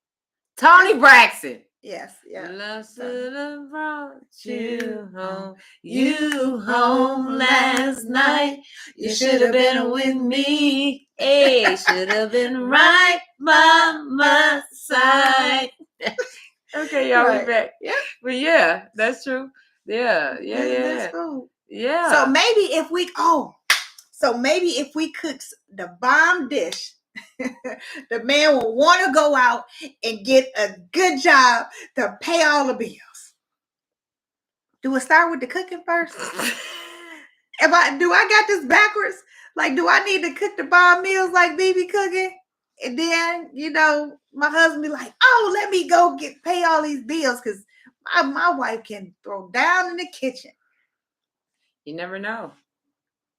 Tony Braxton. Yes, yeah. Love should have brought you home. You home last night. You should have been with me. Hey, should have been right by my side. Okay, y'all, we back. Yeah, but yeah, that's true. Yeah. That's food. Yeah. So maybe if we cook the bomb dish, the man will want to go out and get a good job to pay all the bills. Do we start with the cooking first? Do I got this backwards? Like, do I need to cook the bomb meals like BB cooking? And then, my husband be like, "Oh, let me go pay all these bills," because my wife can throw down in the kitchen. You never know.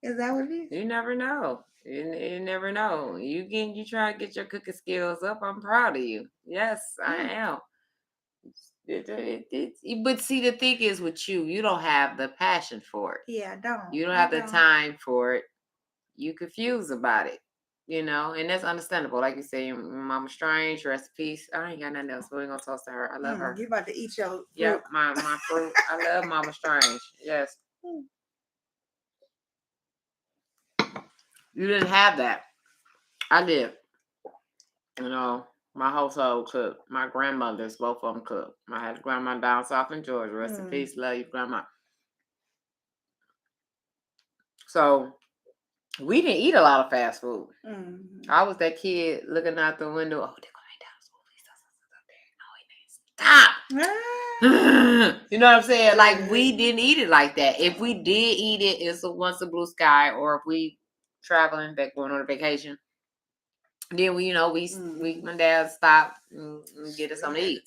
Is that what it is? You never know. You never know. You try to get your cooking skills up. I'm proud of you. Yes, I am. But see, the thing is with you don't have the passion for it. Yeah, I don't. You don't have the time for it. You confused about it, and that's understandable. Like you say, Mama Strange, rest in peace. I ain't got nothing else. We're gonna toast to her. I love her. You about to eat your fruit. Yeah, my fruit. I love Mama Strange. Yes. You didn't have that. I did. My household cooked. My grandmothers, both of them cooked. I had a grandma down south in Georgia. Rest in peace. Love you, grandma. So we didn't eat a lot of fast food. Mm-hmm. I was that kid looking out the window. Oh, they're going down. Stop. You know what I'm saying? Like, we didn't eat it like that. If we did eat it, it's once a blue sky, or if we traveling back going on a vacation. Then we my dad stopped and get us something to eat.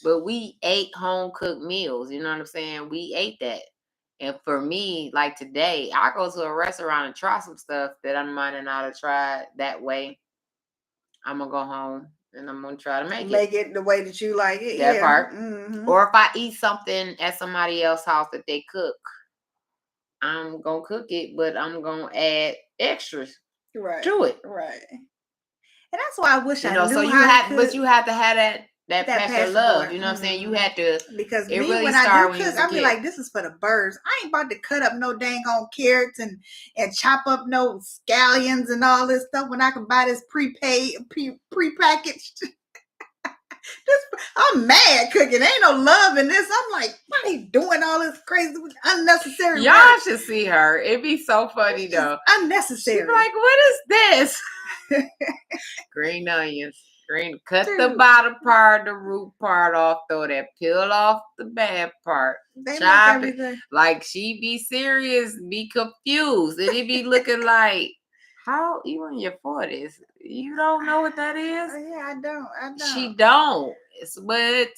But we ate home cooked meals. You know what I'm saying? We ate that. And for me, like today, I go to a restaurant and try some stuff that I might not have tried that way. I'm gonna go home and I'm gonna try to make it the way that you like it. That part. Mm-hmm. Or if I eat something at somebody else's house that they cook, I'm gonna cook it, but I'm gonna add extras to it. Right. And that's why I wish I knew so you how have, to cook. but you have to have that passion, love. You know what I'm saying? You had to, because me, really when I do cook, I be like, this is for the birds. I ain't about to cut up no dang on carrots and chop up no scallions and all this stuff when I can buy this prepackaged. I'm mad cooking. Ain't no love in this. I'm like, why are you doing all this crazy unnecessary Y'all work? should see her. It'd be so funny though. Unnecessary. She's like, what is this? Green onions. Green, cut the bottom part, the root part off, throw that peel off the bad part. They make Chop it. everything. Like she be serious, be confused. And it be looking like, how you in your 40s? You don't know what that is? Yeah, I don't. She don't. It's what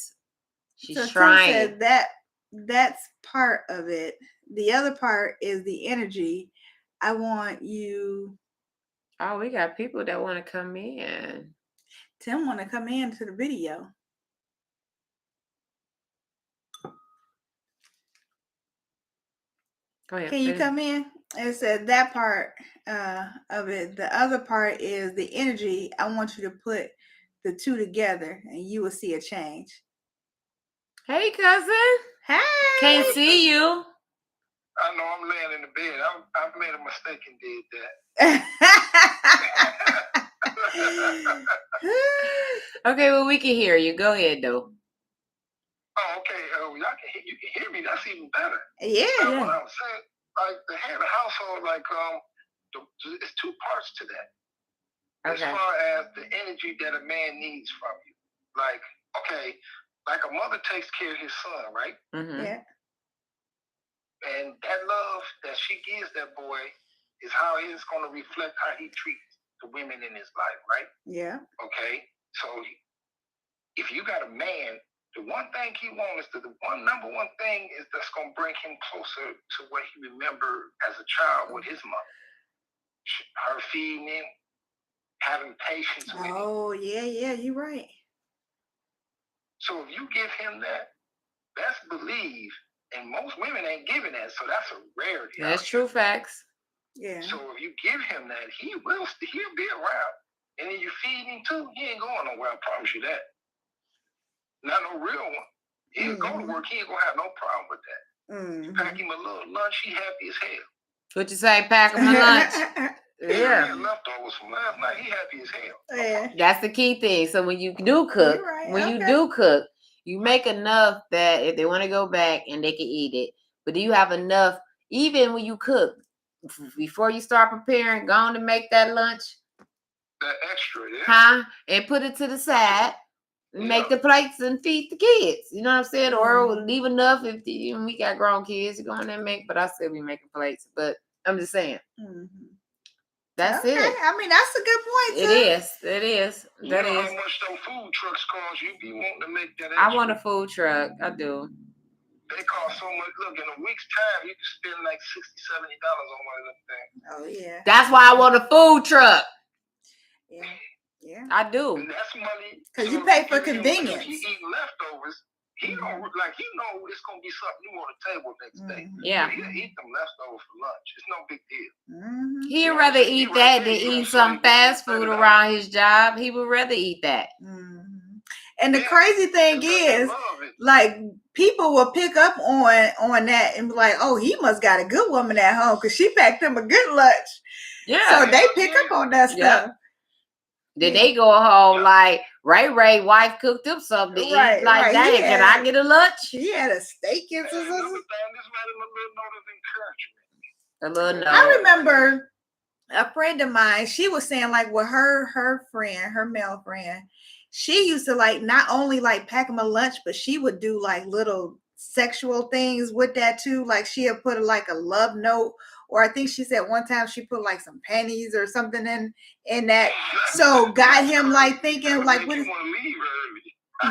she's So Tim trying. said that's part of it. The other part is the energy. I want you. Oh, we got people that want to come in. Tim want to come into the video. Go ahead. Can you come in? It said that part of it. The other part is the energy. I want you to put the two together, and you will see a change. Hey, cousin. Hey. Can't see you. I know I'm laying in the bed. I've made a mistake and did that. Okay, well, we can hear you. Go ahead, though. Oh, okay. You can hear me. That's even better. Yeah. What I was saying, like the head of the household, like it's two parts to that. Okay. As far as the energy that a man needs from you, like like a mother takes care of his son, right? Mm-hmm. Yeah. And that love that she gives that boy is how he's going to reflect how he treats the women in his life, right? Yeah. Okay. So if you got a man, the one thing he wants is number one thing is that's going to bring him closer to what he remembered as a child with his mother. Her feeding him, having patience with him. Oh, yeah, you're right. So if you give him that, that's believe. And most women ain't giving that, so that's a rarity. That's true facts. Yeah. So if you give him that, he'll be around. And then you feed him too, he ain't going nowhere, I promise you that. Not no real one. He'll go to work, he ain't gonna have no problem with that. You pack him a little lunch, he happy as hell. What you say, pack him a lunch? Yeah. Leftovers from last night, he happy as hell. Yeah. That's the key thing. So when you do cook, you make enough that if they want to go back and they can eat it. But do you have enough, even when you cook, before you start preparing, go on to make that lunch? That extra, yeah. And put it to the side. Make the plates and feed the kids. You know what I'm saying? Or leave enough if we got grown kids. You go in there and make, but I still be making plates. But I'm just saying. That's it. I mean, that's a good point, too. It is. You know how much those food trucks cost? You be wanting to make that extra. I want a food truck. I do. They cost so much. Look, in a week's time, you can spend like $60, $70 on one of them things. Oh, yeah. That's why I want a food truck. Yeah. I do. And that's money. Because you pay for convenience. If you eat leftovers, he don't he know it's gonna be something new on the table next day. Yeah. He'll eat them leftovers for lunch. It's no big deal. He'd rather eat that than eat some fast food around his job. He would rather eat that. And the crazy thing is, like, people will pick up on that and be like, oh, he must got a good woman at home because she packed him a good lunch. Yeah. So they pick up on that stuff. Then they go home like Ray wife cooked up something to eat. Like, dang, can I get a lunch? He had a steak and some. A little note. I remember a friend of mine, she was saying like with her friend, her male friend, she used to like not only like pack him a lunch, but she would do like little sexual things with that too. Like she had put like a love note, or I think she said one time she put like some panties or something in that. So got him like thinking like, what is,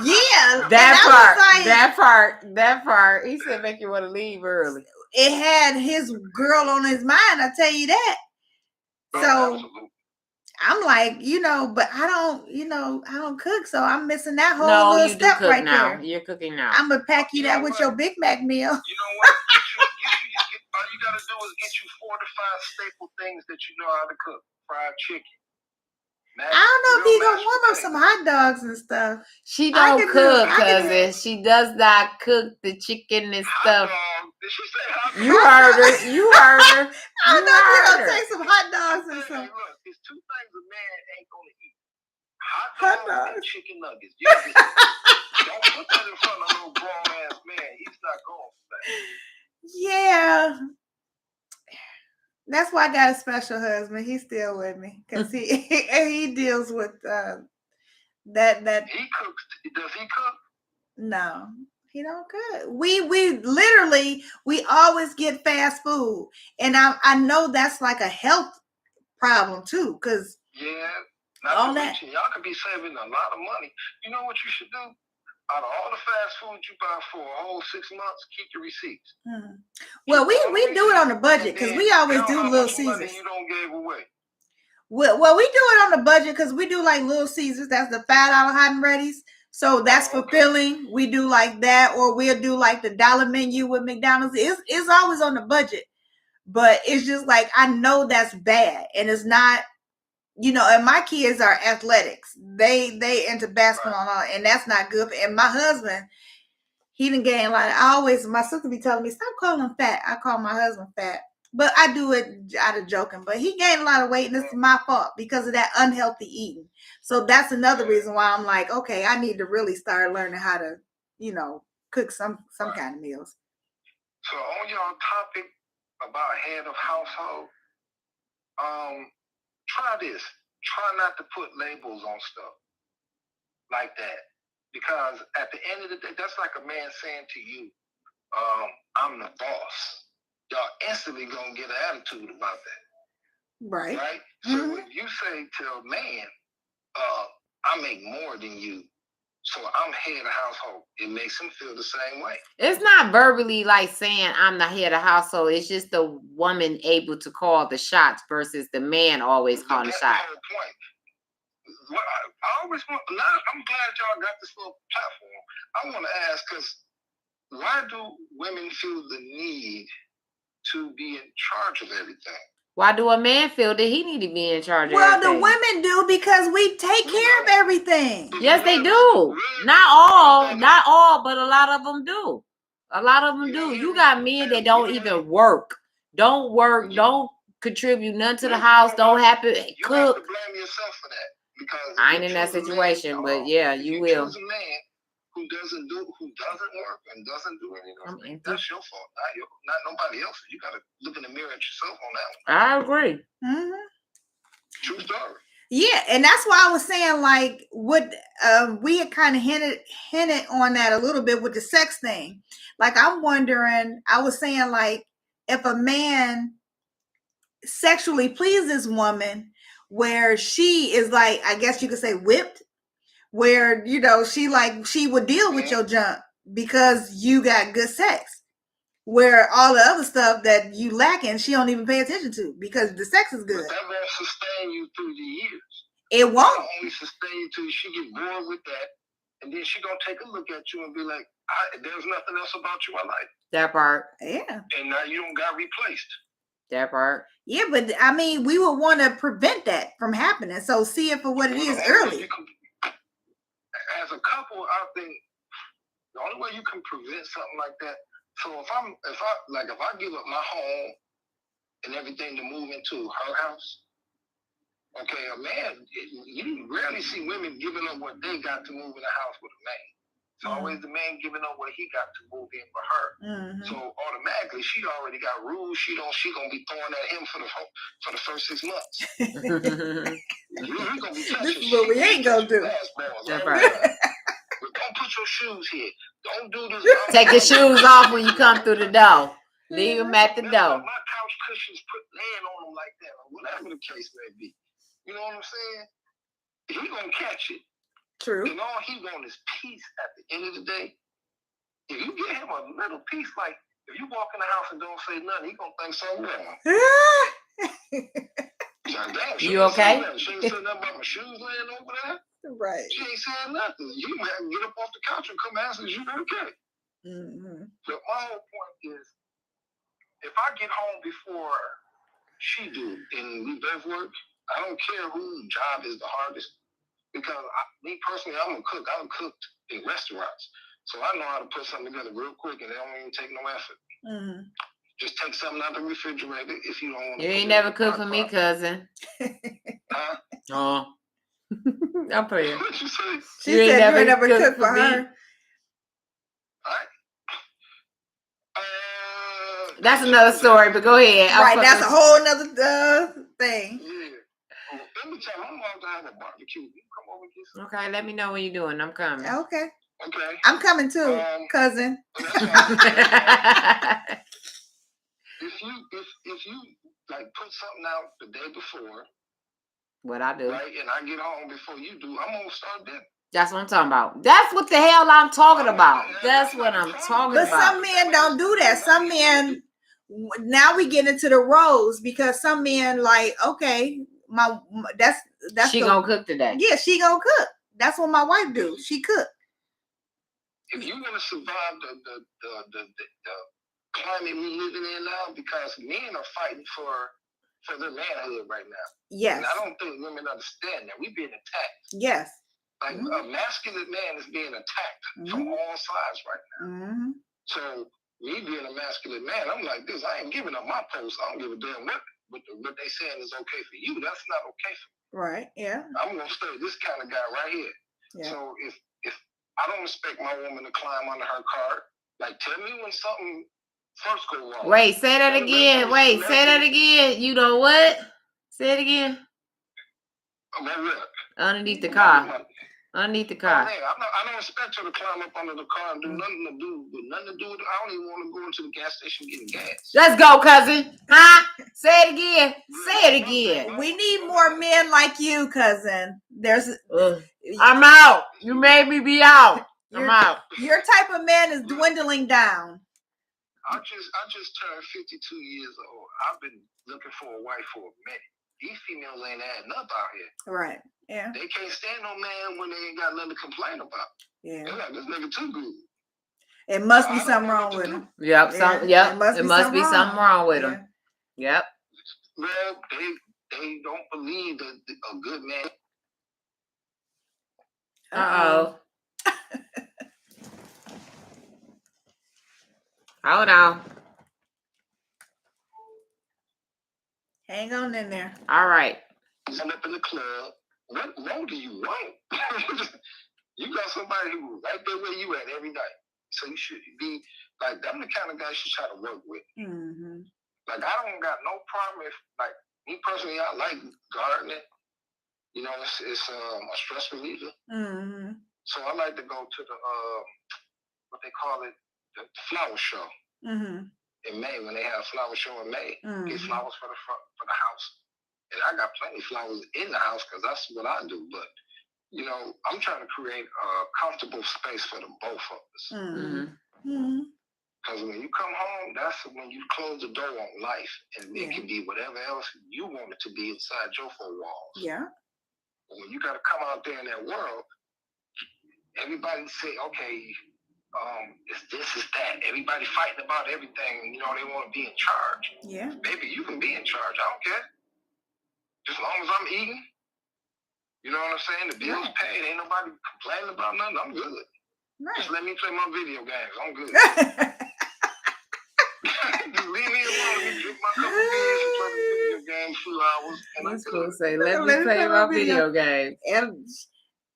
yeah, that part. He said make you want to leave early. It had his girl on his mind, I tell you that. So I'm like, but I don't cook, so I'm missing that whole little step right there. You're cooking now. I'm gonna pack you that with your Big Mac meal. You know what? All you gotta do is get you 4 to 5 staple things that you know how to cook. Fried chicken. I don't know if he gonna warm up some hot dogs and stuff. She don't cook, cousin. She does not cook the chicken and stuff. Did she say hot dogs? You heard her. I don't know if he gonna take some hot dogs and stuff. Look, there's 2 things a man ain't gonna eat: hot dogs and chicken nuggets. Don't put that in front of a little grown ass man. He's not going for that. Yeah. That's why I got a special husband. He's still with me because he deals with That He cooks. Does he cook? no, he don't cook. We literally we always get fast food, and I know that's like a health problem too, because Yeah. Not all to that. mention, y'all could be saving a lot of money. You know what you should do? Out of all the fast food you buy for a whole 6 months, keep the receipts. Well, Keep all the we do it on the receipts, budget and because then we always count do how Little much money Caesars. you don't give away. Well, we do it on the budget because we do like Little Caesars. That's the $5 hot and ready's. So that's fulfilling. We do like that, or we'll do like the dollar menu with McDonald's. It's always on the budget, but it's just like I know that's bad, and it's not. You know, and my kids are athletics. They into basketball, and that's not good. And my husband, he done gained like my sister be telling me, stop calling him fat. I call my husband fat. But I do it out of joking. But he gained a lot of weight, and it's my fault because of that unhealthy eating. So that's another reason why I'm like, okay, I need to really start learning how to, cook some kind of meals. So on your topic about head of household, try this. Try not to put labels on stuff like that. Because at the end of the day, that's like a man saying to you, I'm the boss. Y'all instantly gonna get an attitude about that. Right. Right? So when you say to a man, I make more than you, so I'm head of household, it makes him feel the same way. It's not verbally like saying I'm the head of household. It's just the woman able to call the shots versus the man always calling the shots. That's the whole point. What I always want, I'm glad y'all got this little platform. I want to ask, because why do women feel the need to be in charge of everything? Why do a man feel that he need to be in charge of everything? everything? Well, the women do because we take care of everything. Yes, they do. Not all, but a lot of them do. A lot of them do. You got men that don't even work. Don't contribute nothing to the house. Don't happen cook. You have to blame yourself for that. Because I ain't in that situation, but yeah, you will. Choose a man who doesn't work and doesn't do anything. That's your fault, not nobody else. You gotta look in the mirror at yourself on that one. I agree. True story. Yeah, and that's why I was saying, like, what we had kind of hinted on that a little bit with the sex thing. Like, I'm wondering, I was saying, like, if a man sexually pleases woman where she is like, I guess you could say whipped, where, she would deal with your junk because you got good sex, where all the other stuff that you lacking, she don't even pay attention to because the sex is good. But that won't sustain you through the years. It won't. It'll only sustain you till she get bored with that, and then she gonna take a look at you and be like, there's nothing else about you I like. That part. Yeah. And now you don't got replaced. That part. Yeah, but I mean, we would want to prevent that from happening. So see it for what it is early. As a couple, I think the only way you can prevent something like that. So if I give up my home and everything to move into her house, okay, a man, you rarely see women giving up what they got to move in a house with a man. It's always the man giving up what he got to move in for her. So automatically, she already got rules. She gonna be throwing at him for the first 6 months. He gonna be touching. This is what we ain't gonna do. That's right. Don't put your shoes here. Don't do this. Take your shoes off when you come through the door. Leave them at the door. My couch cushions laying on them like that, or whatever the case may be. You know what I'm saying? He gonna catch it. True. And all he wants is peace at the end of the day. If you get him a little piece, like if you walk in the house and don't say nothing, he gonna think something wrong. You okay? She ain't said nothing about my shoes laying over there. Right. She ain't saying nothing. You have to get up off the couch and come ask us, you okay? But my whole point is, if I get home before she do and we both work, I don't care whose job is the hardest. Because me personally, I'm a cook. I've cooked in restaurants. So I know how to put something together real quick and it don't even take no effort. Just take something out of the refrigerator if you don't want to. You ain't never cooked for me, cousin. Huh? Oh. I'm playing. What you say? She said you ain't never cooked for her. That's another story, but go ahead. Right, that's a whole nother thing. Yeah. Anytime I'm out to have a barbecue, you come over and get some. Okay, let me know when you're doing. I'm coming. Okay. Okay. I'm coming too, cousin. That's fine. If you like put something out the day before, what I do, right, and I get home before you do, I'm gonna start dinner. That's what I'm talking about. That's what the hell I'm talking about. That's what I'm talking But about. some men don't do that. Some men, now we get into the roles because some men like, okay, that's she gonna cook today. Yeah, she gonna cook. That's what my wife do. She cook. If you want to survive the climate we living in now, because men are fighting for their manhood right now. Yes. And I don't think women understand that. We're being attacked. Yes. Like a masculine man is being attacked from all sides right now. So me being a masculine man, I'm like this. I ain't giving up my post. I don't give a damn what they saying is okay for you. That's not okay for me. Right. Yeah. I'm gonna stay this kind of guy right here. Yeah. So if I don't expect my woman to climb under her cart, like tell me when something first go wrong. Wait, say that again. Wait, say that again. You know what? Say it again. Underneath the car. Underneath the car. I don't expect her to climb up under the car and do nothing to do with. I don't even want to go into the gas station getting gas. Let's go, cousin. Huh? Say it again. Say it again. We need more men like you, cousin. I'm out. You made me be out. I'm out. Your type of man is dwindling down. I just turned 52 years old. I've been looking for a wife for a minute. These females ain't adding up out here. Right. Yeah. They can't stand no man when they ain't got nothing to complain about. Yeah. They're like, this nigga too good. It must be something wrong with him. Yep. It must be something wrong with him. Yep. Well, they don't believe that a good man. Uh-oh. Hold on. Hang on in there. All right. I'm up in the club. What more do you want? You got somebody who right there where you at every night. So you should be like, I'm the kind of guy you should try to work with. Like, I don't got no problem if, like, me personally, I like gardening. You know, it's a stress reliever. So I like to go to the, what they call it, the flower show. In May, when they have a flower show in May, get flowers for the house. And I got plenty of flowers in the house because that's what I do. But, you know, I'm trying to create a comfortable space for the both of us. Because when you come home, that's when you close the door on life. And it can be whatever else you want it to be inside your four walls. Yeah. But when you got to come out there in that world, everybody say, okay, it's this, it's that. Everybody fighting about everything. You know, they want to be in charge. Yeah. Baby, you can be in charge. I don't care. Just as long as I'm eating, you know what I'm saying? The bills paid. Ain't nobody complaining about nothing. I'm good. Right. Just let me play my video games. I'm good. Just leave me alone. Let me drink my cup of beers and play the video games 2 hours. And I'm cool. Say, let me play my video games. And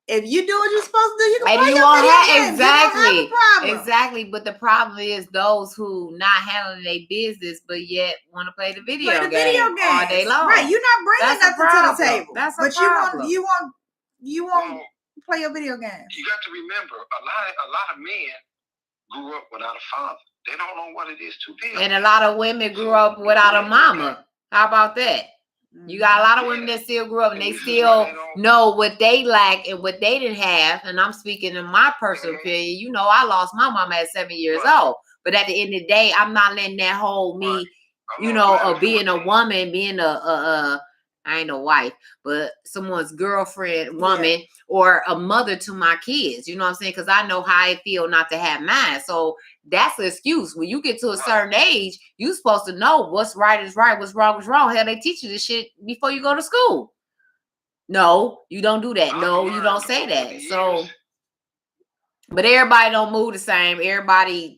if you do what you're supposed to do, you can and play you your won't video have games. exactly, you don't have a problem. Exactly. But the problem is those who not handling their business, but yet want to play the video game all day long. Right? You're not bringing nothing to the table. That's a but problem. you want to play your video games. You got to remember, a lot of men grew up without a father. They don't know what it is to be. And a lot of women grew up without a mama. How about that? You got a lot of women that still grew up and they still know what they lack and what they didn't have. And I'm speaking in my personal opinion. You know, I lost my mama at 7 years old. But at the end of the day, I'm not letting that hold me, you know, of being a woman, being I ain't a wife, but someone's girlfriend, woman, or a mother to my kids. You know what I'm saying? Because I know how I feel not to have mine. So that's an excuse. When you get to a certain age, you're supposed to know what's right is right, what's wrong is wrong. Hell, they teach you this shit before you go to school. No, you don't do that. No, you don't say that. So, but everybody don't move the same. Everybody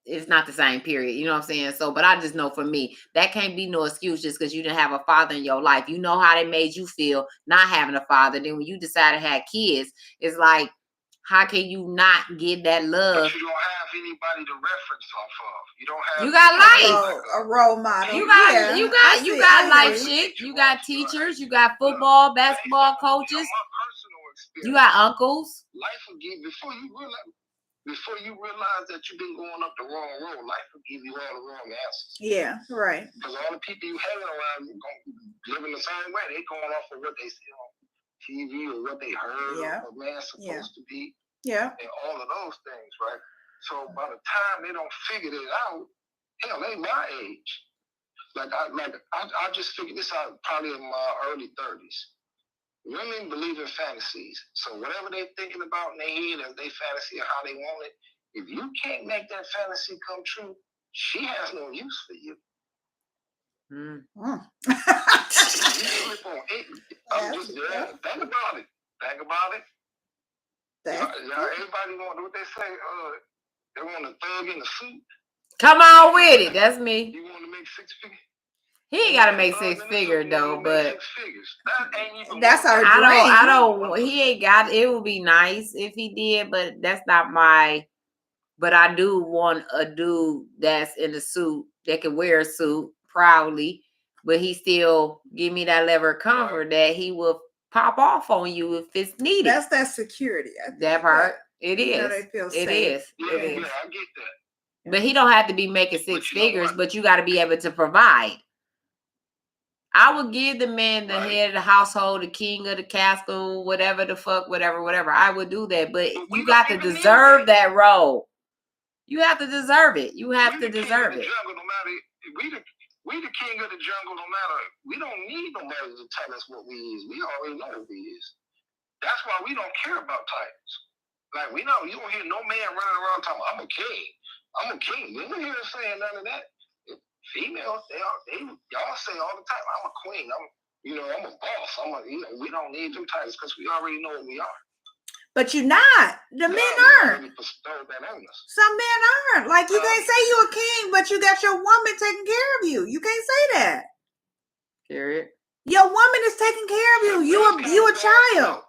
it's not the same, period. You know what I'm saying? So, but I just know for me, that can't be no excuse just because you didn't have a father in your life. You know how they made you feel not having a father. Then when you decide to have kids, it's like, how can you not get that But love? you don't have anybody to reference off of. You don't have You got life. A role model. You got Yeah, you I got you see, got I life agree. shit. You got teachers. You got football, basketball coaches. My personal experience. You got uncles. Life will give before you realize that you've been going up the wrong road. Life will give you all the wrong answers. Yeah, right. Because all the people you hanging around living the same way. They going off of what they see on TV or what they heard of a man's supposed to be. Yeah. And all of those things, right? So by the time they don't figure it out, hell, they my age. I just figured this out probably in my early 30s. Women believe in fantasies. So whatever they're thinking about in their head as they fantasy or how they want it, if you can't make that fantasy come true, she has no use for you. Mm. You slip on it. Think about it. Think about it. Everybody want what they say. They want a thug in a suit. Come on with it. That's me. You want to make 6 figures? He ain't gotta make 6 figures though, but 6 figures. That ain't even. That's our dream. I don't. He ain't got. It would be nice if he did, but that's not my. But I do want a dude that's in a suit that can wear a suit proudly, but he still give me that level of comfort that he will pop off on you if it's needed. That's that security. That part. It is. They feel safe. Yeah, I get that. But he don't have to be making 6 figures, but you got to be able to provide. I would give the man the head of the household, the king of the castle, whatever the fuck, whatever. I would do that, but you got to deserve that role. You have to deserve it. You have to deserve it. We the king of the jungle, no matter. We don't need nobody to tell us what we is. We already know what we is. That's why we don't care about titles. Like you don't hear no man running around talking, I'm a king. I'm a king. You don't hear us saying none of that. Females, y'all say all the time, I'm a queen. I'm a boss. We don't need them titles because we already know what we are. But you're not. The men aren't. Some men aren't. Like you can't say you a king, but you got your woman taking care of you. You can't say that. Period. Your woman is taking care of you. You a child.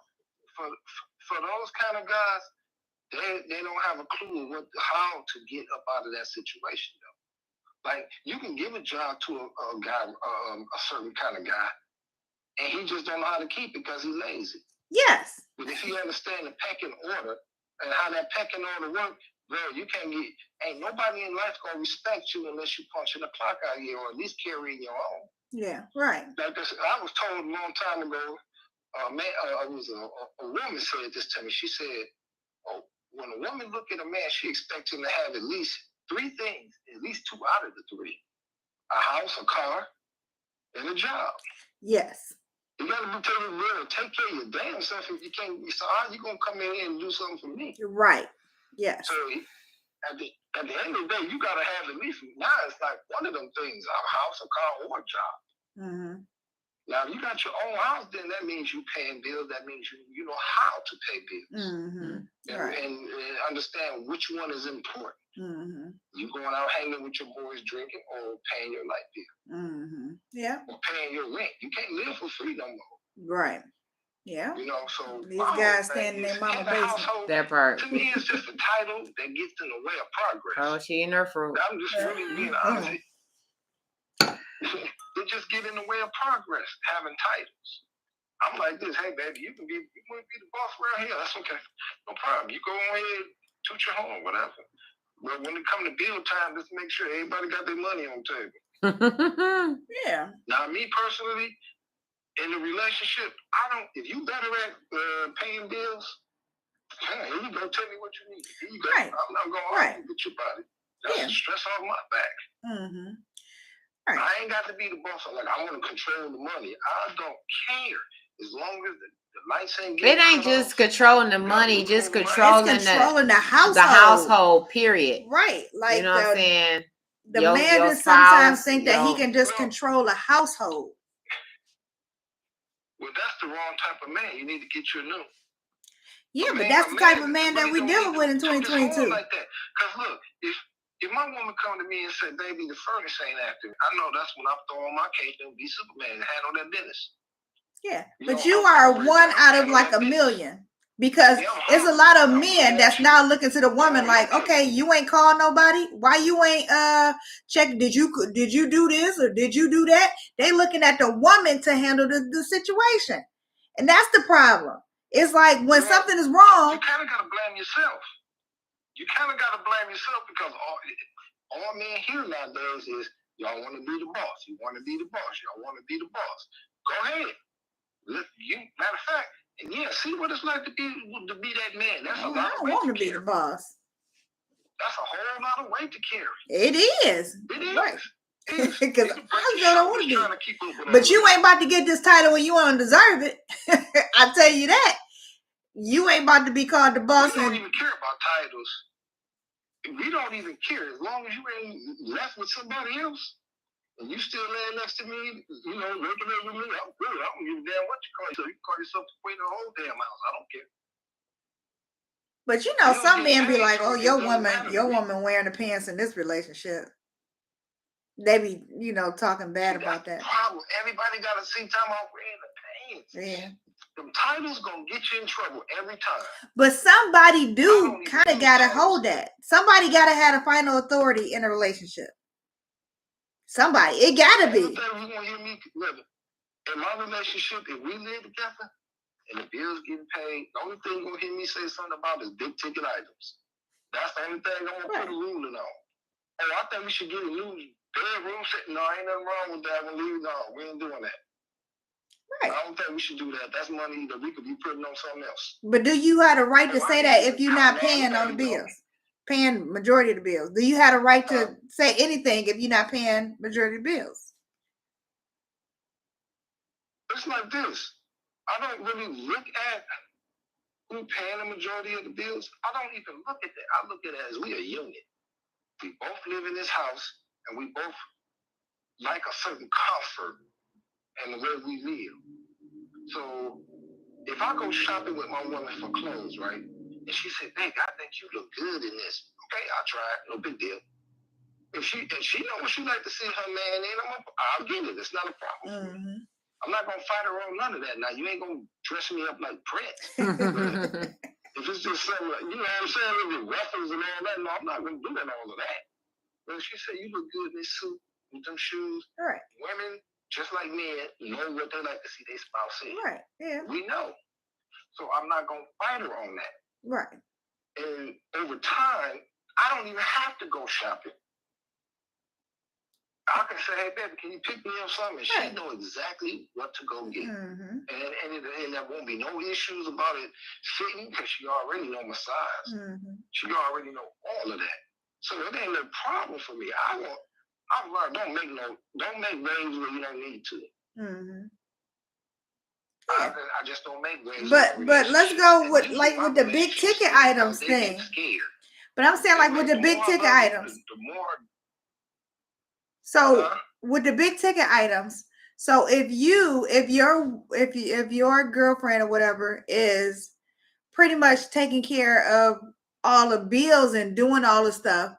For those kind of guys, they don't have a clue how to get up out of that situation though. Like you can give a job to a guy, a certain kind of guy, and he just don't know how to keep it because he's lazy. Yes. But if you understand the pecking order and how that pecking order works, bro, ain't nobody in life gonna respect you unless you punch in the clock out here or at least carrying your own. Yeah, right. Like this, I was told a long time ago, a woman said this to me. She said, when a woman look at a man, she expects him to have at least 3 things, at least 2 out of the 3. A house, a car, and a job. Yes. You gotta be taking take care of your damn self if you can't. So how you gonna come in here and do something for me? You're right. Yes. So at the end of the day, you gotta have at least now. It's like one of them things: a house, a car, or a job. Mm-hmm. Now, if you got your own house, then that means you paying bills. That means you know how to pay bills. Mm-hmm. And understand which one is important. Mm-hmm. You going out hanging with your boys, drinking, or paying your light bill. Mm-hmm. Yeah. Or paying your rent. You can't live for free no more. Right. Yeah. So these guys stand in their mama basement. That part. To me, it's just a title that gets in the way of progress. Oh, she in her fruit. I'm just really being honest. They just get in the way of progress, having titles. I'm like this, hey baby, you want to be the boss around here? That's okay. No problem. You go on ahead, toot your horn, whatever. But when it comes to bill time, just make sure everybody got their money on the table. Yeah. Now, me personally, in a relationship, if you better at paying bills, here you go, tell me what you need. Here you go. Right. I'm not going to argue with your body. That's stress off my back. Mm-hmm. Right. I ain't got to be the boss. Like, I want to control the money. I don't care. As long as the lights ain't getting it ain't just controlling the money, just controlling the household. The household, period. Right. Like you know what I'm saying? The man just sometimes think that he can just control a household. Well, that's the wrong type of man. You need to get you a new. Yeah, but that's the type of man that we dealing with in 2022. Like that. Because look, if my woman come to me and say, baby, the furnace ain't active, I know that's when I'm throwing my cape and be Superman and handle that business. Yeah, but you are one out of like a million. Because Yeah, it's a I'm lot of looking men at that's you. now looking to the woman Oh, like, okay. okay, you ain't called nobody. Why you ain't check? Did you do this or did you do that? They looking at the woman to handle the situation, and that's the problem. It's like when Well, something is you wrong. kind of got to blame yourself. You kind of got to blame yourself because all men here nowadays is y'all want to be the boss. You want to be the boss. Y'all want to be the boss. Go ahead. Matter of fact, and yeah, see what it's like to be that man. That's a lot I of don't weight want to to be carry. the boss. That's a whole lot of weight to carry. It is. It is. Right. Because Because I don't want to be. trying to keep up with But you ain't about to get this title when you don't deserve it. I tell you that. You ain't about to be called the boss. We don't even care about titles. We don't even care. As long as you ain't left with somebody else and you still laying next to me, you know, working with me, I'm good. I don't give a damn what you call yourself. You call yourself the queen of the whole damn house. I don't care. But you know, some men be like, oh, your woman wearing the pants in this relationship. They be, you know, talking bad about that. Problem. Everybody got to see time off wearing the pants. Yeah. Them titles gonna get you in trouble every time. But somebody do kind of gotta hold that. Somebody gotta have a final authority in a relationship. Somebody, it gotta be. You gonna hear me? In my relationship, if we live together and the bills getting paid, the only thing you're gonna hear me say something about is big ticket items. That's the only thing I'm gonna put a ruling on. Oh, I think we should get a new bedroom set. No, ain't nothing wrong with that. We ain't doing that. Right. I don't think we should do that. That's money that we could be putting on something else. But do you have a right to say that if you're not paying on the bills? Paying majority of the bills. Do you have a right to say anything if you're not paying majority of the bills? It's like this. I don't really look at who paying the majority of the bills. I don't even look at that. I look at it as we a unit. We both live in this house and we both like a certain comfort and the way we live. So if I go shopping with my woman for clothes, right? And she said, "Babe, I think you look good in this." Okay, I'll try it. No big deal. If she know what she like to see her man in, I'll get it. It's not a problem. Mm-hmm. I'm not gonna fight her on none of that. Now you ain't gonna dress me up like Prince. If it's just something like, you know what I'm saying, with ruffles and all that, no, I'm not gonna do that, all of that. But she said, "You look good in this suit with them shoes." All right. Women, just like men, know what they like to see their spouse in. Right. Yeah. We know. So I'm not gonna fight her on that. Right. And over time, I don't even have to go shopping. I can say, "Hey, baby, can you pick me up something?" And she know exactly what to go get. Mm-hmm. And there won't be no issues about it fitting because she already know my size. Mm-hmm. She already know all of that. So it ain't no problem for me. I'm like, don't make waves where you don't need to. Mm-hmm. Yeah. I just don't make waves. But let's go with the big ticket items thing. But I'm saying like with the big ticket items. The more. So with the big ticket items, so if your girlfriend or whatever is pretty much taking care of all the bills and doing all the stuff,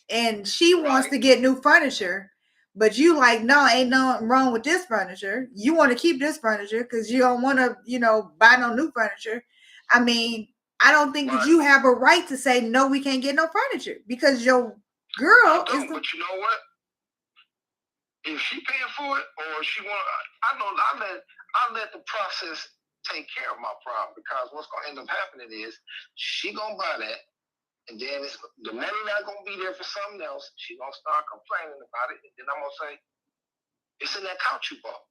and she wants to get new furniture, but you like, no, ain't nothing wrong with this furniture. You want to keep this furniture because you don't want to, buy no new furniture. I mean, I don't think that you have a right to say no, we can't get no furniture because your girl is. But you know what? If she paying for it or she want, I let the process take care of my problem, because what's gonna end up happening is she gonna buy that, and then the money not gonna be there for something else. She gonna start complaining about it, and then I'm gonna say, "It's in that couch you bought.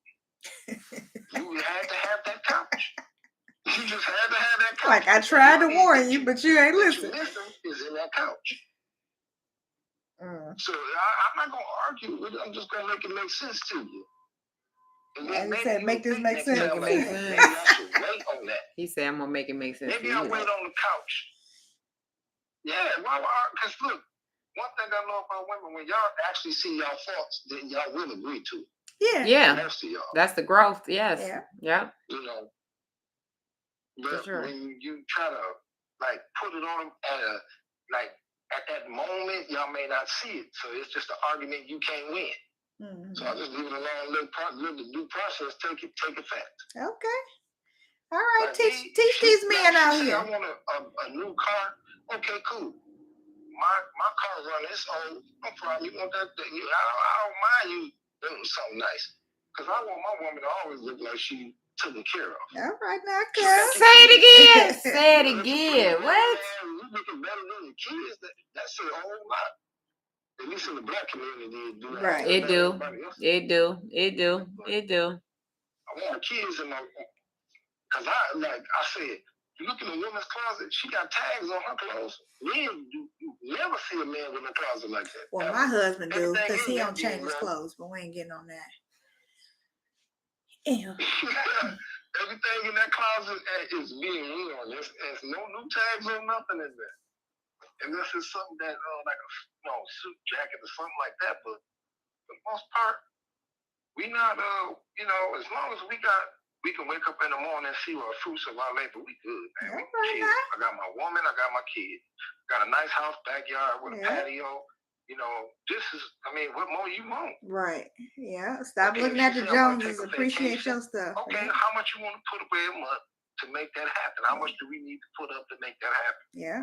You had to have that couch. You just had to have that couch." Like I tried to warn you, but you ain't listening. Is in that couch. So I'm not gonna argue with it. I'm just gonna make it make sense to you. And then he said, "Make this make sense." Maybe I should wait on that. He said, "I'm gonna make it make sense." Maybe I'll wait on the couch. Yeah, because look, one thing I know about women, when y'all actually see y'all faults, then y'all will agree to it. Yeah. Yeah. Most of y'all. That's the growth. Yes. Yeah. Yeah. But when you try to put it on them at that moment, y'all may not see it. So it's just an argument you can't win. Mm-hmm. So I just leave it alone, let the due process take effect. Okay. All right, Like teach me, these now men she out say, here. I want a new car. Okay, cool. My car run is old. I probably want that. I don't mind you doing something nice. Because I want my woman to always look like she taken care of. All right, now, She cuz. got Say it again. kids. Say it You know, if you put again. your What? man, you looking better than your kids. That's a whole lot. At least in the black community, it do. Right. It do. Everybody else. It do. It do. It do. I want my kids in my. Because I said, you look in a woman's closet, she got tags on her clothes. Men, you never see a man with a closet like that. Well, ever. my husband do, Everything because in he there don't change being his wrong. clothes, but we ain't getting on that. Ew. Everything in that closet is being worn. There's no new tags or nothing in there. Unless it's something that, like a suit jacket or something like that. But for the most part, we not, as long as we can wake up in the morning and see our fruits of our labor, we good, man. We chill. I got my woman, I got my kid. Got a nice house, backyard with a patio. What more you want? Right. Yeah. Stop looking at the Joneses. Appreciate your stuff. Okay, how much you want to put away a month to make that happen? How much do we need to put up to make that happen? Yeah.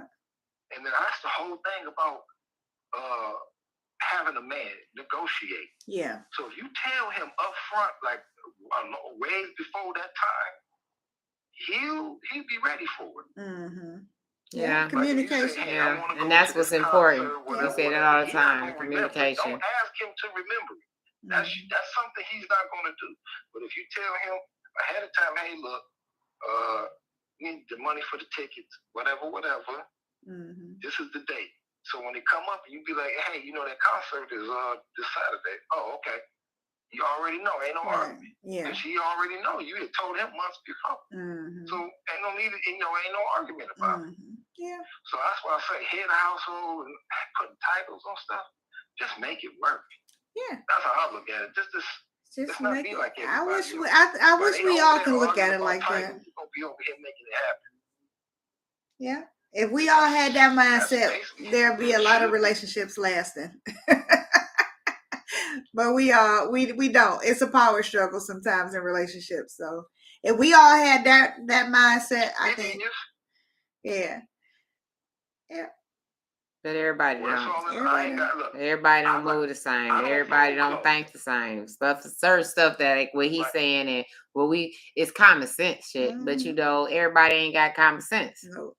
And then that's the whole thing about having a man negotiate. Yeah. So if you tell him up front, like ways before that time, he'll be ready for it. Mm-hmm. Yeah. Communication. Say, hey, yeah. And that's what's important. We say that all the time. Communication. Don't ask him to remember it. That's something he's not going to do. But if you tell him ahead of time, hey, look, need the money for the tickets, whatever. Mm-hmm. This is the date. So when they come up, you be like, hey, that concert is this Saturday. Oh, okay. You already know. Ain't no argument. Yeah. Because he already know. You had told him months before. Mm-hmm. So ain't no need. Ain't no argument about it. Yeah. So that's why I say head of household and putting titles on stuff. Just make it work. Yeah. That's how I look at it. Just not make be it. like I wish else. I wish we all can look at it like that. that. You're gonna be over here making it happen. Yeah. If we all had that mindset, there'd be a lot of relationships lasting. But we don't. It's a power struggle sometimes in relationships. So if we all had that mindset, I think, yeah. But everybody don't. Everybody don't move the same. Everybody don't think the same. Certain stuff that like what he's saying and it's common sense shit. Mm-hmm. But everybody ain't got common sense. Nope.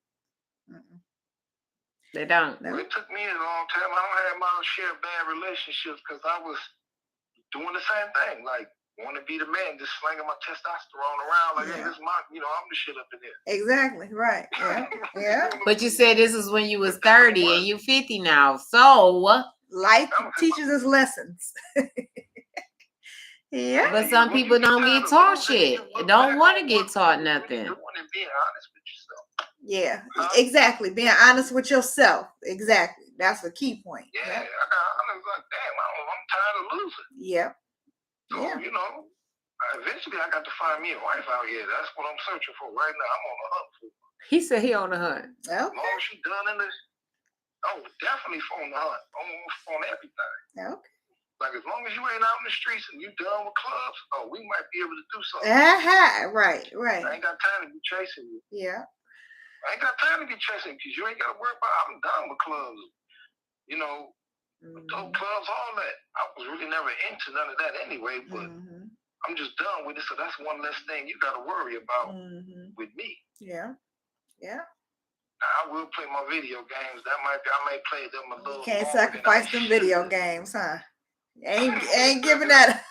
They don't. Well, it took me a long time. I don't have my share of bad relationships because I was doing the same thing. Like, want to be the man, just slinging my testosterone around. Like, hey, this is my, I'm the shit up in here. Exactly. Right. Yeah. Yeah. But you said this is when you was 30 and you 50 now. So life teaches us lessons. Yeah. But some people don't get taught shit. Don't want to get taught nothing. Being honest with yourself. Yeah, exactly. Being honest with yourself. Exactly. That's a key point. Yeah, I got honest. Like, damn, I'm tired of losing. Yep. So, eventually I got to find me a wife out here. That's what I'm searching for right now. I'm on the hunt for. He said he on the hunt. Okay. As long as she done in this, definitely on the hunt. On everything. Okay. Like, as long as you ain't out in the streets and you done with clubs, we might be able to do something. Right. I ain't got time to be chasing you. Yeah. I ain't got time to be chasing because you ain't got to worry about I'm done with clubs. Dope clubs, all that. I was really never into none of that anyway, but I'm just done with it. So that's one less thing you got to worry about with me. Yeah. Yeah. Now, I will play my video games. I may play them a little. You can't sacrifice them video games, huh? Ain't giving that.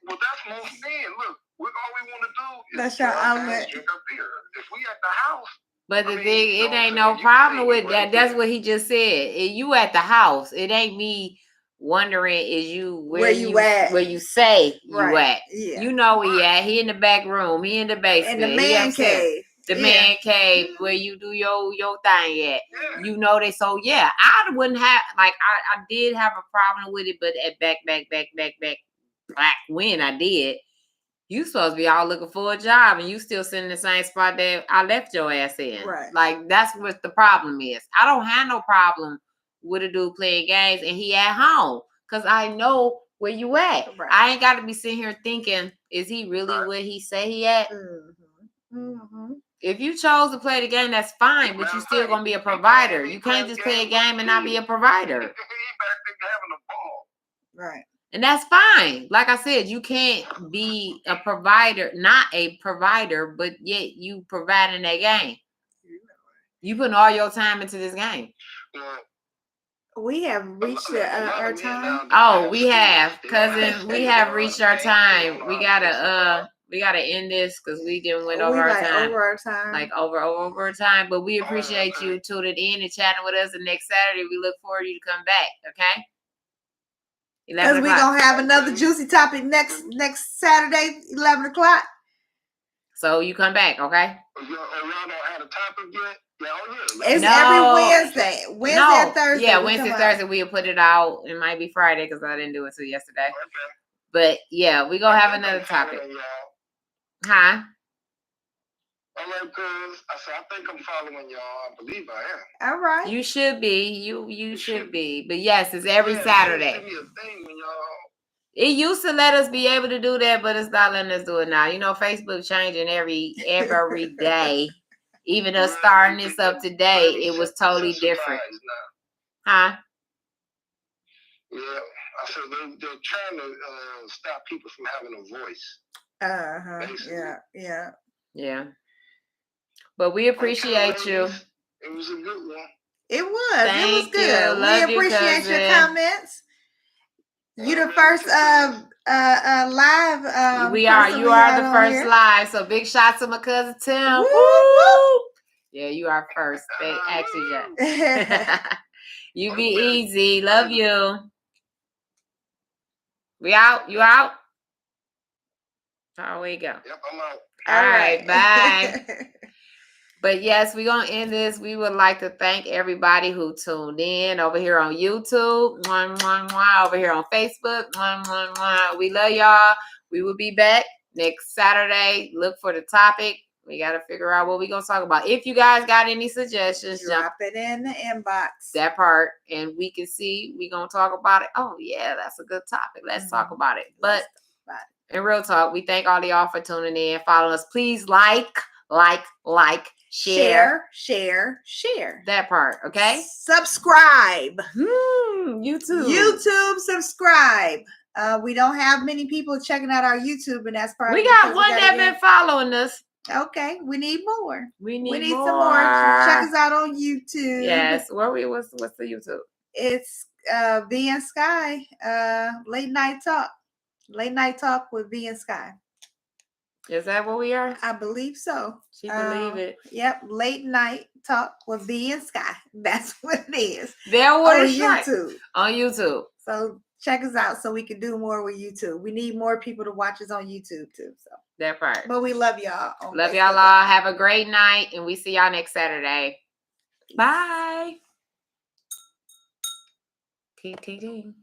Well, that's most men. Look, all we want to do is that's your outlet. Drink a beer. If we at the house. But the thing, it ain't no problem with that. That's what he just said. You at the house. It ain't me wondering is you where you at? Where you say you at? Yeah. You know where he at. He in the back room. He in the basement. In the man cave. The man cave where you do your thing at. You know they. So yeah, I wouldn't have I did have a problem with it, but at back when I did. You supposed to be all looking for a job and you still sitting in the same spot that I left your ass in. Right. Like, that's what the problem is. I don't have no problem with a dude playing games and he at home. Because I know where you at. Right. I ain't got to be sitting here thinking, is he really Right. where he say he at? Mm-hmm. If you chose to play the game, that's fine, but you still gonna be a provider. You can't just play a game and not be a provider. He back there having a ball. Right. And that's fine. Like I said, you can't be a provider, not a provider, but yet you providing that game. You putting all your time into this game. Well, We have reached our time. Oh, we have, cousin. We have reached our time. We gotta end this because we didn't went over We our like time. over our time. Like over our time. But we appreciate you tuning in and chatting with us. And next Saturday, we look forward to you to come back. Okay. Because we're gonna have another juicy topic next Saturday, 11 o'clock. So you come back, okay? Y'all don't have a topic yet? It's every Wednesday. And Thursday. Yeah, Wednesday, Thursday, we'll put it out. It might be Friday because I didn't do it till yesterday. Okay. But yeah, we're gonna have another topic. Huh? All right, cuz. I think I'm following y'all. I believe I am. All right. You should be. You should be. But yes, it's every Saturday. Send me a thing when y'all. It used to let us be able to do that, but it's not letting us do it now. You know, Facebook changing every day. Even us starting this up today, it was totally different. Huh? Yeah, I said they're trying to stop people from having a voice. Basically. Yeah. But we appreciate you. It was a good one. It was. Thank it was good. You. We appreciate your comments. You the first live. You are the first here. live. So big shout to my cousin Tim. Woo, woo. Yeah, you are first. You be easy. Love you. We out. You out? Oh, we go. Yep, I'm out. All right. Bye. But yes, we're going to end this. We would like to thank everybody who tuned in over here on YouTube, over here on Facebook. We love y'all. We will be back next Saturday. Look for the topic. We got to figure out what we're going to talk about. If you guys got any suggestions, drop it in the inbox. That part. And we can see. We're going to talk about it. Oh, yeah, that's a good topic. Let's talk about it. But in real talk, we thank all of y'all for tuning in. Follow us. Please like, share. That part, okay? Subscribe. YouTube, subscribe. We don't have many people checking out our YouTube, and that's probably we got one that been following us. Okay, we need more. We need some more. Check us out on YouTube. Yes. What's the YouTube? It's Vee&Sky. Late night talk. Late night talk with Vee&Sky. Is that what we are? I believe so. She believe it. Yep. Late night talk with Vee&Sky. That's what it is. On YouTube. On YouTube. So check us out so we can do more with YouTube. We need more people to watch us on YouTube too. So that part. But we love y'all. Love y'all all. Have a great night, and we see y'all next Saturday. Bye. Ting, ting, ting.